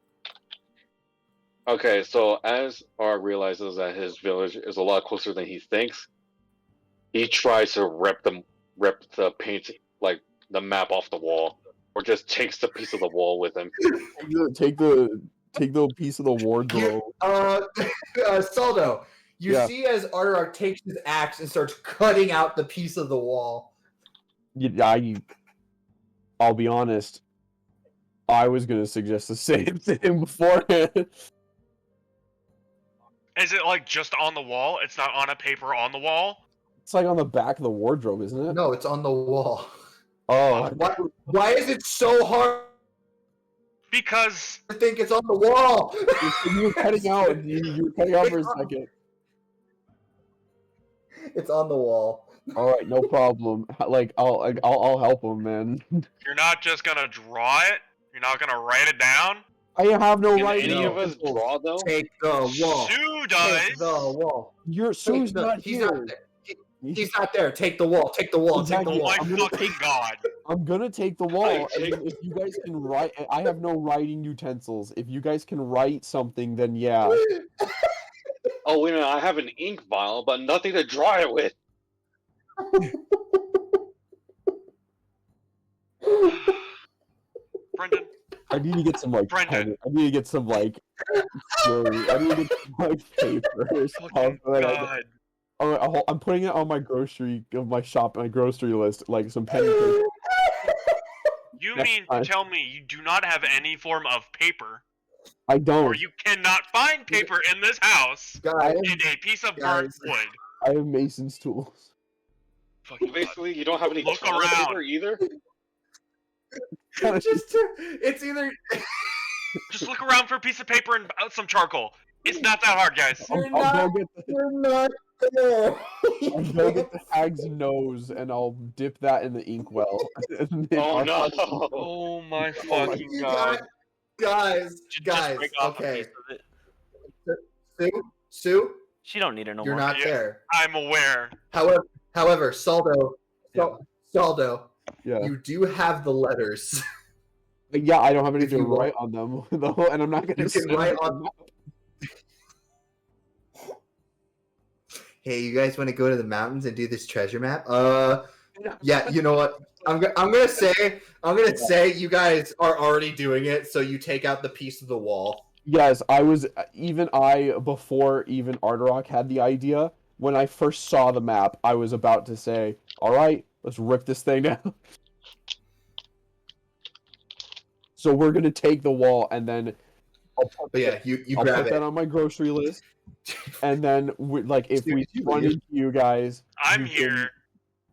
Okay, so as R realizes that his village is a lot closer than he thinks, he tries to rip the paint, like the map off the wall, or just takes the piece of the wall with him. Take the piece of the wardrobe. Saldo, you Yeah. see as Artarok takes his axe and starts cutting out the piece of the wall. I'll be honest. I was gonna suggest the same thing beforehand. Is it like just on the wall? It's not on a paper on the wall? It's like on the back of the wardrobe, isn't it? No, it's on the wall. Oh, Why is it so hard Because to think it's on the wall? you were cutting out. You were cutting out for a second. It's on the wall. All right, no problem. Like I'll help him, man. you're not just gonna draw it? You're not gonna write it down? I have no Can right. any no. of us draw though? Take the wall. Sue does. Take the wall. Your Sue's not He's here. not there. He's not there. Take the wall. Take the wall. Take the Exactly. Oh wall. my I'm gonna fucking god. I'm gonna take the I wall, and take- then if you guys can write, I have no writing utensils. If you guys can write something, then yeah. Oh wait a minute, I have an ink vial, but nothing to draw it with. Brendan, I need to get some like Brendan. pen. I need to get some like. I need to get some like paper or stuff. fucking that I- god. I'm putting it on my my grocery list, like some pen and paper. You Next mean time. to tell me you do not have any form of paper, I or don't. you cannot find paper in this house Guys, in a piece of burnt Guys. wood? I have Mason's tools. Fucking god. Basically, you don't have any Look toilet around. paper either. it's either Just look around for a piece of paper and some charcoal. It's not that hard, guys. You're I'll go get the, you're not there. I'll go get the hag's nose and I'll dip that in the inkwell. And then Oh I'll- no! Oh my Oh fucking my god. God. Guys, Just guys, break off a okay. piece of it. Sue, She don't need it no you're more. not Yeah. there. I'm aware. However, Saldo, Yeah. you do have the letters. Yeah, I don't have If anything to you want- write on them, though, and I'm not gonna. You can send write it on- them. Hey, you guys want to go to the mountains and do this treasure map? Yeah. You know what? I'm gonna say you guys are already doing it. So you take out the piece of the wall. Yes, before even Artarok had the idea. When I first saw the map, I was about to say, "All right, let's rip this thing down." So we're gonna take the wall, and then But yeah, you I'll grab put that it. on my grocery list, and then if we Dude, run you- into you guys, I'm you can- here.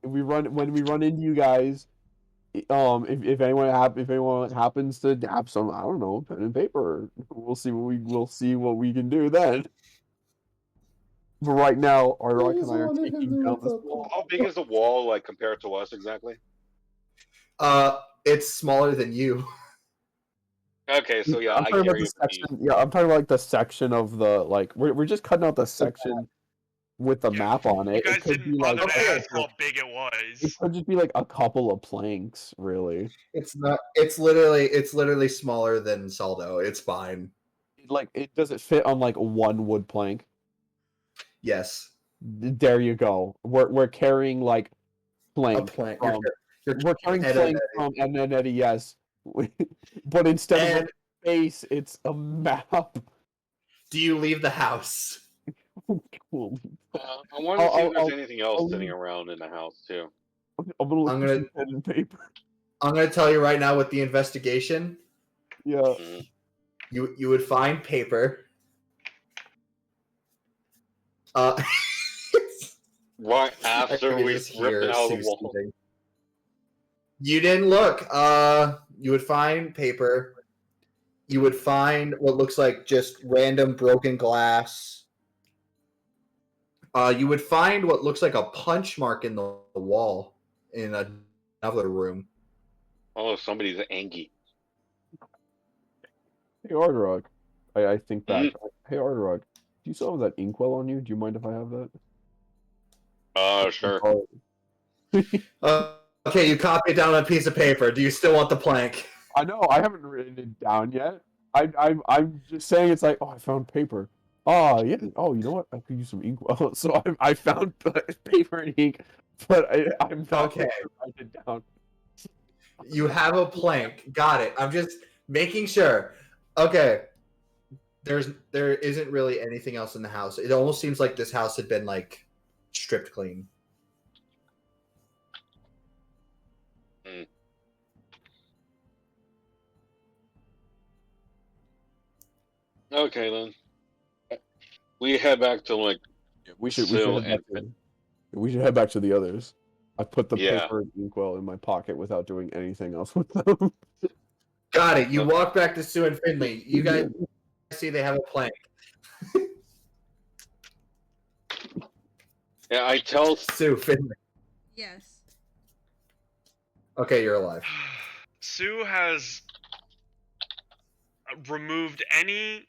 when we run into you guys, if anyone happens to have some, I don't know, pen and paper, we'll see what we can do then. But right now, Artarok and I are taking down this wall. How big is the wall, like compared to us exactly? It's smaller than you. Okay, so yeah, I'm I talking about carry the a piece. section. Yeah, I'm talking about like the section of the like. We're just cutting out the section with the Yeah, map on You it. guys It could didn't be like bother to okay. ask how big it it was. could just be like a couple of planks, really. It's not. It's literally smaller than Saldo. It's fine. Like does it fit on like one wood plank? Yes. There you go. We're carrying like A plank. plant. from- You're we're carrying Ed, plank Ed, from Ed, Ed, Eddie, yes. But instead of And a face, it's a map. do you leave the house? Cool. I want to see if there's I'll- anything else I'll sitting leave- around in the house too. I'm gonna look I'm for gonna- some pen and paper. I'm gonna tell you right now with the investigation. Yeah. Mhm. You would find paper. Right I after can we just ripped hear it out of the Sue wall. speaking. You didn't look. You would find paper. You would find what looks like just random broken glass. You would find what looks like a punch mark in the wall in another room. Oh, somebody's angry. Hey Artarok. I think back. Mm-hmm. Hey Artarok, do you still have that inkwell on you? Do you mind if I have that? Sure. Oh, Okay, you copy it down on a piece of paper. Do you still want the plank? I know, I haven't written it down yet. I'm just saying it's like, oh, I found paper. Oh, yeah. Oh, you know what? I could use some ink. Well, so I found paper and ink, but I'm not Okay. going to write it down. You have a plank. Got it. I'm just making sure. Okay. There isn't really anything else in the house. It almost seems like this house had been like stripped clean. Okay then. We head back to like We should Sue head and back we should head back to the others. I put the Yeah. paper and inkwell in my pocket without doing anything else with them. Got it. You walk back to Sue and Finley. You guys see they have a plank. Yeah, I tell Sue, Finley. Yes. Okay, you're alive. Sue has removed any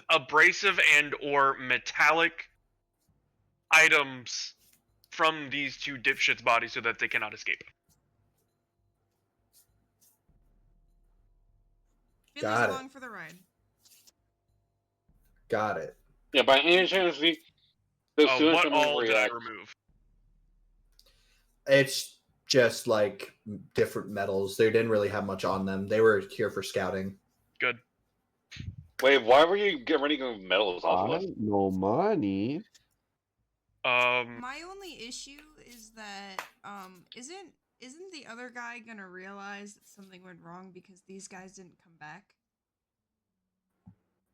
abrasive and or metallic items from these two dipshits' bodies so that they cannot escape. Finley's Got it. along for the ride. Got it. Yeah, by any chance the students What can all did I react. remove? It's just like different metals. They didn't really have much on them. They were here for scouting. Good. Wait, why were you getting ready to go metals off of us? No money. My only issue is that isn't the other guy gonna realize that something went wrong because these guys didn't come back?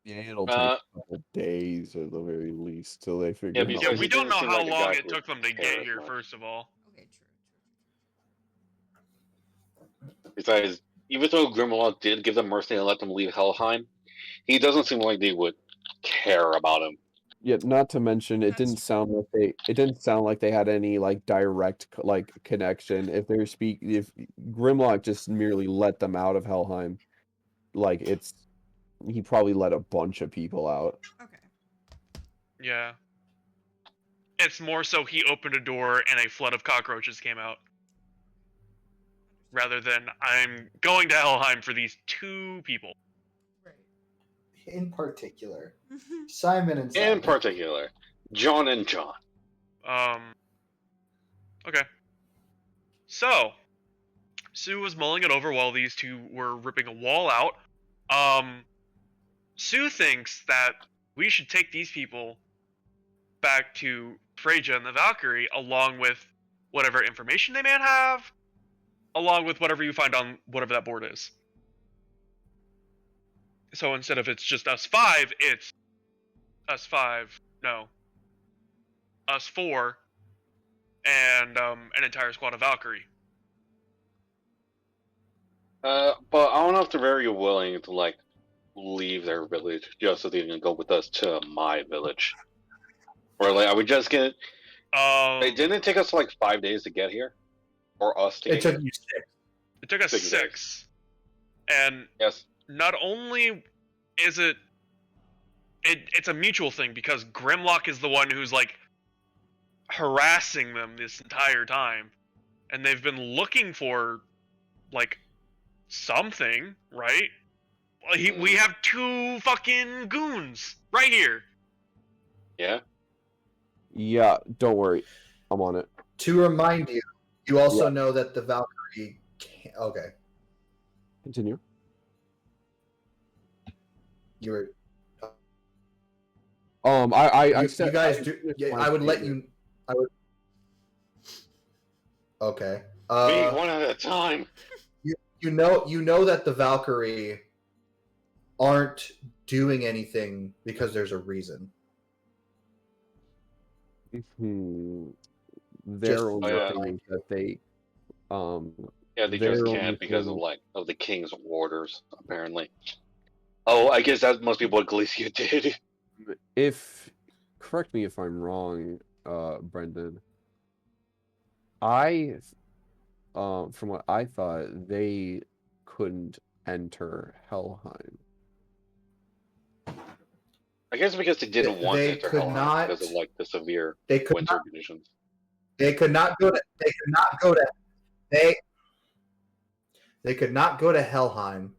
Yeah, it'll take a couple days at the very least till they figure out. because Yeah, he we don't didn't know seem how like a long guy it who took them to would care get as here, much. first of all. Okay, true. Besides, even though Grimlock did give them mercy and let them leave Helheim, he doesn't seem like they would care about him. Yeah, not to mention it That's didn't sound like they had any like direct like connection. If Grimlock just merely let them out of Helheim, like he probably let a bunch of people out. Okay. Yeah. It's more so he opened a door and a flood of cockroaches came out. Rather than I'm going to Helheim for these two people. Right. In particular, Simon and Simon. In particular, John and John. Okay. So, Sue was mulling it over while these two were ripping a wall out. Sue thinks that we should take these people back to Freja and the Valkyrie, along with whatever information they may have, along with whatever you find on whatever that board is. So instead of it's just us five, it's us four, and an entire squad of Valkyrie. But I don't know if they're very willing to like leave their village just so they can go with us to my village. Or like, are we just gonna? It didn't take us like 5 days to get here, or us to It get took here. you 6. It took us 6. And Yes. not only is it's a mutual thing because Grimlock is the one who's like harassing them this entire time, and they've been looking for like something, right? We have 2 fucking goons right here. Yeah. Yeah, don't worry, I'm on it. To remind you, you also know that the Valkyrie. Okay, Continue. you were. I You said guys do. Yeah, I would let you. I would. Okay. Me, one at a time. You know that the Valkyrie aren't doing anything because there's a reason. Their only yeah. thing is that they Yeah, they their just only can't because thing- of the king's orders, apparently. Oh, I guess that must be what Galicia did. if correct me if I'm wrong, Brendan. I from what I thought, they couldn't enter Helheim. I guess because they didn't want They to enter could Helheim not- because of like the severe They could winter not. conditions. They could not go to. They could not go to. They could not go to Helheim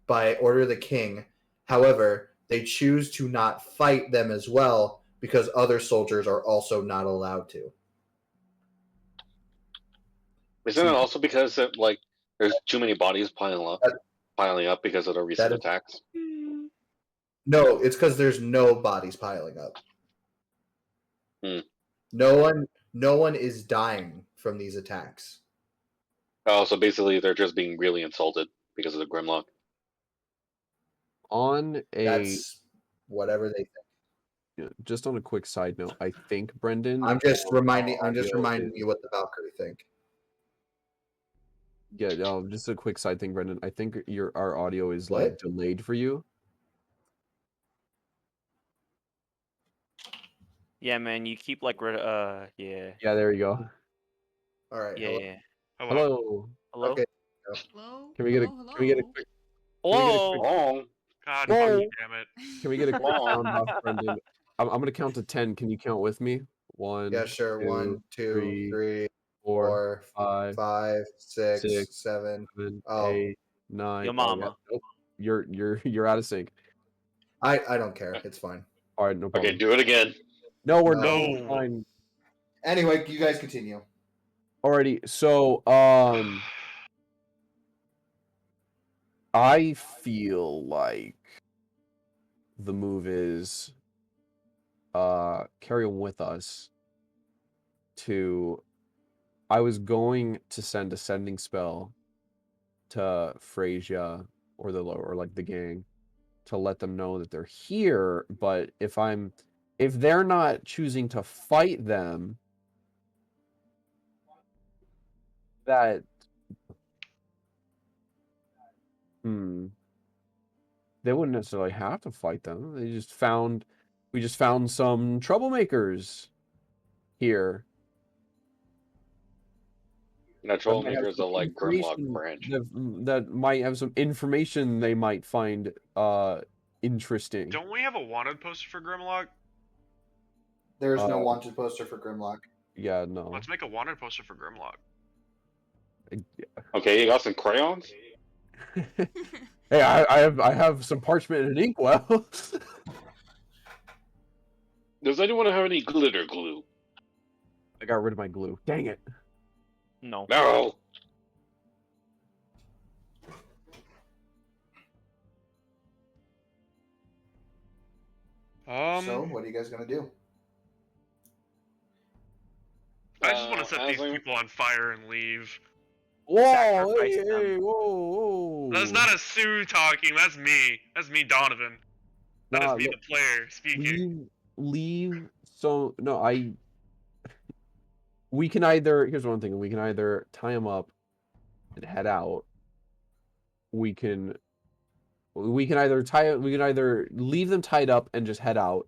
by order of the king. However, they choose to not fight them as well because other soldiers are also not allowed to. Isn't it also because like there's too many bodies piling up because of the recent attacks? No, it's because there's no bodies piling up. No one is dying from these attacks. Oh, so basically they're just being really insulted because of the Grimlock. That's whatever they think. Just on a quick side note, I think Brendan. I'm just reminding audio you what the Valkyrie think. Yeah, just a quick side thing, Brendan. I think our audio is What? like delayed for you. Yeah, man, you keep like yeah. Yeah, there you go. All right. Yeah, Hello? yeah. Hello. Hello? Okay. Hello? Can we get a Hello? can we get a quick Hello? Oh, God Whoa. fucking damn it. can we get a quick Whoa. sound off, Brendan? I'm gonna count to 10. Can you count with me? Yeah, sure. 1, 1, 2, 3, 4, 4, 5, 5, 6, 6, 7. 7, Oh, 8, 9. Your Oh, yeah. mama. Nope. You're out of sync. I don't care. It's fine. All right, no problem. Okay, do it again. No, we're No. done. Fine. Anyway, you guys continue. Alrighty. So, I feel like the move is carry on with us to I was going to send a sending spell to Freyja or like the gang to let them know that they're here, but if they're not choosing to fight them, that they wouldn't necessarily have to fight them. We just found some troublemakers here. Now, troublemakers are like Grimlock branch. That might have some information they might find interesting. Don't we have a wanted poster for Grimlock? There's no wanted poster for Grimlock. Yeah, no. Let's make a wanted poster for Grimlock. Okay, you got some crayons? Hey, I have some parchment and inkwell. Does anyone have any glitter glue? I got rid of my glue. Dang it. No. No. So, what are you guys gonna do? I just want to set these Aslan- people on fire and leave. Whoa, Sacrifice hey, them. whoa. That's not a Sue talking. That's me. That's me, Donovan. That is me, the player, speaking. Leave. So no, we can either. Here's one thing. We can either tie them up and head out. We can either leave them tied up and just head out.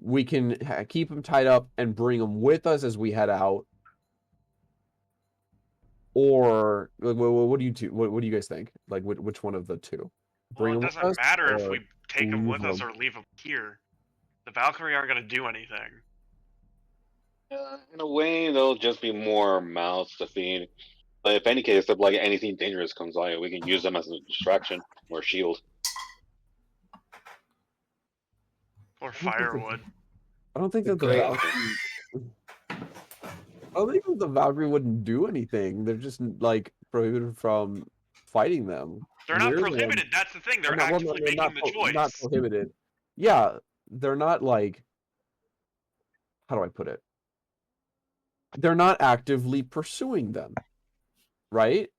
We can keep them tied up and bring them with us as we head out. Or what do you two? What do you guys think? Like which one of the two? Well, it doesn't matter if we take them leave with us them? or leave them here. The Valkyrie aren't going to do anything. In a way, they'll just be more mouths to feed. But if any case, if like anything dangerous comes by, we can use them as a distraction or shield. Or firewood. I don't think that the Great. Valkyrie. I don't think that the Valkyrie wouldn't do anything. They're just like prohibited from fighting them. They're not We're the prohibited. ones- That's the thing. They're Well, no, actively they're making the choice. Not prohibited. Yeah, they're not like. How do I put it? They're not actively pursuing them, right?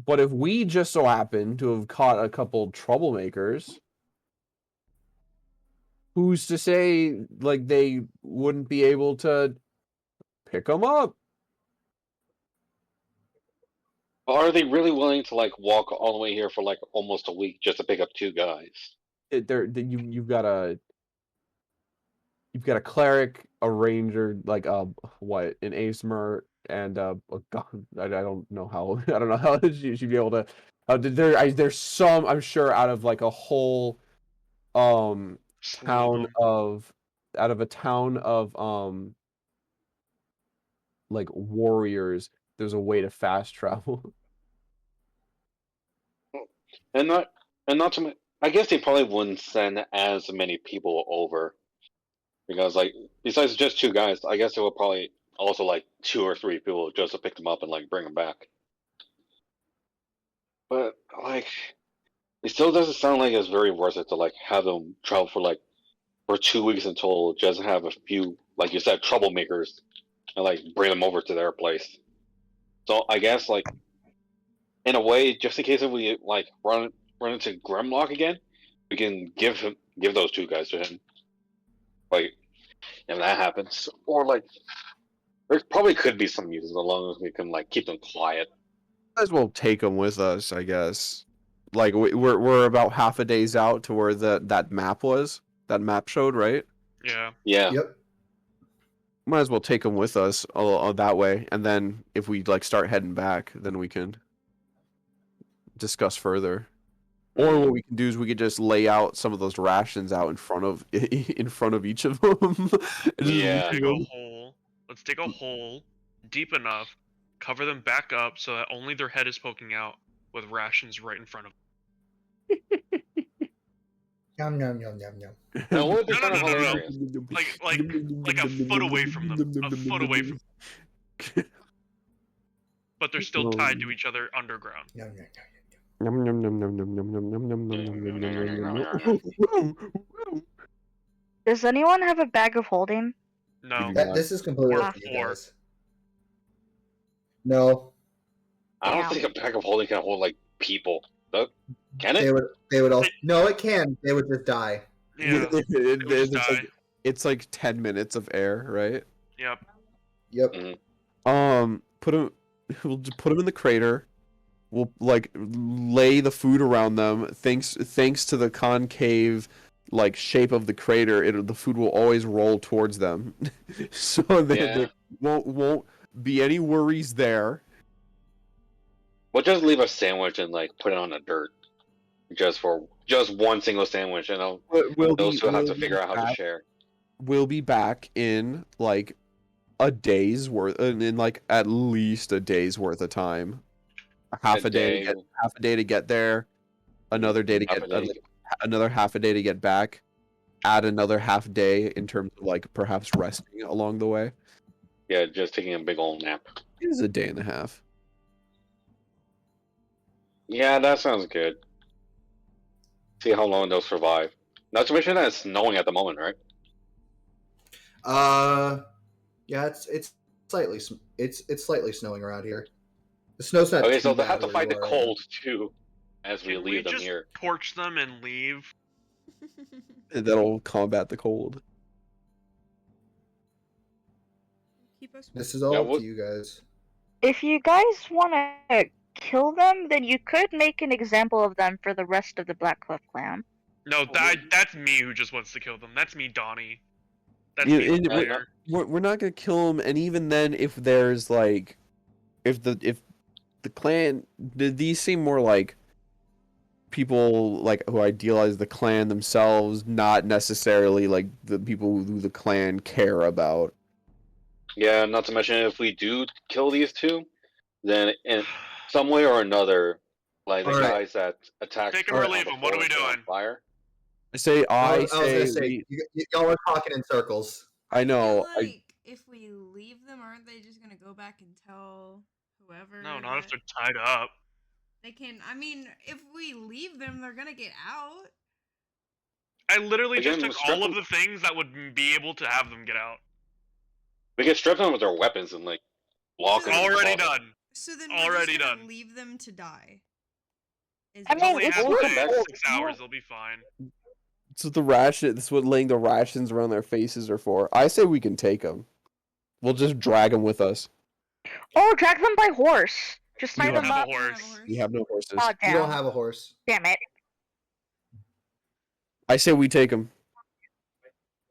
But if we just so happen to have caught a couple troublemakers, who's to say like they wouldn't be able to pick them up? Are they really willing to like walk all the way here for like almost a week just to pick up two guys? You've got a cleric, a ranger, like an Aesmer, and a god. I don't know how she'd be able to. There's some, I'm sure, out of like a whole Slew of town them. of like warriors, there's a way to fast travel. And not to I guess they probably wouldn't send as many people over because like besides just 2 guys, I guess it would probably also like 2 or 3 people just to pick them up and like bring them back. But like it still doesn't sound like it's very worth it to like have them travel for 2 weeks in total just to have a few, like you said, troublemakers and like bring them over to their place. So I guess like in a way, just in case if we like run into Grimlock again, we can give those 2 guys to him. Like if that happens, or like there probably could be some uses as long as we can like keep them quiet. Might as well take them with us, I guess. Like we're about half a day's out to where that map was. That map showed, right? Yeah. Yeah. Yep. Might as well take them with us that way, and then if we like start heading back, then we can discuss further. Or what we can do is we could just lay out some of those rations out in front of each of them. And just Yeah. Dig a hole. Let's dig a hole deep enough, cover them back up so that only their head is poking out with rations right in front of them. Yum yum yum yum yum. That would be No, kind of no, no, no, no. hilarious. Like a foot away from them. A foot away from them. But they're still tied to each other underground. Yum yum yum. Nom nom nom nom nom nom nom nom nom nom nom nom nom nom. Does anyone have a bag of holding? No. This is completely Or up to you 4. guys. No, I don't Damn. think a bag of holding can hold like people. Can they it? would also. No, it can. They would just die. Yeah. It's like 10 minutes of air, right? Yep. Yep. Put them. We'll just put them in the crater. We'll like lay the food around them. Thanks to the concave like shape of the crater, the food will always roll towards them, so there won't be any worries there. We'll just leave a sandwich and like put it on the dirt, just one single sandwich, and those 2 have to figure out how to share. We'll be back in like a day's worth, in like at least a day's worth of time. Half a day to get there, another day to get another half a day to get back, add another half day in terms of like perhaps resting along the way. Yeah, just taking a big old nap. It is a day and a half. Yeah, that sounds good. See how long they'll survive. Not to mention that it's snowing at the moment, right? Yeah, it's slightly snowing around here. The snow's not Okay, too so they bad have to where fight the you are. cold too, as we Can leave them just here. torch them and leave? That'll combat the cold. Keep us. This is all Yeah, up what- to you guys. If you guys want to kill them, then you could make an example of them for the rest of the Blackcliff clan. No, that's me who just wants to kill them. That's me, Donnie. That's Yeah, me, and the player. we're not gonna kill them, and even then, if there's like, if the clan, these seem more like people like who idealize the clan themselves, not necessarily like the people who the clan care about. Yeah, not to mention if we do kill these 2, then in some way or another, like the Alright. guys that attacked. Take 'em or leave 'em, what are we before doing? Fire. I was gonna say y'all are talking in circles. I know. I feel like if we leave them, aren't they just gonna go back and tell whoever? No, not if that they're tied up. they can. I mean, if we leave them, they're gonna get out. I literally just Again, took strip all of them- the things that would be able to have them get out. We can strip them with their weapons and like lock them. in the Already closet. done. So then Already we're just gonna done. leave them to die. I It's mean, only it's half not a day, the- 6 hours, they'll be fine. So the ration. This is what laying the rations around their faces are for. I say we can take them. We'll just drag them with us. Oh, drag them by horse. Just You tie don't them have up. a horse. We have no horses. Oh, You damn. don't have a horse. Damn it. I say we take them.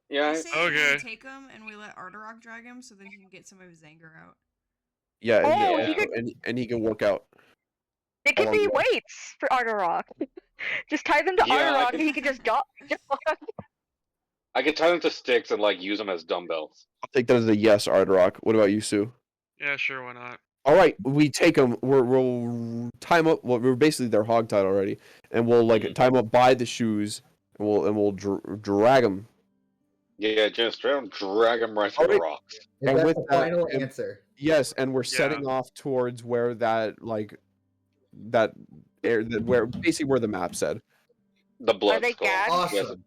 Yeah, I say Okay. we take him and we let Arterok drag him so that he can get some of his anger out. Yeah, Oh, he could- and he can work out. It could Along be the way. weights for Arterok. Just tie them to Yeah, I Arterok could- and he can just jump. I could tie them to sticks and like use them as dumbbells. I'll take that as a yes, Ardrock. What about you, Sue? Yeah, sure, why not? All right, we take them. We'll tie 'em up. Well, we're basically they're hogtied already, and we'll like tie 'em up by the shoes, and we'll drag them. Yeah, just drag him right through the Alright. rocks. Is And that with the that, final it- answer? Yes, and we're Yeah. setting off towards where that where basically where the map said. The blood they skull. gagged? Awesome.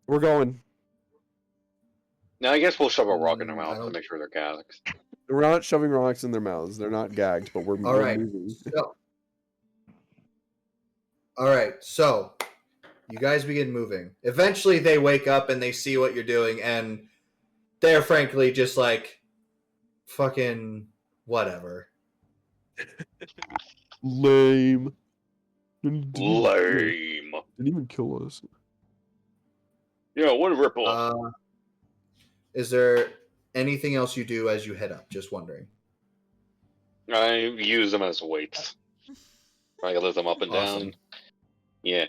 We're going. Now I guess we'll shove a rock in their I mouth to don't- make sure they're gagged. We're not shoving rocks in their mouths. They're not gagged, but we're Alright. moving. So you guys begin moving. Eventually, they wake up and they see what you're doing, and they're frankly just like, fucking whatever. Lame. Lame. Didn't even kill us. Yeah, what a ripoff. Is there anything else you do as you head up? Just wondering. I use them as weights. I can lift them up and Awesome. down. Yeah.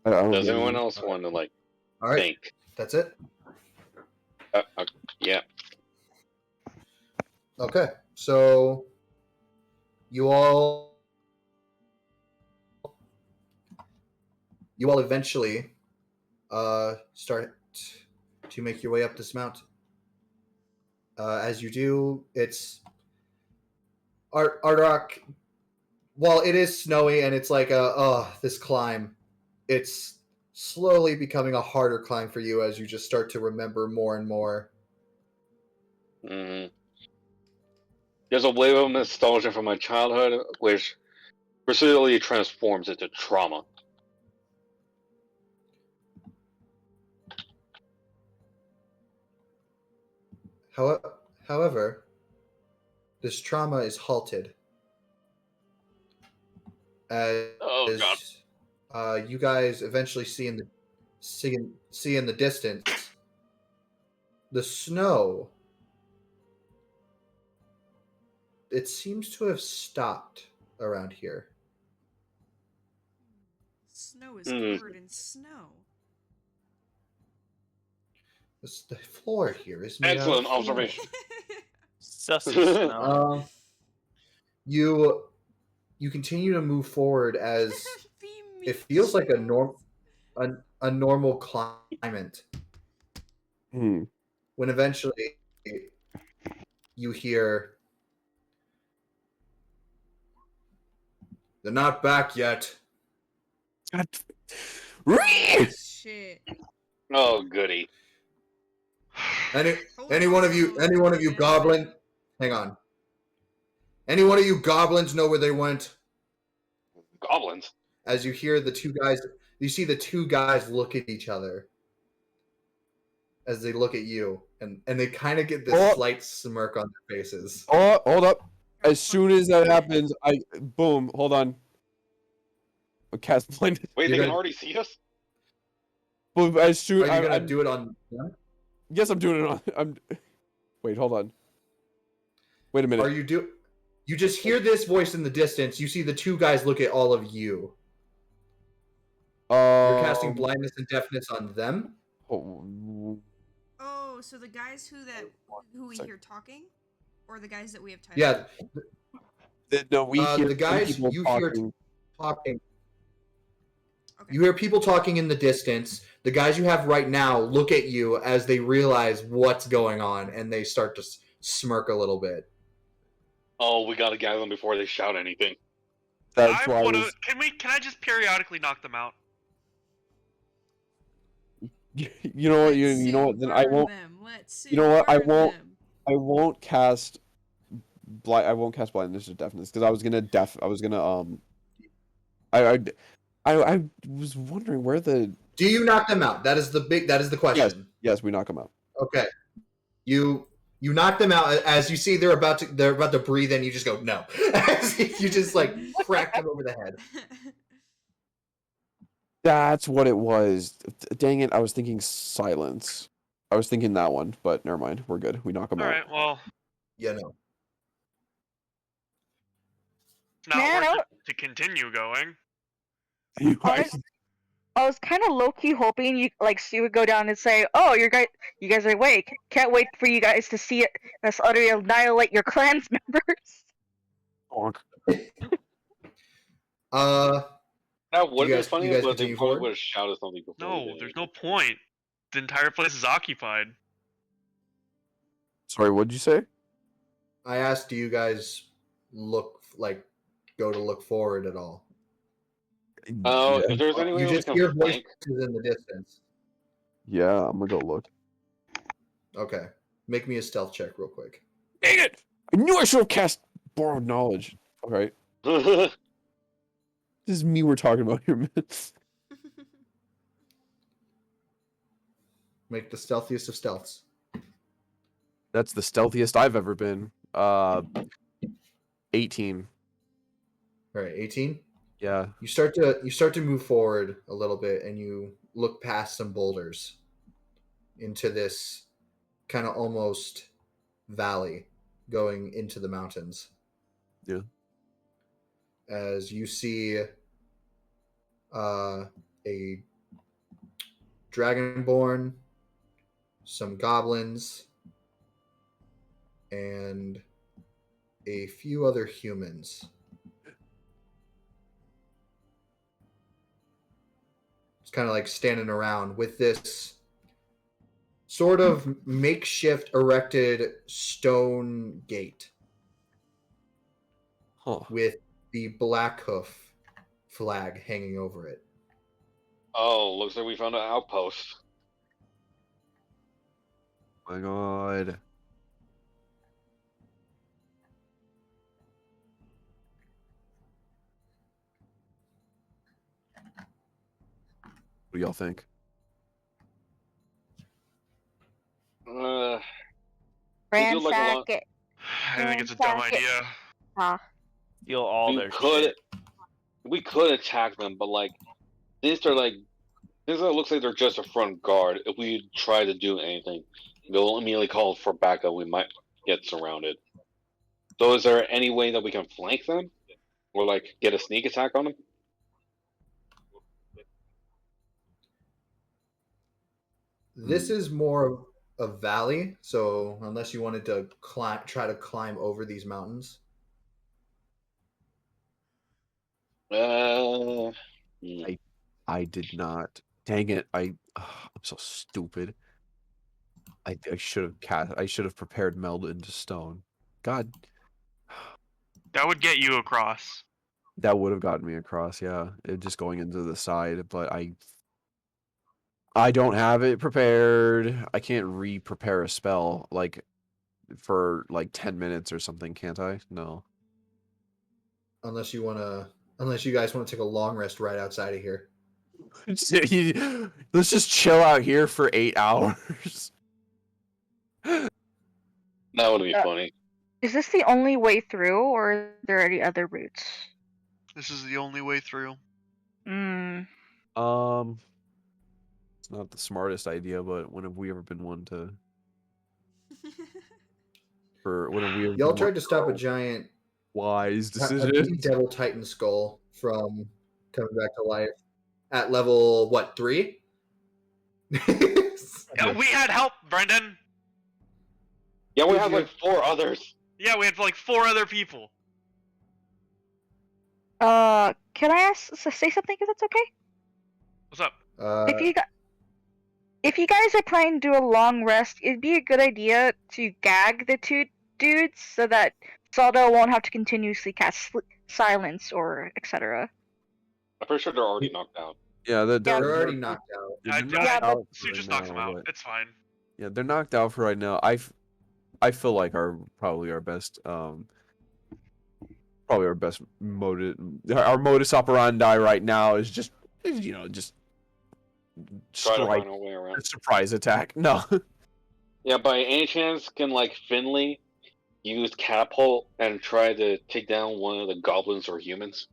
I don't Does get anyone it. else want to like All right, think? that's it. Yeah. Okay, so you all eventually start to make your way up this mountain. As you do, it's Ardoc. While it is snowy and it's like this climb, it's slowly becoming a harder climb for you as you just start to remember more and more. Mm. There's a wave of nostalgia from my childhood, which procedurally transforms into trauma. However, this trauma is halted as Oh god. you guys eventually see in the distance the snow. It seems to have stopped around here. Snow is Hmm. covered in snow. The floor here is made out of Excellent snow. observation. Sussy snow. You continue to move forward as Be it feels like a mean. normal climate. Hmm. When eventually you hear, "They're not back yet." God. Shit. Oh goody. Any one of you goblin, hang on. Any one of you goblins know where they went? Goblins. As you hear the two guys, you see the two guys look at each other as they look at you, and they kind of get this slight smirk on their faces. Oh, hold up. As soon as that happens, boom, hold on. A cast blindness. Wait, You're they can gonna- already see us? But as soon Are you gonna do it on them? Yes, I'm doing it on. Wait, hold on. Wait a minute. You just hear this voice in the distance. You see the two guys look at all of you. You're casting blindness and deafness on them. Oh, Oh, so the guys who we Sorry. hear talking, or the guys that we have typed? Yeah, no, we hear the guys people you talking. hear talking. Okay. You hear people talking in the distance. The guys you have right now look at you as they realize what's going on, and they start to smirk a little bit. Oh, we gotta gather them before they shout anything. That's why I was. Can I just periodically knock them out? You know what? You know what? Then I won't. You know what? I won't cast I won't cast blindness or deafness because I was gonna I was wondering where the. Do you knock them out? That is the question. Yes, we knock them out. Okay. You knock them out as you see they're about to breathe and you just go no. You just like crack them over the head. That's what it was. Dang it! I was thinking silence. I was thinking that one, but never mind. We're good. We knock them All out. right, well, Yeah, no. it's not Man, worth it to continue going. I, I was kind of low key hoping Sue would go down and say, "Oh, you guys are awake. Can't wait for you guys to see us utterly annihilate your clan's members." Bonk. That would you have guys- been you funny, guys but they continue probably forward? would have shouted something before. we No, did there's anything. no point. The entire place is occupied. Sorry, what'd you say? I asked, do you guys go to look forward at all? Oh, yeah. if there's any way You we just can hear flank, voices in the distance. Yeah, I'm gonna go look. Okay, make me a stealth check real quick. Dang it! I knew I should have cast borrowed knowledge. Okay, oh, this is me we're talking about here, man. Make the stealthiest of stealths. That's the stealthiest I've ever been. 18. All right, 18. Yeah. You start to move forward a little bit, and you look past some boulders into this kind of almost valley going into the mountains. Yeah. As you see a dragonborn, some goblins, and a few other humans. It's kind of like standing around with this sort of makeshift erected stone gate Huh. with the Black Hoof flag hanging over it. looks like we found an outpost. Oh my god. What do y'all think? They do like a Ransack lot. it. I think it's a dumb Ransack it. idea. Ah. Steal all We their could, shit. we could attack them, but like, since they're like, since it looks like they're just a front guard, if we try to do anything, they'll immediately call for backup. We might get surrounded. So, is there any way that we can flank them, or like get a sneak attack on them? This is more a valley, so unless you wanted to try to climb over these mountains. Hmm. I did not. Dang it! I'm so stupid. I should have I should have prepared meld into stone. God, That would get you across. that would have gotten me across. Yeah, it just going into the side, but I don't have it prepared. I can't re-prepare a spell like for like 10 minutes or something, can't I? No. Unless you guys want to take a long rest right outside of here. Let's just chill out here for 8 hours. That would be funny. Is this the only way through, or are there any other routes? This is the only way through. Hmm. It's not the smartest idea, but when have we ever been one to when have we ever Y'all been tried one to stop a for giant wise a decision? devil titan skull from coming back to life at level 3? Yeah, we had help, Brendan. Yeah, we Did have you- like 4 others. Yeah, we had like 4 other people. Can I say something if that's okay? What's up? If you guys are planning to do a long rest, it'd be a good idea to gag the 2 dudes so that Saldo won't have to continuously cast silence or etc. I'm pretty sure they're already knocked out. Yeah, they're already knocked out. they're knocked Yeah, but- out Sue right just knocks him now, out. but- It's fine. Yeah, they're knocked out for right now. I feel like probably our best modus operandi right now is just Try to strike find our way around. a surprise attack. No. Yeah, by any chance, can like Finley use catapult and try to take down one of the goblins or humans?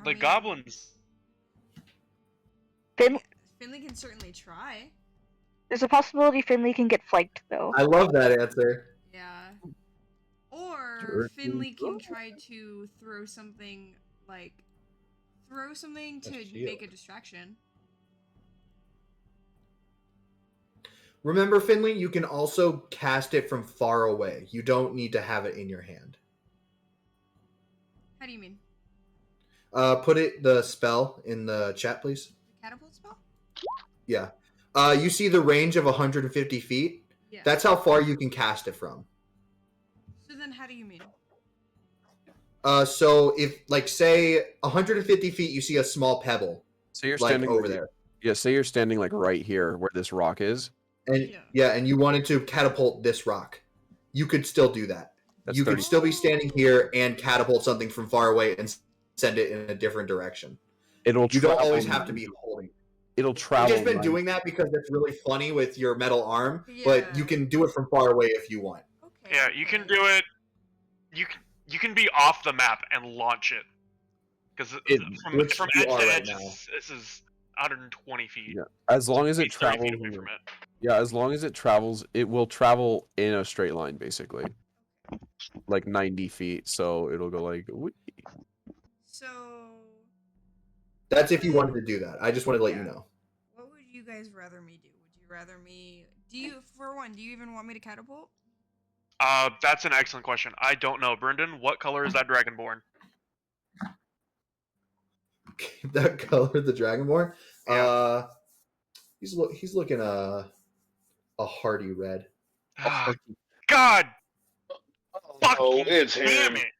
I The mean, goblins. Finley can certainly try. There's a possibility Finley can get flanked though. I love that answer. Yeah. Or Sure. Finley can try to throw something like throw something to A shield. make a distraction. Remember, Finley, you can also cast it from far away. You don't need to have it in your hand. How do you mean? Put the spell in the chat, please. The catapult spell? Yeah. You see the range of 150 feet? Yeah. That's how far you can cast it from. So then how do you mean? So if, like, say 150 feet, you see a small pebble, So you're like, standing over like- there. Yeah, say you're standing like right here where this rock is. And Yeah. and you wanted to catapult this rock. You could still do that. That's You could 30. still be standing here and catapult something from far away and send it in a different direction. It'll You don't always travel- have to be holding. It'll We've travel. just been 90 doing that because it's really funny with your metal arm, but Yeah. you can do it from far away if you want. Okay. Yeah, you can do it. You can be off the map and launch it. Because Which from you edge are to right edge, now. this is 120 feet. Yeah. As long as it He's 30 travels. feet away from it. Yeah, as long as it travels, it will travel in a straight line, basically. Like 90 feet, so it'll go like. Whee. So That's if you wanted to do that. I just wanted to let you know. what would you guys rather me do? Would you rather me do you even want me to catapult? That's an excellent question. I don't know. Brendan, what color is that dragonborn? That color, the Dragonborn. Yeah. He's looking a hardy red. Ah, God! Fucking it's damn him. it!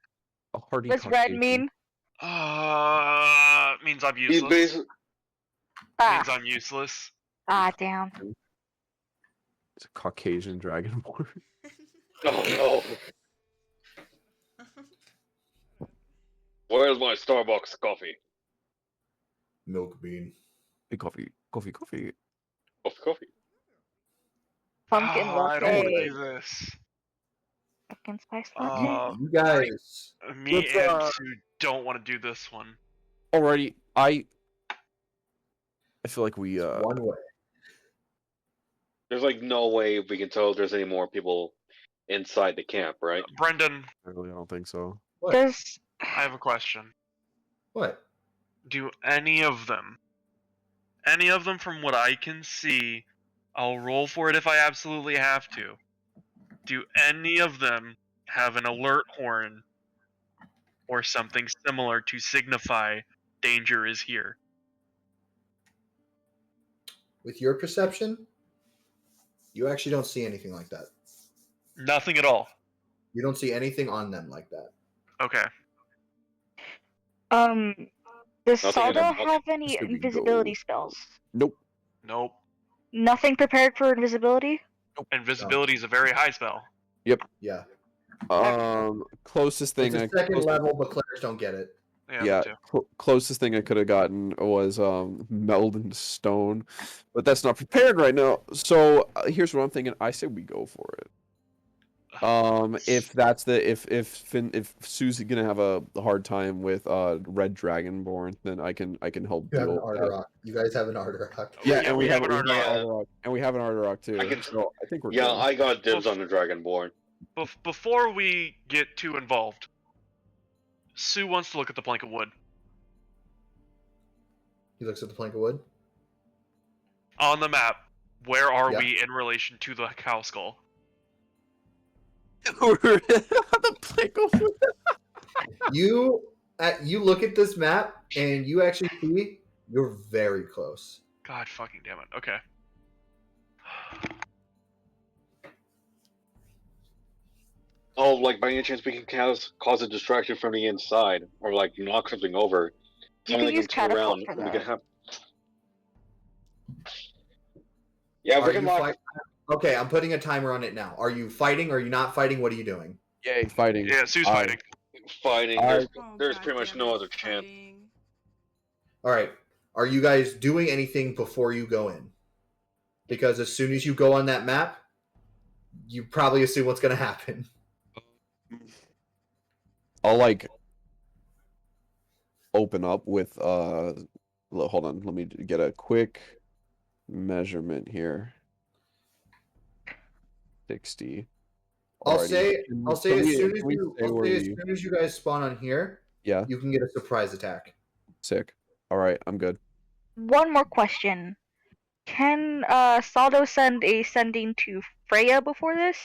A hardy What's red Caucasian. mean? Means I'm He's useless. basically Means Ah, I'm useless. damn. It's a Caucasian dragonborn. oh no. Where's my Starbucks coffee? Milk bean. Hey, coffee. Coffee. Pumpkin I don't want to latte. do this. Pumpkin spice latte. You guys. Me Let's, and Sue don't want to do this one. Alrighty, I feel like we One way. There's like no way we can tell if there's any more people inside the camp, right? Brendan, I don't think so. What? Does I have a question. What? Do any of them from what I can see, I'll roll for it if I absolutely have to. Do any of them have an alert horn or something similar to signify danger is here? With your perception, you actually don't see anything like that. Nothing at all. You don't see anything on them like that. Okay. does Nothing in Saldo the book. have any Just gonna be invisibility gold. spells? Nope. Nope. Nothing prepared for invisibility? Invisibility is a very high spell. Yeah. Closest thing It's a second level, but clerics don't get it. Yeah, Yeah, me too. closest thing I could have gotten was meld into stone, but that's not prepared right now. So here's what I'm thinking. I say we go for it. If that's if Sue's gonna have a hard time with Red Dragonborn, then I can help You have an deal with that. Arterock. You guys have an Arterock. Yeah, Yeah, and we have an Arterock, Arterock. and we have an Arterock too. I can- So I think we're Yeah, good. I got dibs on the Dragonborn. Before we get too involved, Sue wants to look at the plank of wood. He looks at the plank of wood. On the map, where are Yeah. we in relation to the cow skull? The plank of wood. You look at this map and you actually see you're very close. God fucking damn it. Okay. Oh, like by any chance we can cause a distraction from the inside, or like knock something over. You Someone can use turn catapult around for and we that. can have. Yeah, Are we can you knock. fight- Okay, I'm putting a timer on it now. Are you fighting? Are you not fighting? What are you doing? Yay, fighting. Yeah, Sue's I- fighting. Fighting. I- There's pretty much no other chance. All right. Are you guys doing anything before you go in? Because as soon as you go on that map, you probably assume what's going to happen. I'll like open up with hold on, let me get a quick measurement here. 60. I'll Alrighty. say Can- as can we- soon as can we you say where we- soon as you guys spawn on here, Yeah, you can get a surprise attack. sick. All right, I'm good. One more question. Can Saldo send a sending to Freya before this?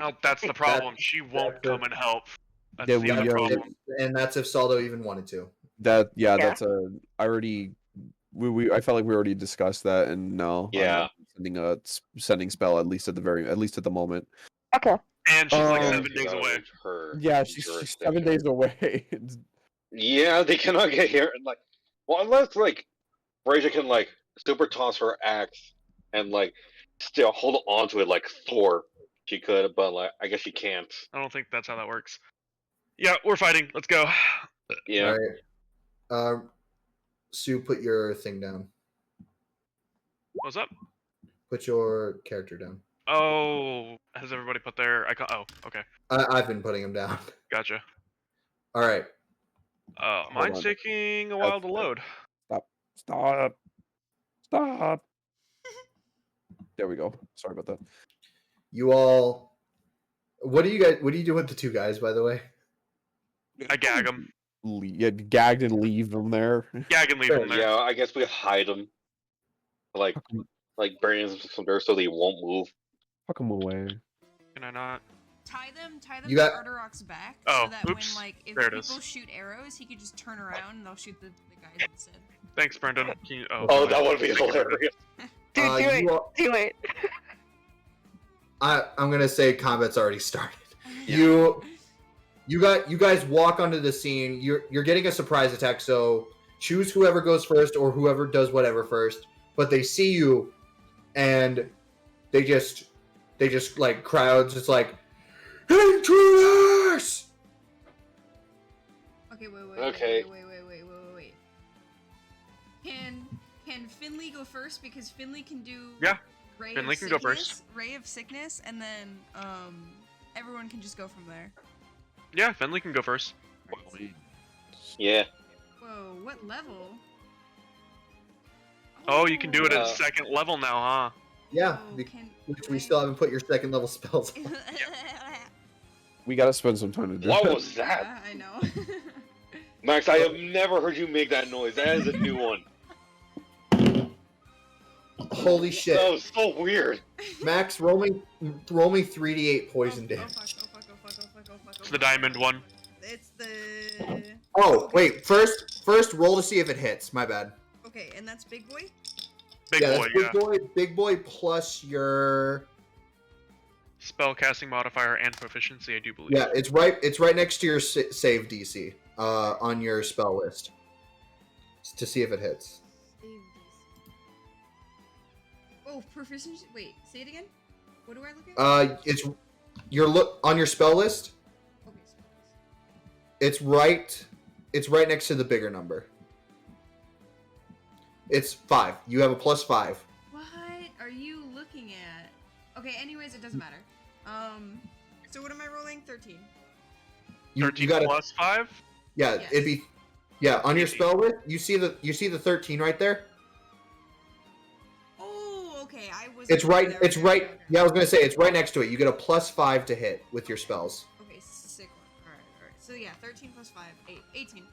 Nope, that's the problem. She won't come and help. That's Yeah, the other we, problem. And that's if Saldo even wanted to. Yeah. That's a. I already. I felt like we already discussed that, and no. Yeah. I'm sending spell at least at the moment. Okay. And she's like 7 She's days out of away. her Yeah, she's 7 days away. Yeah, they cannot get here and like, well, unless like Frazier can like super toss her axe and like still hold on to it like Thor. She could, but like I guess she can't. I don't think that's how that works. Yeah, we're fighting. Let's go. Yeah. All right. Sue, put your thing down. What's up? Put your character down. Oh, has everybody put their icon? Oh, okay. I've been putting him down. Gotcha. All right. Mine's on. taking a while to load. Stop. There we go. Sorry about that. You all. What do you do with the two guys, by the way? I gag them. Yeah, gagged and leave them there. Gag and leave them there. Yeah, I guess we hide them, like burying them some dirt so they won't move. Fuck them away. Can I not? Tie them You to got- Arturok's back Oh, so that oops. when like if There it is. people shoot arrows, he could just turn around and they'll shoot the guys instead. Thanks, Brendan. Can you, Oh, that would be Thank you, Brendan. hilarious. Dude, do it. you all- Do it. I'm gonna say combat's already started. You guys walk onto the scene. You're getting a surprise attack, so choose whoever goes first or whoever does whatever first. But they see you, and they just like crowds. It's like intruders. Okay, Okay. wait. Can Finley go first because Finley can do Yeah, Ray Finley of can go Sickness, first. Ray of Sickness, and then everyone can just go from there. Yeah, Finley can go first. Yeah. Whoa, what level? Oh, you can do it at Uh, second level now, huh? Yeah, Oh, can which we still haven't put your second level spells on. We gotta spend some time to do What that. was that? I know. Max, I have never heard you make that noise. That is a new one. Holy That shit! was so weird. Max, roll me 3d8 poison damage. Oh fuck. It's the diamond one. It's the. Oh wait, first roll to see if it hits. My bad. Okay, and that's big boy. Big yeah, boy, that's yeah. big boy plus your. Spellcasting modifier and proficiency, I do believe. Yeah, it's right next to your save DC on your spell list to see if it hits. Save DC. Oh, proficiency. Wait, say it again. What do I look at? It's your look on your spell list. Okay, spells. It's right next to the bigger number. It's 5. You have a +5. What are you looking at? Okay, anyways, it doesn't matter. So what am I rolling? 13. You 13 got plus 5? Yeah, Yes. it'd be on your spell list. You see the 13 right there. Oh, okay. I was. It's right. there, It's okay, right. okay, okay. Yeah, I was gonna say it's right next to it. You get a +5 to hit with your spells. Okay, sick one. Alright. So yeah, 13 plus 5, 18.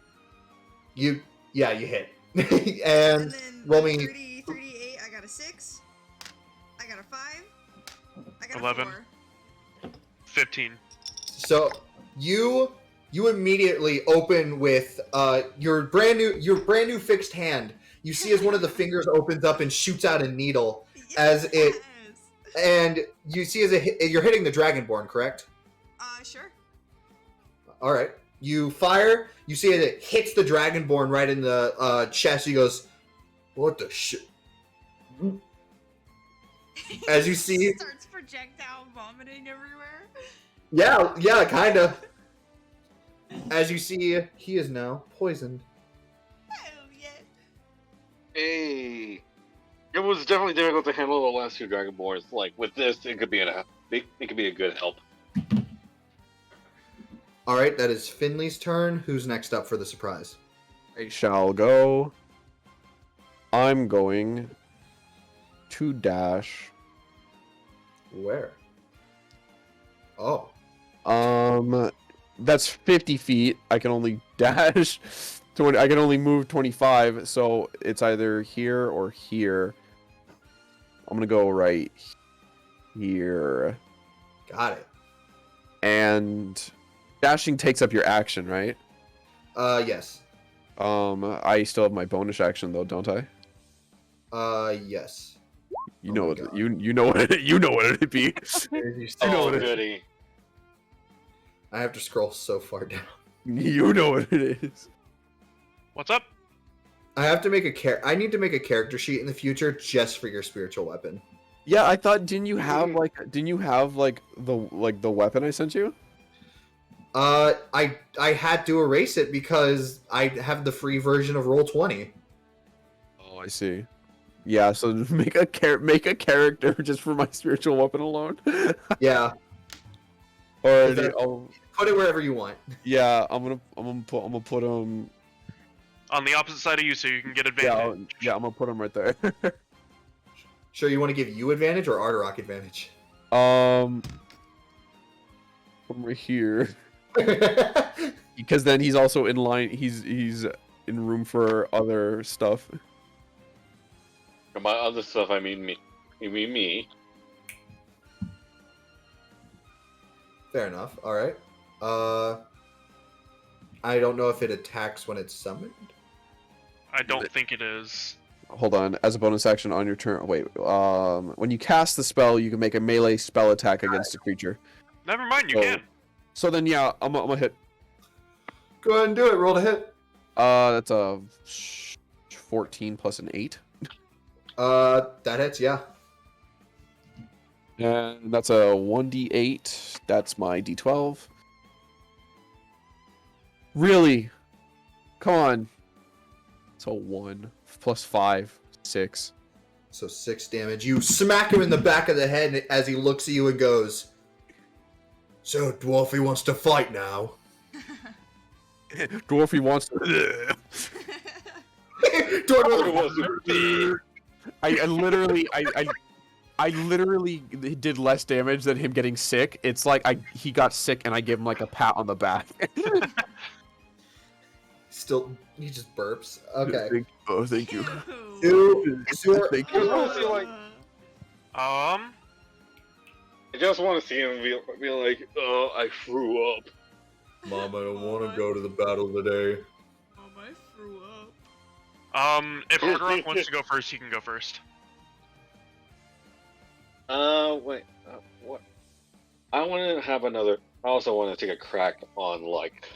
You hit. And and then roll me. 38, I got a 6. I got a 5. I got 11. a 4. 15. So you immediately open with your brand new fixed hand. You see as one of the fingers opens up and shoots out a needle, as it- Yes! and you see you're hitting the Dragonborn, correct? Sure. All right. You fire. You see it hits the Dragonborn right in the chest. He goes, "What the shit?" As you see- Starts projectile vomiting everywhere. Yeah, kind of. As you see, he is now poisoned. Hell yeah. Hey. It was definitely difficult to handle the last two Dragonborns. Like with this, it could be a good help. All right, that is Finley's turn. Who's next up for the surprise? I shall go. I'm going to dash. Where? Oh, That's 50 feet. I can only dash 20. I can only move 25, so it's either here or here. I'm gonna go right here. Got it. And dashing takes up your action, right? Yes. I still have my bonus action though, don't I? Yes. You Oh know my what God. you know what it'd be. You Oh, know it. goody. I have to scroll so far down. You know what it is. What's up? I have to make I need to make a character sheet in the future just for your spiritual weapon. Yeah, I thought didn't you have the weapon I sent you? I had to erase it because I have the free version of Roll20. Oh, I see. Yeah, so make a character just for my spiritual weapon alone. Yeah. Or That- Put it wherever you want. yeah, I'm gonna put him. On the opposite side of you, so you can get advantage. Yeah, I'm gonna put him right there. Sure, you want to give you advantage or Arterock advantage? Put him right here because then he's also in line. He's in room for other stuff. And by other stuff, I mean me. You mean me? Fair enough. All right. I don't know if it attacks when it's summoned. I don't think it is. Hold on. As a bonus action on your turn. Wait. When you cast the spell, you can make a melee spell attack against a creature. Never mind, you So- can. So then, yeah, I'm gonna hit. Go ahead and do it. Roll to hit. That's a 14 plus an 8. That hits. Yeah. And that's a 1d8. That's my d12. Really? Come on. It's a 1 plus 5, 6. So 6 damage. You smack him in the back of the head as he looks at you and goes, "So Dwarfy wants to fight now." Dwarfy wants to. Dwarfy I literally did less damage than him getting sick. It's like he got sick and I gave him like a pat on the back. Still, he just burps. Okay. Thank you. Thank I just want to see, like, Um, I just want to see him be like, oh, I threw up. Mom, I don't want to go to the battle today. I threw up. if Arterock wants to go first, he can go first. Wait, what? I want to have another. I also want to take a crack on like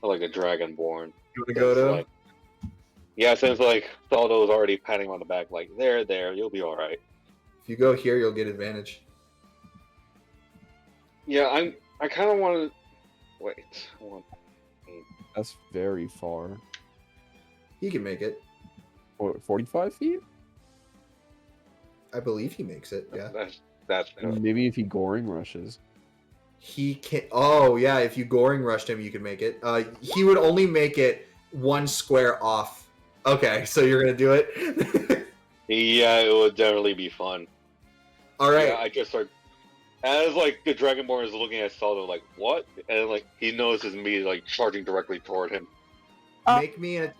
a Dragonborn. You want to go to? Like, yeah, since like Saldo was already patting him on the back, like there, you'll be all right. If you go here, you'll get advantage. Yeah, I kind of want to. Wait, hold on. That's very far. He can make it. 45 feet? I believe he makes it. Yeah. That's Maybe if he Goring rushes. He can. Oh yeah, if you Goring rushed him, you could make it. He would only make it 1 square off. Okay, so you're gonna do it. Yeah, it would definitely be fun. All right. Yeah, I just start as like the Dragonborn is looking at Saldo like what, and like he notices me like charging directly toward him. Make me an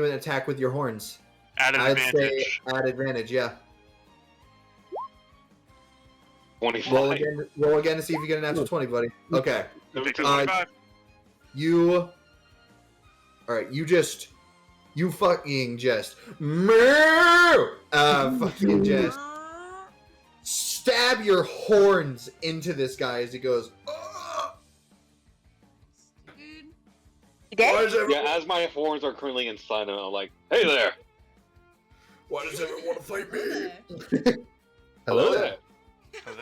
attack with your horns. Add I'd advantage. say add advantage. Yeah. 25. Roll again to see if you get an natural 20, buddy. Okay. Take the 25. You. All right. You fucking just. Fucking just stab your horns into this guy as he goes. "Ugh." Dude. You dead? Yeah, as my horns are currently inside him, I'm like, hey there! Why does everyone want to fight me? Hello Hello there. there.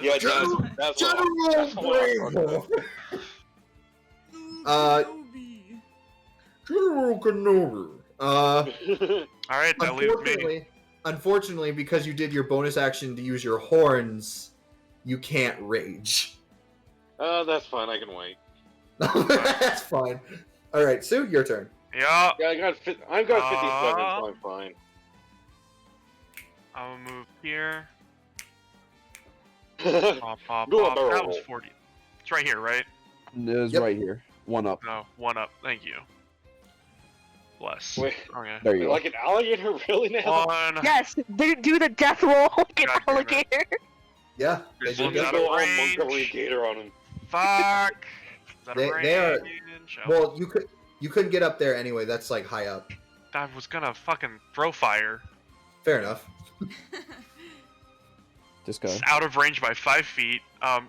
Yeah, General- that's General what Kenobi. General Kenobi. Alright, that leaves me. Unfortunately, because you did your bonus action to use your horns, you can't rage. That's fine, I can wait. That's fine. All right, Sue, your turn. Yeah, Yeah, I've got 50 seconds, so I'm fine. I'll move here. Do Pop, pop, Do a pop. barrel That was roll. 40. It's right here, right? It is Yep. right here. 1 up. No, 1 up. Thank you. Bless. Wait. Okay. There you go. Like an alligator, really now? 1. Yes, they do the death roll like an God damn it. alligator. Yeah, they This did one's Just out that. of go all range. Montgomery Gator on him. Fuck. Is that a They are- range? Oh, Well, you couldn't get up there anyway. That's like high up. I was gonna fucking throw fire. Fair enough. This guy. It's out of range by 5 feet.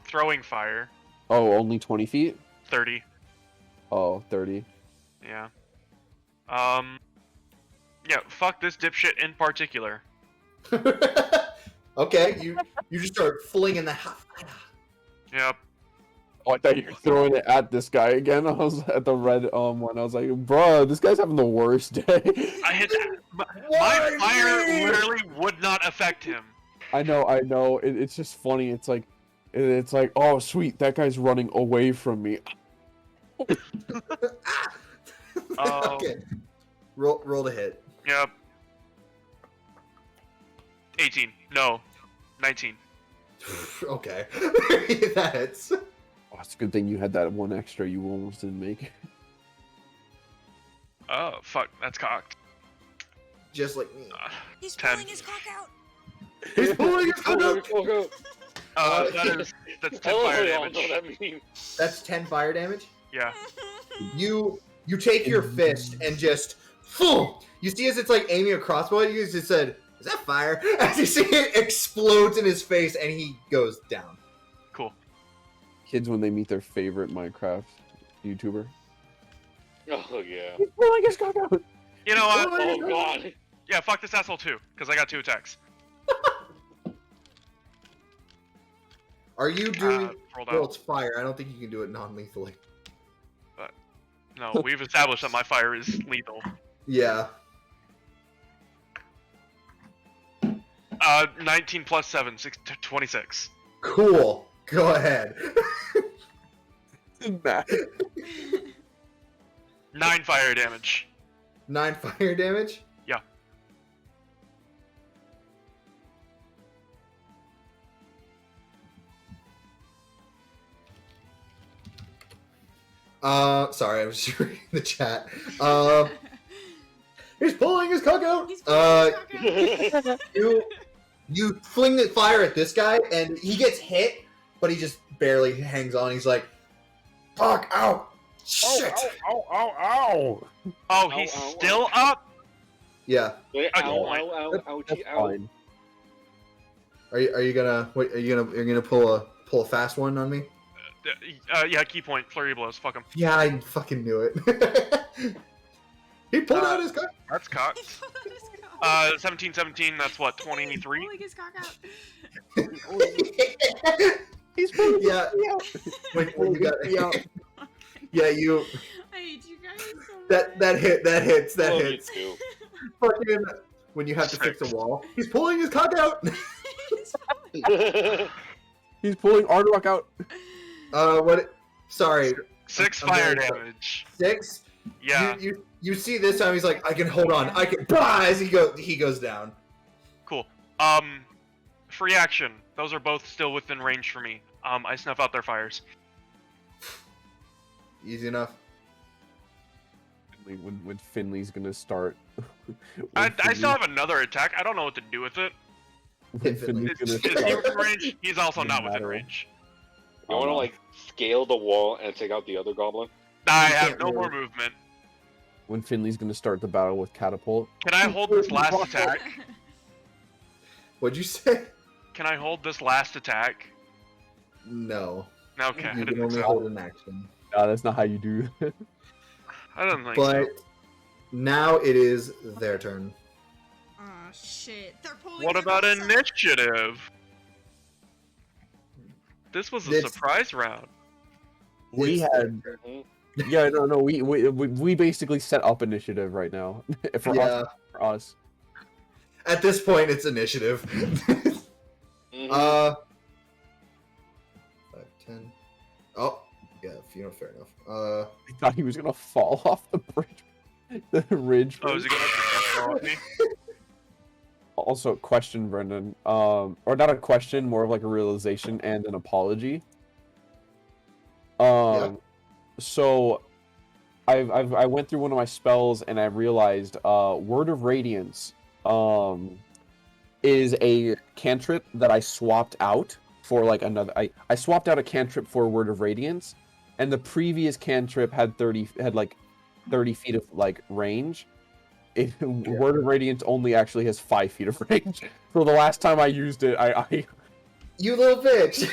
Throwing fire. Oh, only 20 feet? 30. Oh, 30. Yeah. Yeah, fuck this dipshit in particular. Okay, you just start flinging the hot fire. Yep. Oh, I thought you were throwing it at this guy again. I was at the red one. I was like, bruh, this guy's having the worst day. I hit that. My Why fire me? literally would not affect him. I know. It's just funny. It's like, oh sweet, that guy's running away from me. Okay. Roll to hit. Yep. 18. No. 19. Okay. That's Oh, it's a good thing you had that one extra you almost didn't make. Oh, fuck. That's cocked. just like me. He's 10. pulling his cock out. He's pulling his Go, gun go, up. go, go. That's 10 I fire don't know damage. what that means. That's 10 fire damage. Yeah. You take your fist and just you see as it's like aiming a crossbow at you, it just said, "Is that fire?" As you see it explodes in his face and he goes down. Cool. Kids when they meet their favorite Minecraft YouTuber. Oh, yeah. He's pulling his cock out. You know what? Oh, God. Yeah, fuck this asshole too, because I got 2 attacks. Are you doing? Rolled Well, out. it's fire. I don't think you can do it non-lethally. No, we've established that my fire is lethal. Yeah. 19 plus 7, 26. Cool. Go ahead. 9 fire damage. 9 fire damage. Yeah. Sorry, I was just reading the chat. He's pulling his cock out. He's pulling his cock out. You fling the fire at this guy, and he gets hit, but he just barely hangs on. He's like, "Fuck out! Shit!" Ow. Oh, he's Ow, ow, still up? Yeah. Wait, Okay. ow, ow, ow, That's ouchie, ow. fine. Are you gonna wait? You're gonna pull a fast one on me? Yeah, key point, flurry of blows, fuck him. Yeah, I fucking knew it. He pulled out his cock. That's He cocked. pulled his cock out. 17, 17, that's what, He's 23? pulling his cock out. He's pulling Yeah. When you got, yeah, you I hate you guys so much. that hits. Love you too. Fucking when you have to fix a wall. He's pulling his cock out. He's pulling- He's pulling Artrock out. What? Sorry, 6 I'm fire very sorry. damage. 6. Yeah, You see this time he's like, I can hold on. I can. Bah! As he goes down. cool. Free action. Those are both still within range for me. I snuff out their fires. Easy enough. When Finley's gonna start. I still have another attack. I don't know what to do with it. When Finley's Is gonna he start. within range? He's also not within Matter. range. I want to, like, scale the wall and take out the other goblin. I You have can't no move. more movement. When Finley's gonna start the battle with catapult. Can I hold this last attack? What'd you say? Can I hold this last attack? No. Okay, I You didn't can only think so. hold an action. No, that's not how you do it. I didn't think But so. now it is their turn. Oh shit! They're pulling. What their about cocks out. initiative? This was a It's- surprise round. We It's had. their turn. Yeah, no. We basically set up initiative right now for Yeah. us. At this point, it's initiative. Mhm. 5, 10. Oh, yeah. Fair enough. I thought he was gonna fall off the bridge. The ridge. Oh, is he gonna throw at me? Also, question, Brendan. Or not a question, more of like a realization and an apology. So, I went through one of my spells and I realized Word of Radiance is a cantrip that I swapped out for like another. I swapped out a cantrip for Word of Radiance, and the previous cantrip had 30 feet of like range. Word of Radiance only actually has 5 feet of range. So the last time I used it, You little bitch.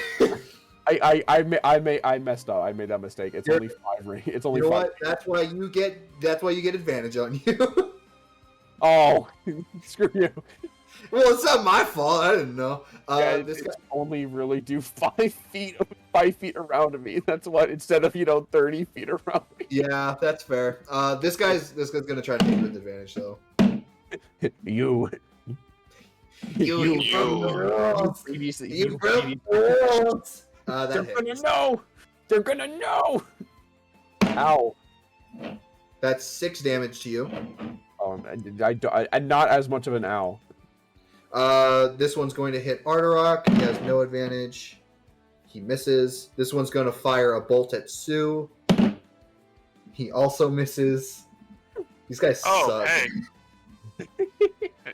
I messed up. I made that mistake. It's only 5 range. It's only You know 5. what? That's why you get advantage on you. Oh, screw you. Well, it's not my fault. I didn't know. Yeah, This guy. only really do 5 feet around me. That's what, instead of 30 feet around me. Yeah, that's fair. This guy's gonna try to hit with advantage though. You previously. You broke the rules. They're That gonna hits. know. They're gonna know. Ow. That's 6 damage to you. I not as much of an ow. This one's going to hit Arterock. He has no advantage. He misses. This one's going to fire a bolt at Sue. He also misses. These guys suck. Hey.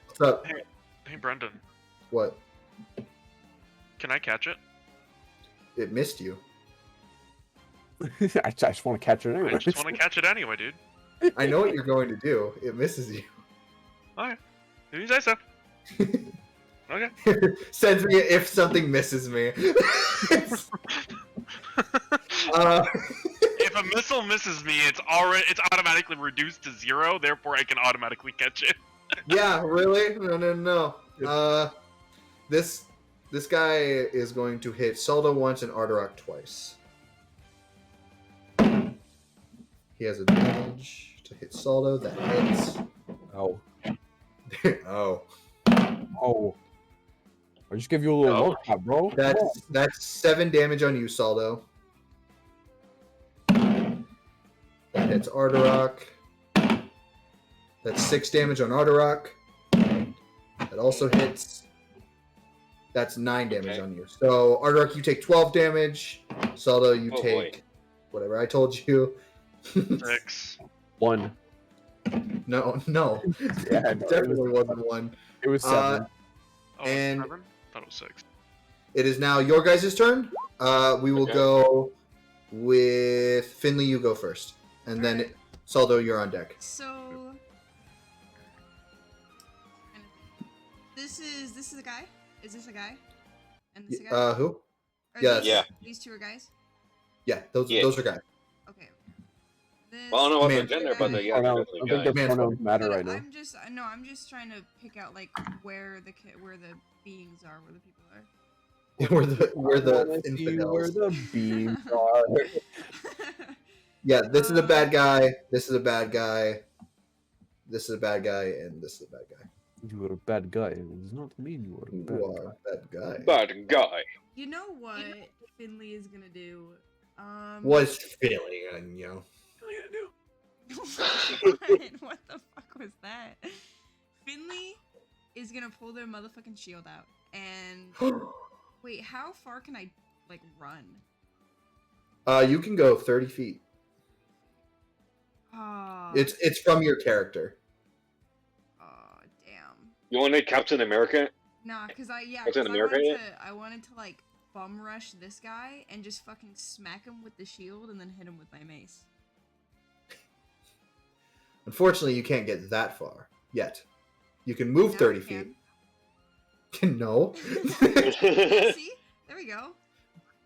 What's up? Hey, Brendan. What? Can I catch it? It missed you. I just want to catch it anyway. I just want to catch it anyway, dude. I know what you're going to do. It misses you. Okay. If you say so. Okay. Sends me if something misses me. If a missile misses me, it's automatically reduced to 0. Therefore, I can automatically catch it. Yeah, really? No. This guy is going to hit Soldo once and Arterock twice. He has advantage to hit Soldo. That hits. Oh. Oh. Oh. I just give you a little look, bro. That's 7 damage on you, Soldo. That hits Arterock. That's 6 damage on Arterock. That also hits. That's 9 damage on you. So Arterock, you take 12 damage. Soldo, you take whatever I told you. 6. 1. No. Yeah, It definitely wasn't 1. It was 7. Oh, And- 7? I thought it was 6. It is now your guys' turn. We will go with Finley. You go first, and then Soldo, you're on deck. So this is a guy. Is this a guy? And this a guy? Who? Are yeah, these, yeah. These 2 are guys. Yeah, those are guys. Okay. This, Well, I don't know what their Man. gender, but yeah, I they're think definitely their guys. Man's pronouns matter right now. I'm just trying to pick out like where the beings are, where the people are. We're the I wanna see infidels. where the beams are. Yeah, this is a bad guy. This is a bad guy. This is a bad guy, and this is a bad guy. You are a bad guy. It does not mean you are a bad You guy. are a bad guy. Bad guy. You know what Finley is gonna do? What's feeling on you? What the fuck was that? Finley is gonna pull their motherfucking shield out and wait, how far can I like run? You can go 30 feet. It's from your character. Oh damn. You want to Captain America? Nah, Captain America yet? I wanted to like bum rush this guy and just fucking smack him with the shield and then hit him with my mace. Unfortunately, you can't get that far yet. You can move Now 30 I feet. can. No. See? There we go.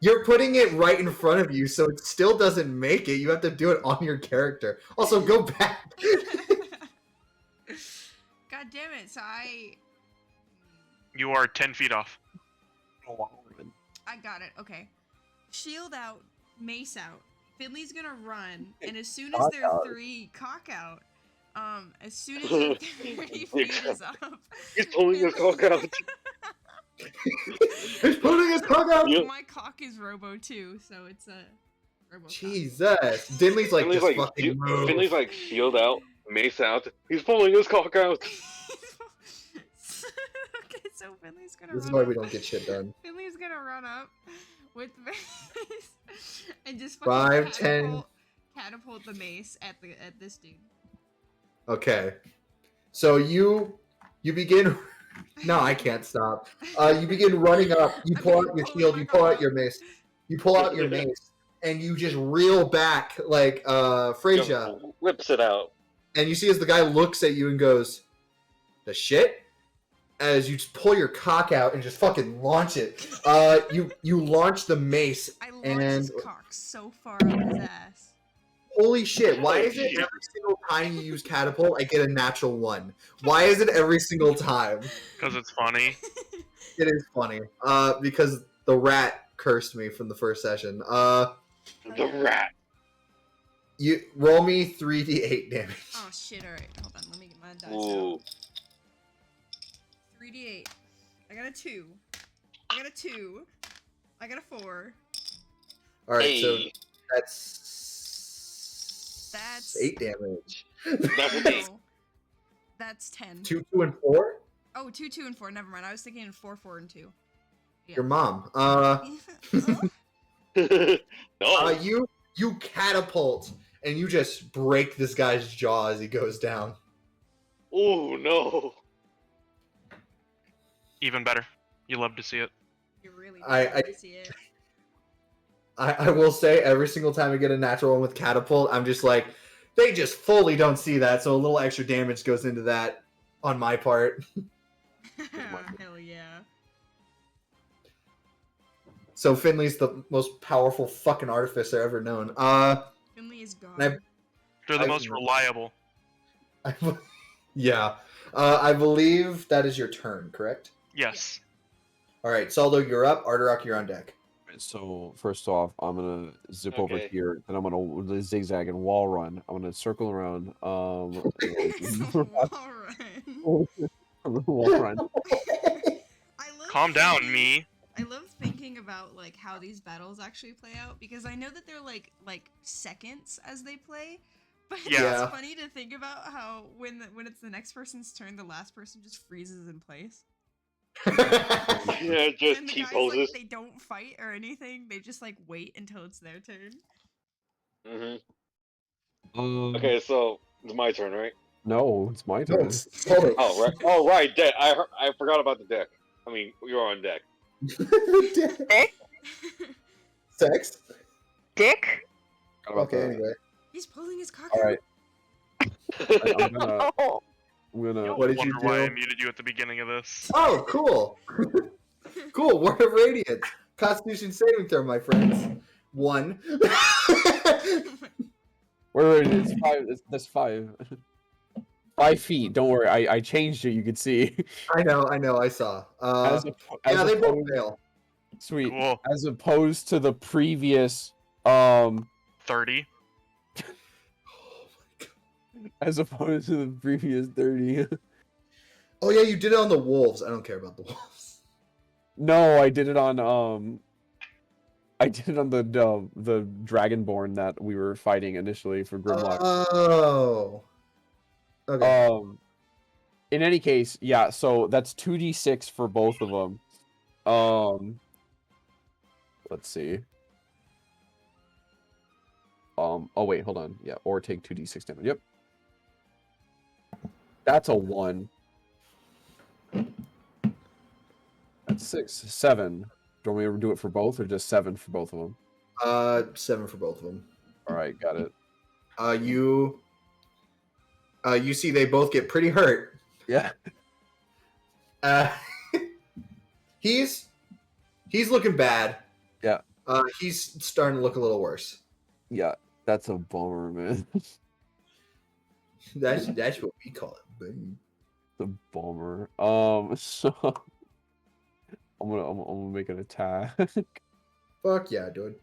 You're putting it right in front of you, so it still doesn't make it. You have to do it on your character. Also, go back. God damn it! So You are 10 feet off. I got it. Okay. Shield out, mace out. Finley's gonna run, and as soon as Cock their out. 3 cock out, as soon as their 30 feet is up, He's pulling his cock out. He's putting his cock out. Yep. My cock is Robo too, so it's a Robo. Jesus. Dinley's like, Finley's just like, fucking move. Finley's like shield out, mace out. He's pulling his cock out. Okay, so Finley's gonna. This is run why up. we don't get shit done. Finley's gonna run up with mace and just fucking 5, 10. catapult the mace at this dude. Okay. So you begin. No, I can't stop. You begin running up. You I pull begin out your pulling shield. my You pull out car your up. mace. You pull out your mace, and you just reel back like Freyja. Whips it out. And you see as the guy looks at you and goes, "The shit." As you just pull your cock out and just fucking launch it. You launch the mace, I launched and his cock so far up his ass. holy shit! Why is it every single time you use catapult, I get a natural 1? Why is it every single time? Because it's funny. It is funny. Because the rat cursed me from the first session. The rat. You roll me 3d8 damage. Oh shit! All right, hold on. Let me get my dice Ooh. out. 3d8. I got a 2. I got a 2. I got a 4. All right, so Hey. that's 8 damage. That's an 8. No, that's 10. 2, 2, and 4. Oh, 2, 2, and 4. Never mind. I was thinking 4, 4, and 2. Your mom. Huh? No. You catapult and you just break this guy's jaw as he goes down. Oh no. Even better. You love to see it. You really I to see it. I will say every single time I get a natural one with catapult, I'm just like, they just fully don't see that, so a little extra damage goes into that on my part. Hell yeah. So Finley's the most powerful fucking artificer ever known. Finley is gone. And They're the I- most reliable. yeah. I believe that is your turn, correct? Yes. All right, Saldo, you're up. Arterock, you're on deck. So first off, I'm gonna zip over Okay. here, and I'm gonna zigzag and wall run. I'm gonna circle around. Alright. Wall run. I love Calm down, thinking- me. I love thinking about like how these battles actually play out because I know that they're like seconds as they play, but Yeah. it's funny to think about how when it's the next person's turn, the last person just freezes in place. Yeah, just And the T guys poses. like they don't fight or anything; they just like wait until it's their turn. Okay, so it's my turn, right? No, it's my turn. Saldo. Oh right. Oh right, deck. I forgot about the deck. I mean, you're on deck. Dick? Sex? Dick? Forgot about Okay, that. anyway. He's pulling his cock All right. I'm gonna. Oh. I'm gonna. You'll What did you wonder why I do? muted you at the beginning of this. Oh, cool. Cool. Word of Radiance. Constitution saving throw, my friends. 1. Wait, it's 5. That's 5. 5 feet. Don't worry. I changed it. You could see. I know, I saw. Yeah, they both fail. Sweet. Cool. As opposed to the previous 30. as opposed to the previous 30. Oh yeah, you did it on the wolves. I don't care about the wolves. No, I did it on the dragonborn that we were fighting initially for Grimlock. Oh. Okay. In any case, yeah, so that's 2d6 for both of them. Let's see. Oh wait, hold on. Yeah, or take 2d6 damage. Yep. That's a 1. That's 6. 7. Do you want me to do it for both or just 7 for both of them? 7 for both of them. Alright, got it. You see they both get pretty hurt. Yeah. He's looking bad. Yeah. He's starting to look a little worse. Yeah. That's a bummer, man. That's what we call it. Boom. The bummer. So I'm gonna make an attack. Fuck yeah, dude.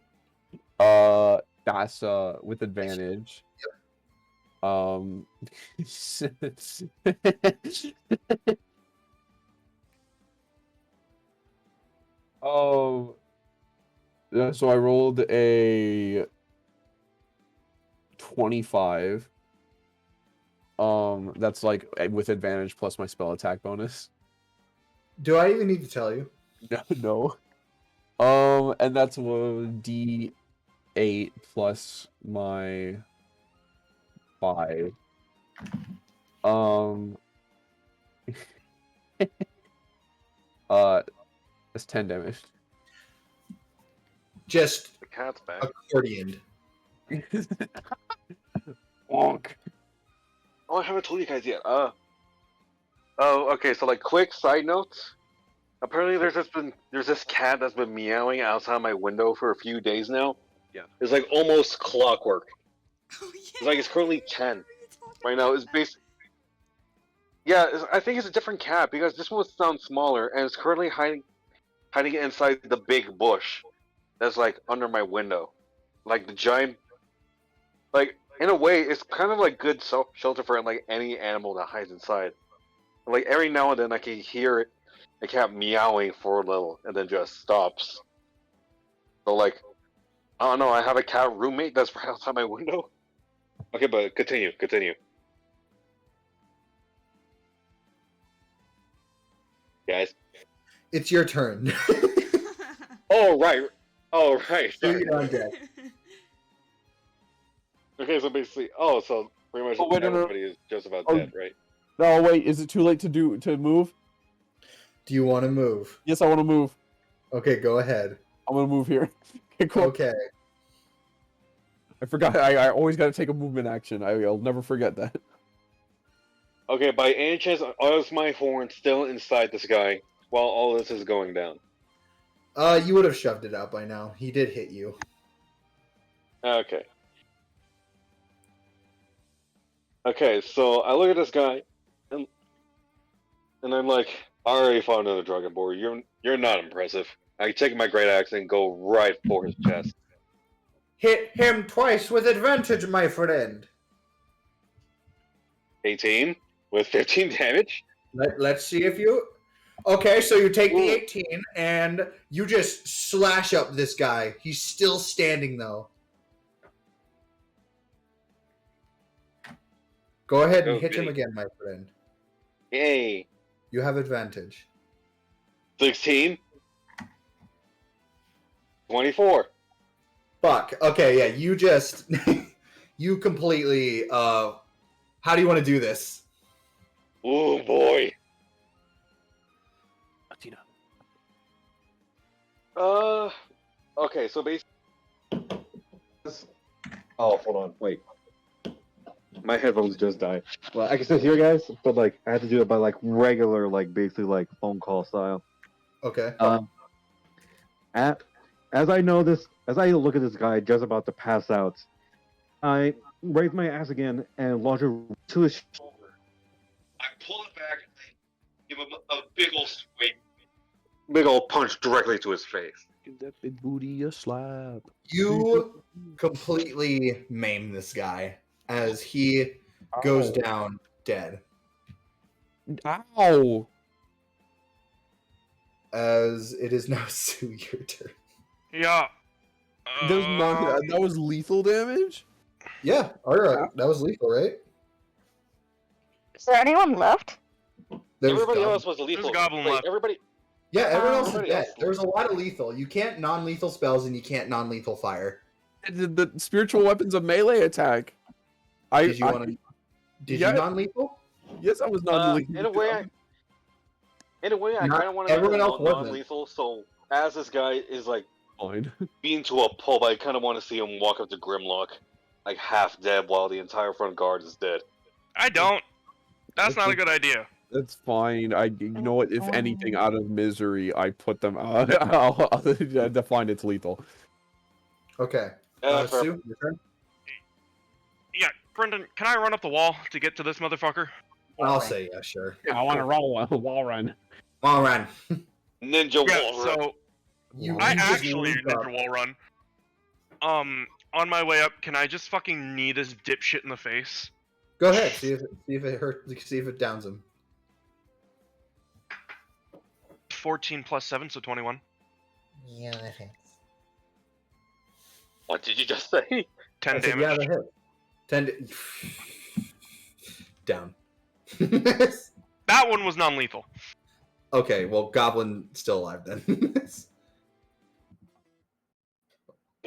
That's with advantage. Oh, yeah, so I rolled a 25. That's like with advantage plus my spell attack bonus. Do I even need to tell you? No. And that's a 8 plus my 5. That's 10 damage. Just The cat's back. accordioned. Bonk. Oh, I haven't told you guys yet. Oh, okay. So, like, quick side notes. Apparently, there's this cat that's been meowing outside my window for a few days now. Yeah. It's like almost clockwork. Oh, yeah. It's like it's currently 10 I remember you talking right now. about It's that. based. Yeah, I think it's a different cat because this one sounds smaller and it's currently hiding inside the big bush that's like under my window, like the giant. Like in a way, it's kind of like good shelter for like any animal that hides inside. Like every now and then, I can hear a cat meowing for a little and then just stops. So like, I don't know. I have a cat roommate that's right outside my window. Okay, but continue. Guys. It's your turn. Oh right. So Sorry. you're undead. Okay, so basically, so pretty much Oh, wait, no. everybody is just about Oh. dead, right? No, wait, is it too late to move? Do you want to move? Yes, I want to move. Okay, go ahead. I'm gonna move here. Okay, cool. Okay. I forgot. I always got to take a movement action. I'll never forget that. Okay, by any chance, is my horn still inside this guy while all this is going down? You would have shoved it out by now. He did hit you. Okay. Okay, so I look at this guy, and I'm like, I already fought another dragon boar. You're not impressive. I take my great axe and go right for his chest. Hit him twice with advantage, my friend. 18 with 15 damage. Let's see if you... Okay, so you take the Ooh. 18 and you just slash up this guy. He's still standing, though. Go ahead and hit him Okay. again, my friend. Yay. You have advantage. 16. 24. Fuck. Okay, yeah, you just... you completely... How do you want to do this? Oh boy. Tina. Okay, so basically... Oh, hold on, wait. My headphones just died. Well, I can still hear you guys, but like I had to do it by like regular, like basically like phone call style. Okay. As I look at this guy just about to pass out, I raise my axe again and launch it to his shoulder. I pull it back and give him a big old swing. Big old punch directly to his face. Give that big booty a slap. You completely maim this guy as he goes down dead. Ow! As it is now Sue, your turn. Yeah. That was lethal damage? Yeah, alright. That was lethal, right? Is there anyone left? There's Everybody goblin- else was lethal. There's a goblin Wait, left. everybody. Yeah, everyone else is Everybody dead. else- There's a lot of lethal. You can't non-lethal spells and you can't non-lethal fire. The spiritual weapons of melee attack. Did you want to? Did Yeah. you non-lethal? Yes, I was non-lethal. In a way, I Not kind of want to everyone else wasn't. non-lethal. So as this guy is like Fine. being to a pulp, I kind of want to see him walk up to Grimlock, like half dead, while the entire front guard is dead. I don't. That's not a good idea. That's fine. You know what? If anything, out of misery, I put them out. I'll define it's lethal. Okay. Fair. Sue, your turn? Yeah, Brendan, can I run up the wall to get to this motherfucker? I'll say yeah, sure. Yeah, I want to roll a wall run. Wall run. Ninja Yeah, wall run. So You I just actually leap did up. the wall run. On my way up, can I just fucking knee this dipshit in the face? Go ahead. See if it hurts. See if it downs him. 14 plus 7, so 21. Yeah, that hits. What did you just say? 10 I said, damage. yeah, that hit. 10 down. That one was non-lethal. Okay, well, Goblin still alive then.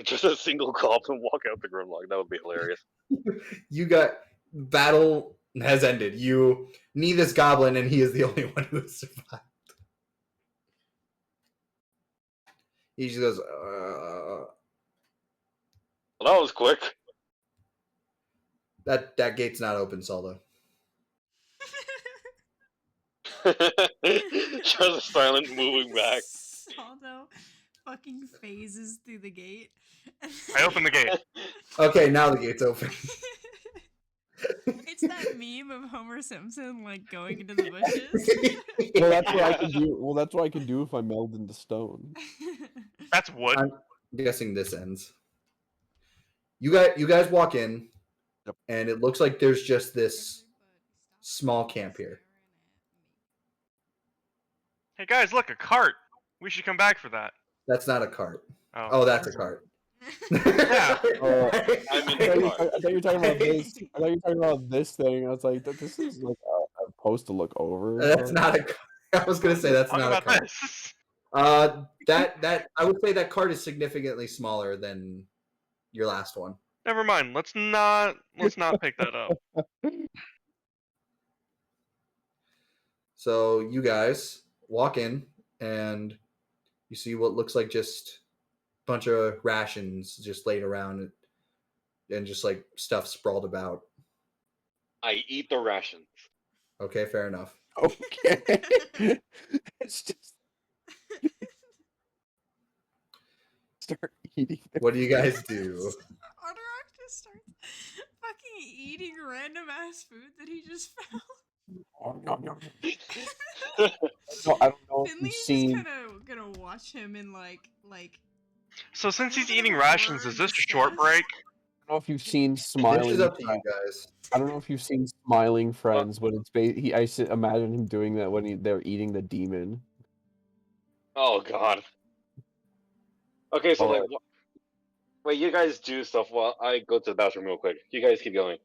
Just a single goblin walk out the Grimlock. That would be hilarious. You got battle has ended. You need this goblin, and he is the only one who has survived. He just goes, Well, that was quick. that gate's not open, Saldo. Just silent moving back. Saldo fucking phases through the gate. I open the gate. Okay, now the gate's open. It's that meme of Homer Simpson like going into the bushes. Well, that's what I can do. Well, that's what I can do if I meld into stone. That's wood. I'm guessing this ends. You guys walk in, Yep. and it looks like there's just this small camp here. Hey guys, look, a cart. We should come back for that. That's not a cart. Oh, Oh, that's a cart. Yeah. I'm in I the thought you were talking about this. I thought you were talking about this thing. I was like, this is like a post to look over. That's not a cart. I was gonna say that's Talk not a about cart. this. That I would say that cart is significantly smaller than your last one. Never mind. Let's not pick that up. So you guys walk in, and you see what looks like just a bunch of rations just laid around, and just like stuff sprawled about. I eat the rations. Okay, fair enough. Okay. It's just start eating. What do you guys do? Arterock just starts fucking eating random ass food that he just found. No, I don't know if you've Finley's seen. just gonna watch him and like So since he's Look at eating the rations, word is this a short disgust. break? I don't know if you've seen This smiling. is up to you guys. I don't know if you've seen Smiling Friends, but it's imagine him doing that when they're eating the demon. Oh god. Okay, so Alright. like, wait, you guys do stuff while I go to the bathroom real quick. You guys keep going.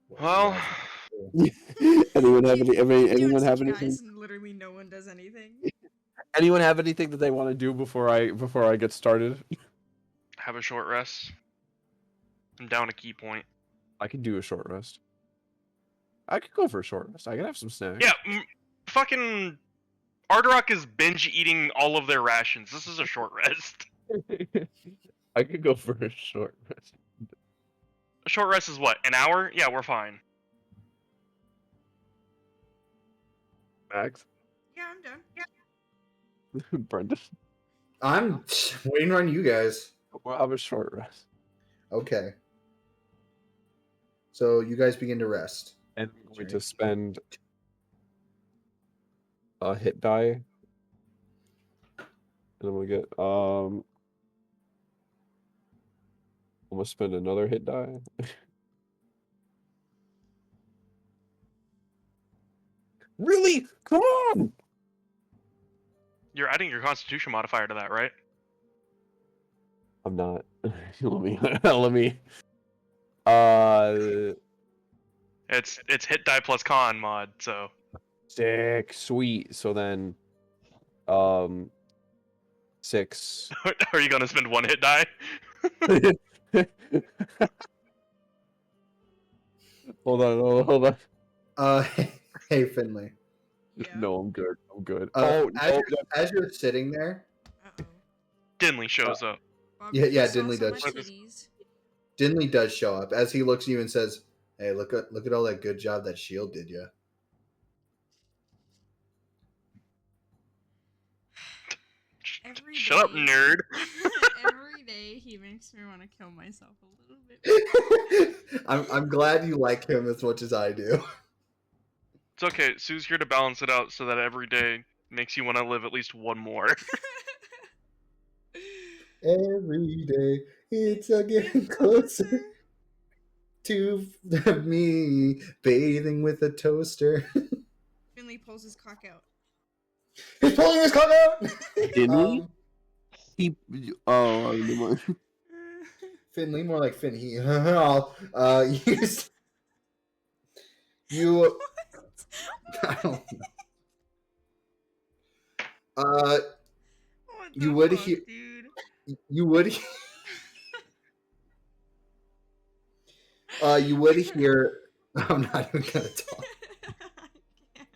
What do you Well, guys do? Anyone have Keep anyone doing have such anything? guys and literally no one does anything. Anyone have anything that they want to do before I get started? have a short rest. I'm down a key point. I could do a short rest. I could go for a short rest. I could have some snacks. Yeah, fucking Arderock is binge eating all of their rations. This is a short rest. I could go for a short rest. A short rest is what? An hour? Yeah, we're fine. Max, Yeah, I'm done. Brendan, I'm waiting on you guys. we'll have a short rest, Okay. So you guys begin to rest. and I'm going to spend a hit die, and I'm gonna get I'm gonna spend another hit die. Really? Come on! You're adding your Constitution modifier to that, right? I'm not. Let me. It's hit die plus con mod, so Sick, sweet. So then, 6. are you gonna spend one hit die? Hold on. Hey Finley. Yeah. No, I'm good. I'm good. As you're sitting there, Uh-oh. Dinley shows up. Bob, Yeah, you yeah, saw Dinley some does. of my titties. Dinley does show up as he looks at you and says, "Hey, look at all that good job that shield did you." Every Shut up, day- nerd. Every day he makes me want to kill myself a little bit. I'm glad you like him as much as I do. It's okay. Sue's here to balance it out so that every day makes you want to live at least one more. Every day it's getting closer to me bathing with a toaster. Finley pulls his cock out. He's pulling his cock out. Dinley? He. Oh, never mind. Finley, more like Finn. He. You. I don't know. What You the would fuck, hear. dude? You would. You would hear. I'm not even gonna talk. I can't.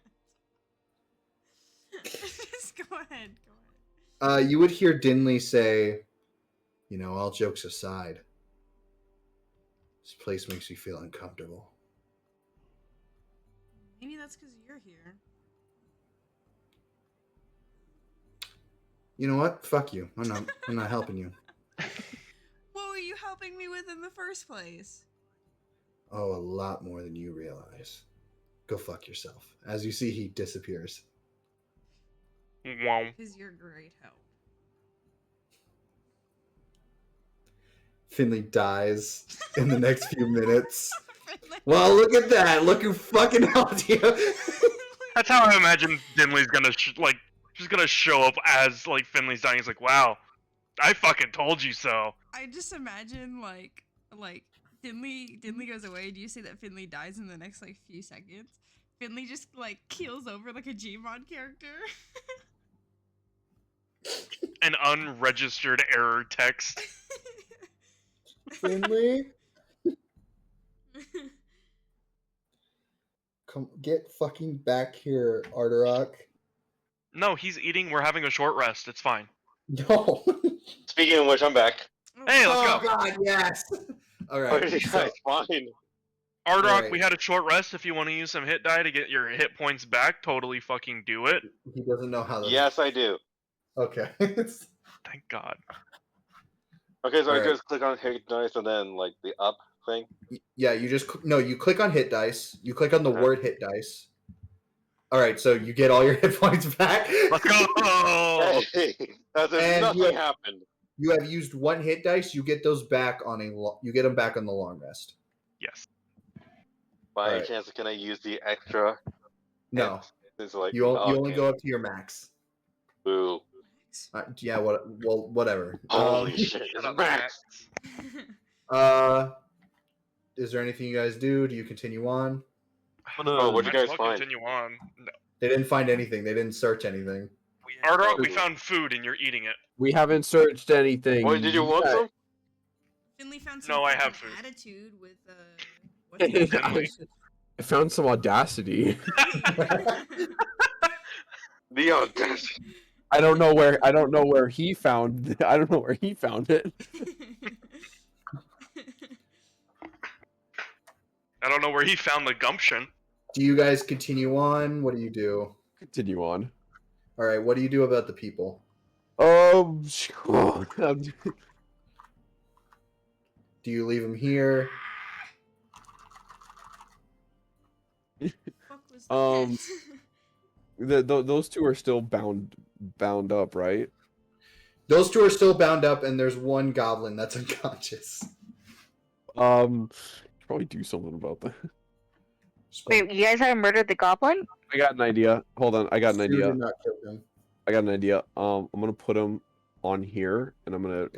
Just go ahead. Go ahead. You would hear Dinley say, "You know, all jokes aside, this place makes me feel uncomfortable." Maybe that's because you're here. You know what? Fuck you. I'm not helping you. What were you helping me with in the first place? Oh, a lot more than you realize. Go fuck yourself. As you see, he disappears. Wow. Because you're great help. Finley dies in the next few minutes. Well, look at that. Look who fucking helped you. That's how I imagine Dinley's gonna just gonna show up as like Finley's dying. He's like, wow, I fucking told you so. I just imagine like Finley goes away. Do you say that Finley dies in the next like few seconds? Finley just like keels over like a Gmod character. An unregistered error text. Finley? Come get fucking back here, Arterock. No, he's eating. We're having a short rest. It's fine. No. Speaking of which, I'm back. Hey, let's Oh go. god, yes. All Where right. you So, guys find? Ardoc, Alright. we had a short rest. If you want to use some hit die to get your hit points back, totally fucking do it. he doesn't know how to. Yes, I do. Okay. Thank God. Okay, so I Alright. just click on hit dice and then like the up thing. Yeah, you just you click on hit dice. You click on the Okay. word hit dice. All right, so you get all your hit points back. Let's go. Hey, as if And nothing you- happened. You have used one hit dice. You get those back on you get them back on the long rest. Yes. By Alright. chance, can I use the extra? No, It's like you only okay. go up to your max. Boo. Yeah. Whatever. Holy shit! Shut It's up, max. Max. Is there anything you guys do? Do you continue on? Oh, what'd you Might as guys well find? continue on. No. They didn't find anything. They didn't search anything. Ardoc, we found food and you're eating it. We haven't searched anything. Wait, did you want yet. some? Finley found some No, I fucking have food. attitude with what's his name? Finley. I found some audacity. The audacity. I don't know where he found. I don't know where he found it. I don't know where he found the gumption. Do you guys continue on? What do you do? Continue on. All right. What do you do about the people? Um, Do you leave them here? Fuck was that? Those two are still bound up, right? Those two are still bound up, and there's one goblin that's unconscious. Probably do something about that. Wait, you guys haven't murdered the goblin? I got an idea. Hold on, I got an Stu idea. did not kill him. I got an idea. I'm gonna put him on here, and I'm gonna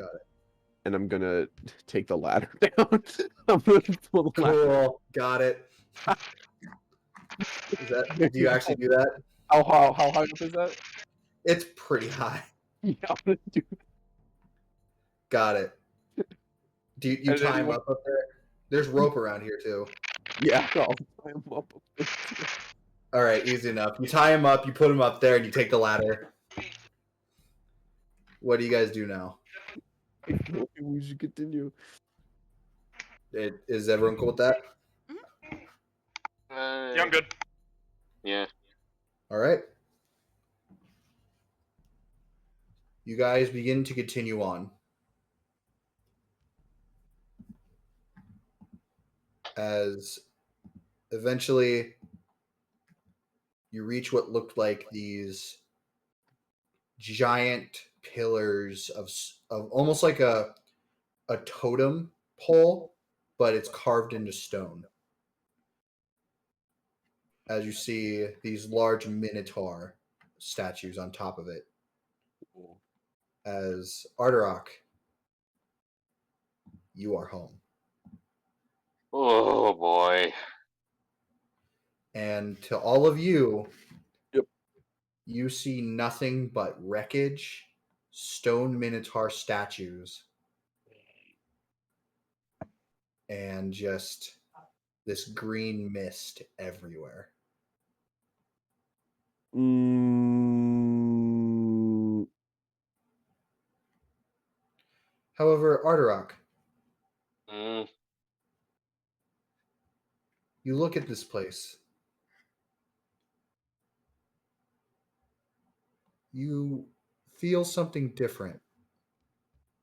and I'm gonna take the ladder down. I'm gonna pull the ladder. Cool. Got it. Do you actually do that? How high up is that? It's pretty high. Yeah, I'm gonna do. Got it. Do you And tie him anyone- up there? There's rope around here too. Yeah, I'll tie him up. All right, easy enough. You tie him up, you put him up there, and you take the ladder. What do you guys do now? We should continue. Is everyone cool with that? Yeah, I'm good. Yeah. All right. You guys begin to continue on. As eventually you reach what looked like these giant pillars of almost like a totem pole, but it's carved into stone. As you see these large minotaur statues on top of it. As Arterock, you are home. Oh boy. And to all of you, Yep. you see nothing but wreckage, stone minotaur statues, and just this green mist everywhere. Mm, However, Arterock, Mm, you look at this place. You feel something different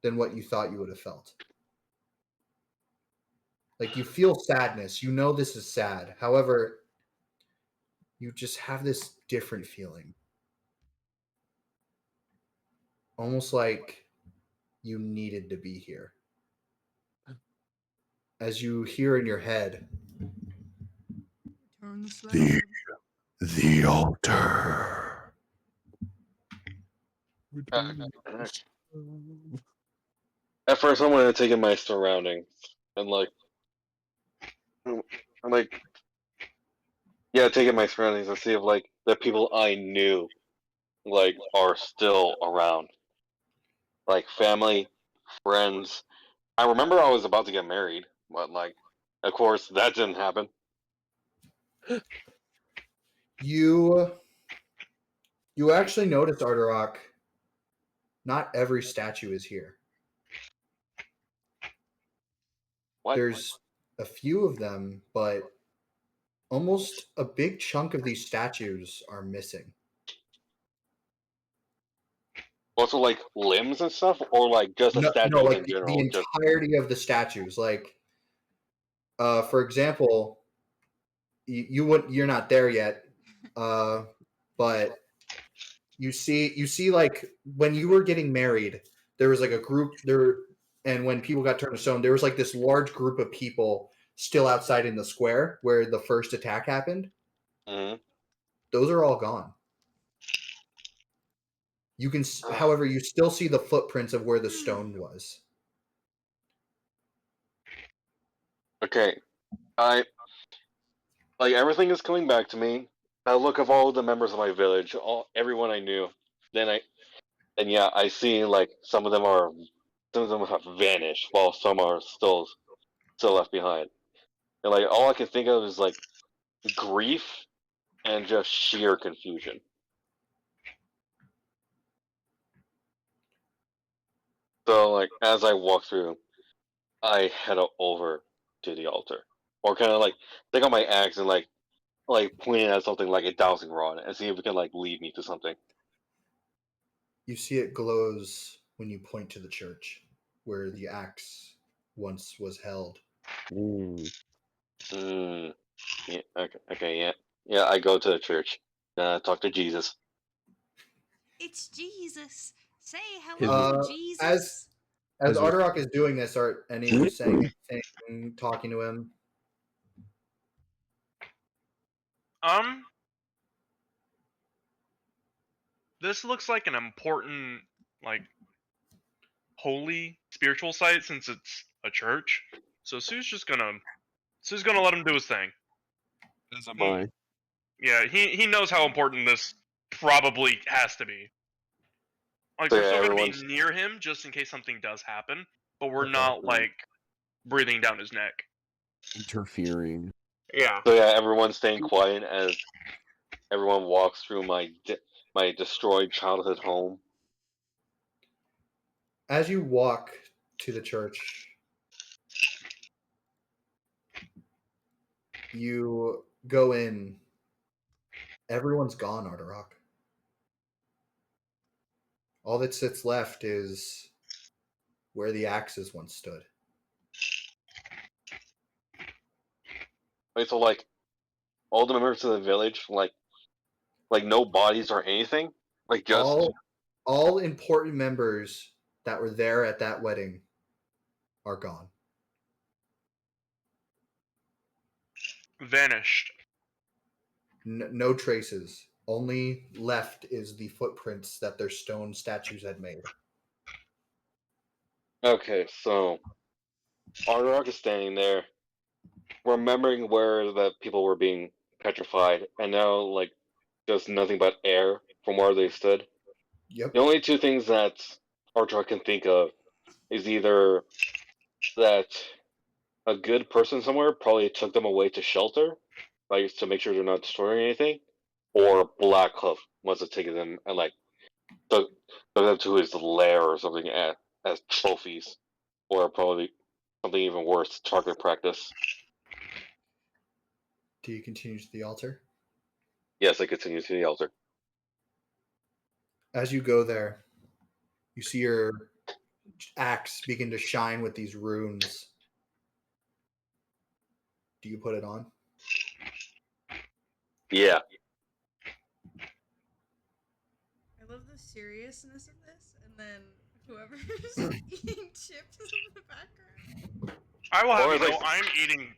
than what you thought you would have felt. Like you feel sadness. You know this is sad. However, you just have this different feeling. Almost like you needed to be here. As you hear in your head, Turn the slab. the altar. at first, I wanted to take in my surroundings and I'm like, yeah, take in my surroundings and see if like the people I knew are still around, like family, friends. I remember I was about to get married, but of course, that didn't happen. You actually notice, Arterock, not every statue is here. What? There's a few of them, but almost a big chunk of these statues are missing. Also, like limbs and stuff, or like just the No, statues like in the general. Just entirety of the statues. Like, for example, you're not there yet, but you see like when you were getting married, there was like a group there, and when people got turned to stone, there was like this large group of people still outside in the square where the first attack happened. Mhm. Those are all gone. You can, however, you still see the footprints of where the stone was. Okay. I everything is coming back to me. I look of all the members of my village, everyone I knew. Then yeah, I see like some of them have vanished, while some are still left behind. And like all I can think of is like grief and just sheer confusion. So like as I walk through, I head over to the altar, or kind of like take out my axe and point it at something like a dowsing rod and see if it can like lead me to something. You see it glows when you point to the church where the axe once was held. mm. Yeah. Okay. Yeah. Yeah. I go to the church. Talk to Jesus. It's Jesus. Say His- hello to Jesus. As His- Arterock is doing this, are any of you saying anything, talking to him? This looks like an important, like, holy spiritual site since it's a church. So Sue's gonna let him do his thing. As am I. Yeah, he knows how important this probably has to be. Like, So we're yeah, still gonna be everyone's near him just in case something does happen, but we're Okay. not like breathing down his neck. Interfering. Yeah. so yeah, everyone's staying quiet as everyone walks through my destroyed childhood home. As you walk to the church, you go in. Everyone's gone, Arterock. All that sits left is where the axes once stood. Right, so like all the members of the village, no bodies or anything, like just All important members that were there at that wedding are gone. Vanished. No traces. Only left is the footprints that their stone statues had made. okay. So Ardorak is standing there, remembering where the people were being petrified, and now like just nothing but air from where they stood. Yep. The only two things that Archer can think of is either that a good person somewhere probably took them away to shelter, like to make sure they're not destroying anything, or Black Hoof must have taken them and like took them to his lair or something as trophies, or probably something even worse, target practice. Do you continue to the altar? Yes, I continue to the altar. As you go there, you see your axe begin to shine with these runes. Do you put it on? Yeah. I love the seriousness of this, and then whoever's eating chips in the background. I will have Or you know, like- I'm eating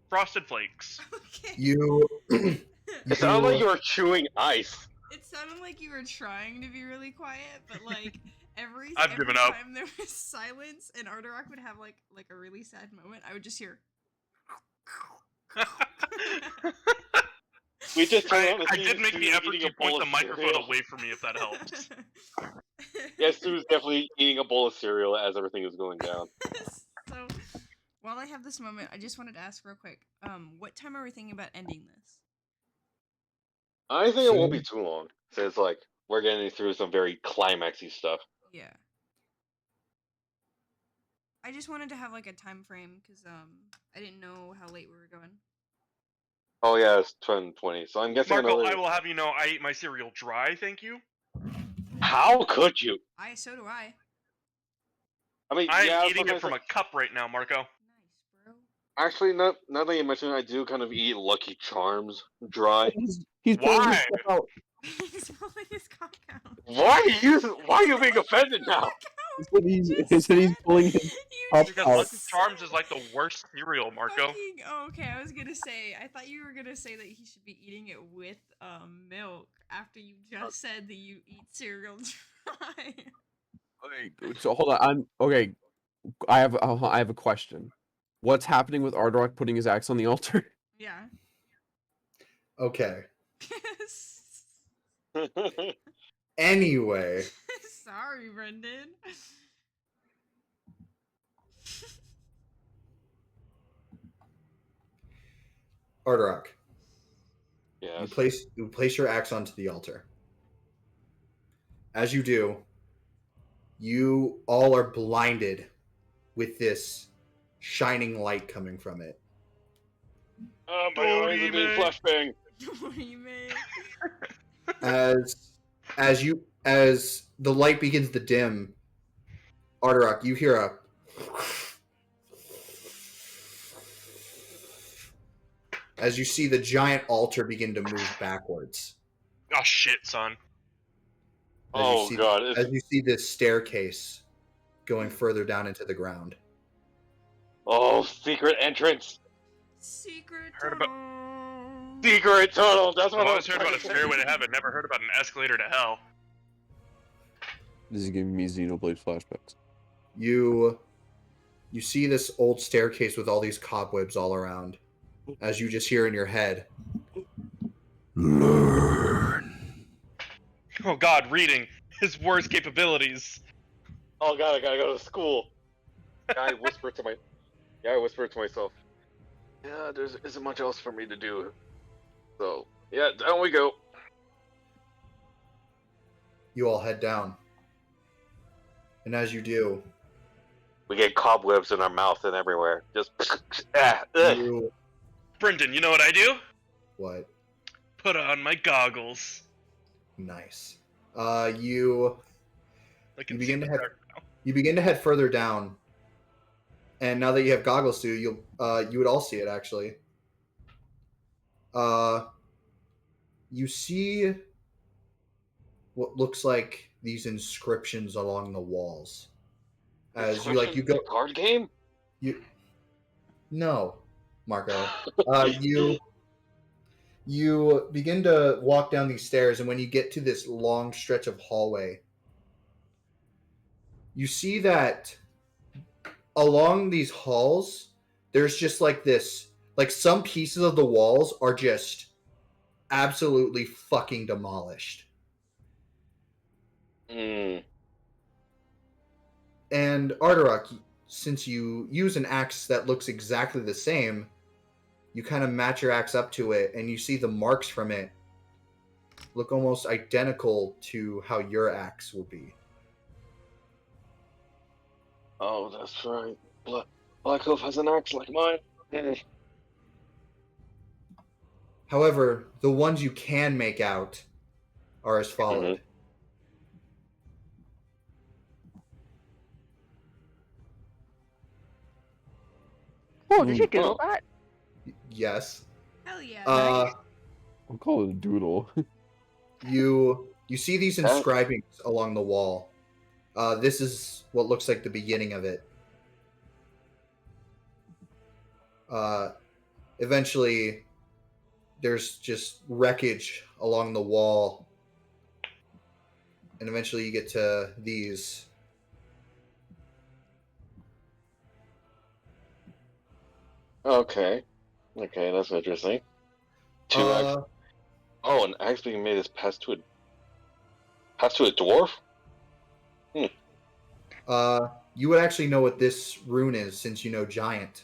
Frosted Flakes. Okay. You. It sounded like you were chewing ice. It sounded like you were trying to be really quiet, but like every I've given up. time there was silence and Arterock would have like a really sad moment, I would just hear. We just turned around and I see did make Stu the effort eating to a bowl point the of microphone cereal. away from me if that helps. Yes, Stu's definitely eating a bowl of cereal as everything is going down. So, while I have this moment, I just wanted to ask real quick, what time are we thinking about ending this? I think it won't be too long, since like we're getting through some very climaxy stuff. Yeah. I just wanted to have like a time frame because I didn't know how late we were going. Oh yeah, it's 10:20, so I'm guessing Marco, another. I will have you know, I ate my cereal dry, thank you. How could you? So do I. I mean, I'm yeah, eating it sometimes from a cup right now, Marco. Nice, bro. Actually, now that you mention it, I do kind of eat Lucky Charms dry. He's pulling his Why? stuff out. He's pulling his cock out. Why are you being offended now? He said he's pulling his cup Because out. Lucky Charms is like the worst cereal, Marco. Okay, I was gonna say. I thought you were gonna say that he should be eating it with milk after you just said that you eat cereal dry. Okay, so hold on. Okay. I have a question. What's happening with Ardorak putting his axe on the altar? Yeah. Okay. Anyway, Sorry, Brendan. Ardorak, Yeah. you place your axe onto the altar. As you do, you all are blinded with this shining light coming from it. Oh, my eyes are being flashbang. What do you mean? As the light begins to dim, Ardorak, you hear a as you see the giant altar begin to move backwards. Oh shit, son. Oh god. As you see this staircase going further down into the ground. Oh, secret entrance. Secret Heard about- tunnel. Secret tunnel. That's I've what I always was heard about a trying to stairway say. to heaven, never heard about an escalator to hell. This is giving me Xenoblade flashbacks. You see this old staircase with all these cobwebs all around. As you just hear in your head, learn. Oh god, reading. His worst capabilities. Oh god, I gotta go to school. I whispered to myself. Yeah, there isn't much else for me to do. So yeah, down we go. You all head down. And as you do, We get cobwebs in our mouth and everywhere. Just you Brendan, you know what I do? what? Put on my goggles. Nice. You I begin to see head dark now. you begin to head further down. And now that you have goggles too, you would all see it actually. You see what looks like these inscriptions along the walls. As you go card game. No, Marco. You begin to walk down these stairs, and when you get to this long stretch of hallway, you see that along these halls, there's just like this, like some pieces of the walls are just absolutely fucking demolished. Mm. And Arterak, since you use an axe that looks exactly the same, you kind of match your axe up to it, and you see the marks from it look almost identical to how your axe will be. Oh, that's right. Black Wolf has an axe like mine. However, the ones you can make out are as followed. Oh, did you doodle that? Yes. Hell yeah. I'll call it a doodle. You see these inscribings along the wall. This is what looks like the beginning of it. Eventually, there's just wreckage along the wall. And eventually you get to these. Okay, that's interesting. Two axe. Oh, an axe being made is passed to a dwarf. You would actually know what this rune is since you know giant.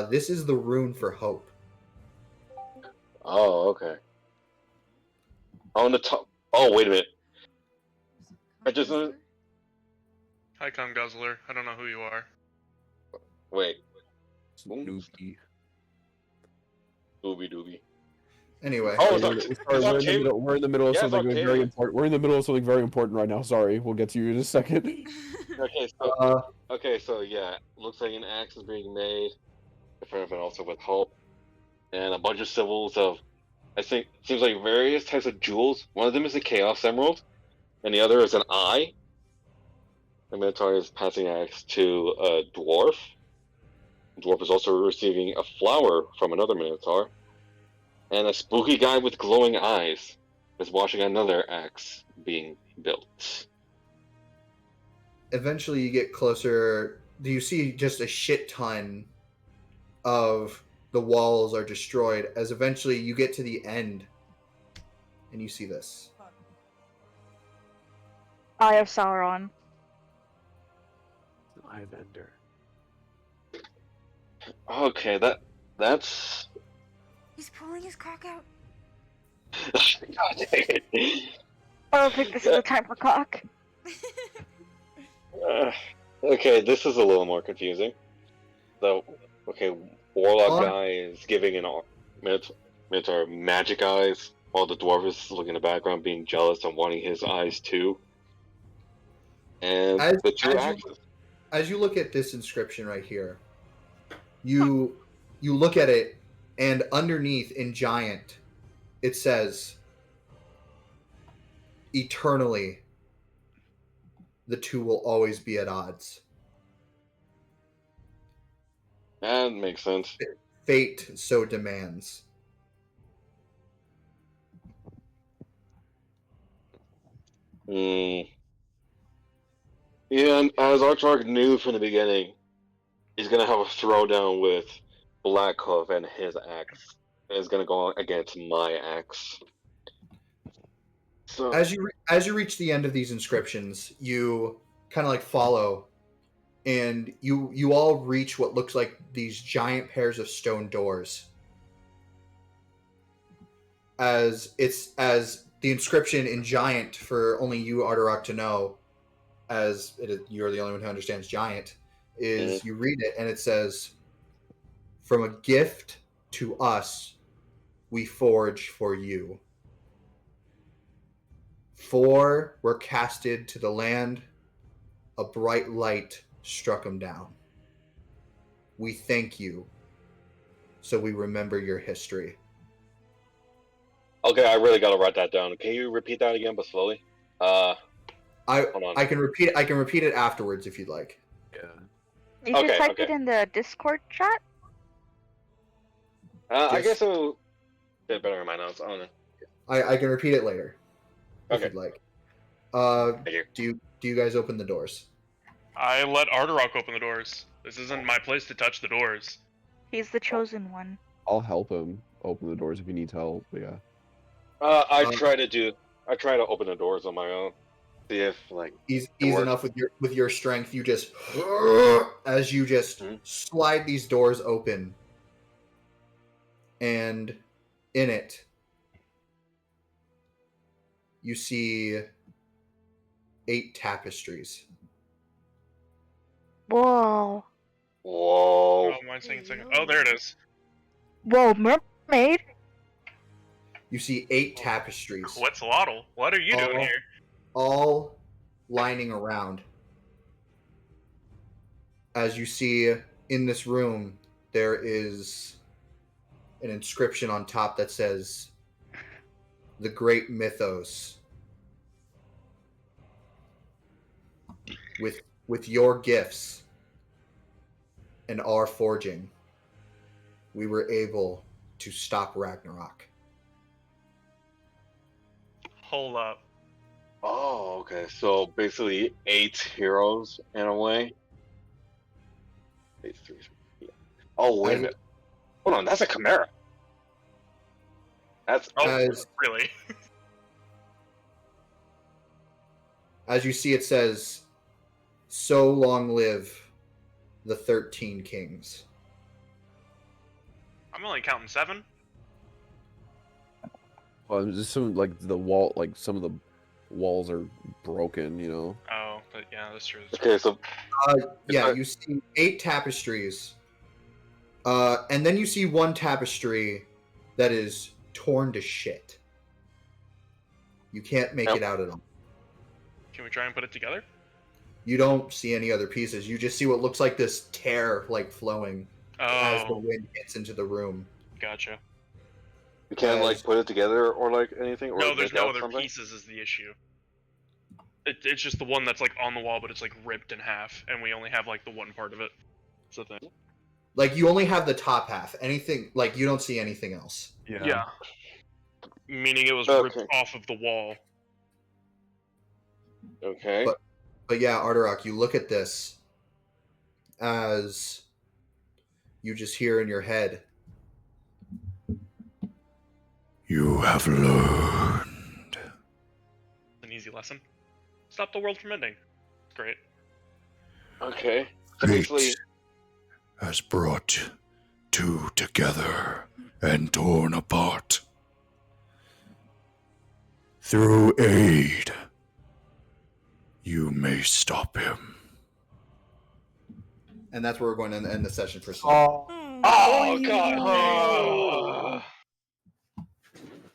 This is the rune for hope. Oh, okay. On the top. Oh, wait a minute. I just noticed. Hi, Cum Guzzler. I don't know who you are. Wait. Snoopy. Doobie doobie. Anyway. Oh, we're in the middle of something very important. We're in the middle of something very important right now. Sorry, we'll get to you in a second. So yeah, looks like an axe is being made, but also with hope, and a bunch of symbols of, I think, seems like various types of jewels. One of them is a Chaos Emerald, and the other is an eye. The Minotaur is passing an axe to a dwarf. The dwarf is also receiving a flower from another Minotaur. And a spooky guy with glowing eyes is watching another axe being built. Eventually you get closer. Do you see just a shit ton of the walls are destroyed as eventually you get to the end and you see this. Eye of Sauron. Eye of Ender. Okay, that's... He's pulling his cock out. God dang it. I don't think this is the time for cock. Okay, this is a little more confusing. So, okay, Warlock guy is giving an Minotaur magic eyes, while the dwarf is looking in the background being jealous and wanting his eyes too. And the two axes. As you look at this inscription right here, you look at it, and underneath in giant, it says, "Eternally, the two will always be at odds." That makes sense. Fate so demands. Yeah, and as Archmark knew from the beginning, he's gonna have a throwdown with Black Hoof and his axe. And it's gonna go against my axe. So As you reach the end of these inscriptions, you kind of like follow, and you all reach what looks like these giant pairs of stone doors. As the inscription in giant, for only you, Arterak, to know, as you're the only one who understands giant, is you read it and it says, "From a gift to us, we forge for you. 4 were casted to the land. A bright light struck them down. We thank you, so we remember your history." okay, I really gotta write that down. Can you repeat that again, but slowly? Hold on. I can repeat it. I can repeat it afterwards if you'd like. Yeah. You should type it in the Discord chat. I guess it'll fit better in my notes. I don't know. I can repeat it later if Okay. you'd like. Thank you. Do you guys open the doors? I let Arterak open the doors. This isn't my place to touch the doors. He's the chosen one. I'll help him open the doors if he needs help. But yeah. I try to open the doors on my own. See if like easy works. enough with your strength. You just as you just slide these doors open, and in it you see 8 tapestries. Whoa. Whoa. Oh, mine's taking a second. Oh, there it is. Whoa, mermaid? You see 8 tapestries. Quetzalcoatl, what are you doing all, here? all lining around. As you see in this room, there is an inscription on top that says, "The Great Mythos." With your gifts and our forging, we were able to stop Ragnarok. Hold up. Oh, okay. So basically 8 heroes in a way. 8, 3, yeah. Oh, wait a minute. Hold on, that's a chimera. That's really? As you see, it says, "So long live the 13 kings." I'm only counting 7. Well, just some like the wall, like some of the walls are broken, you know. Oh, but yeah, that's true. okay. So Yeah, you see 8 tapestries. And then you see one tapestry that is torn to shit. You can't make it out at all. Can we try and put it together? You don't see any other pieces. You just see what looks like this tear, like flowing as the wind hits into the room. Gotcha. you can't like put it together or like anything. Or No, there's make no out other something? pieces is the issue. It's just the one that's like on the wall, but it's like ripped in half, and we only have like the one part of it. That's the thing. Like, you only have the top half. Anything, like, you don't see anything else. Yeah. Meaning it was Okay. ripped off of the wall. Okay. But yeah, Arturok, you look at this as you just hear in your head, "You have learned." An easy lesson. Stop the world from ending. Great. Okay. So basically, Fate has brought 2 together and torn apart. Through aid, you may stop him. And that's where we're going to end the session for tonight. oh god.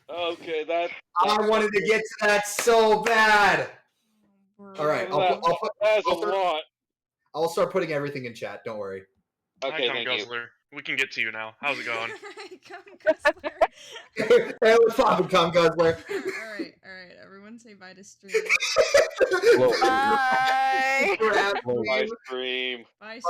Okay, that. I wanted to get to that so bad. All right, That's a lot. I'll start putting everything in chat. Don't worry. Okay, Hi, thank you. Guzzler. We can get to you now. How's it going? Hey, what's poppin', Cum Guzzler? Alright, everyone say bye to stream. Bye. Bye, stream. Bye,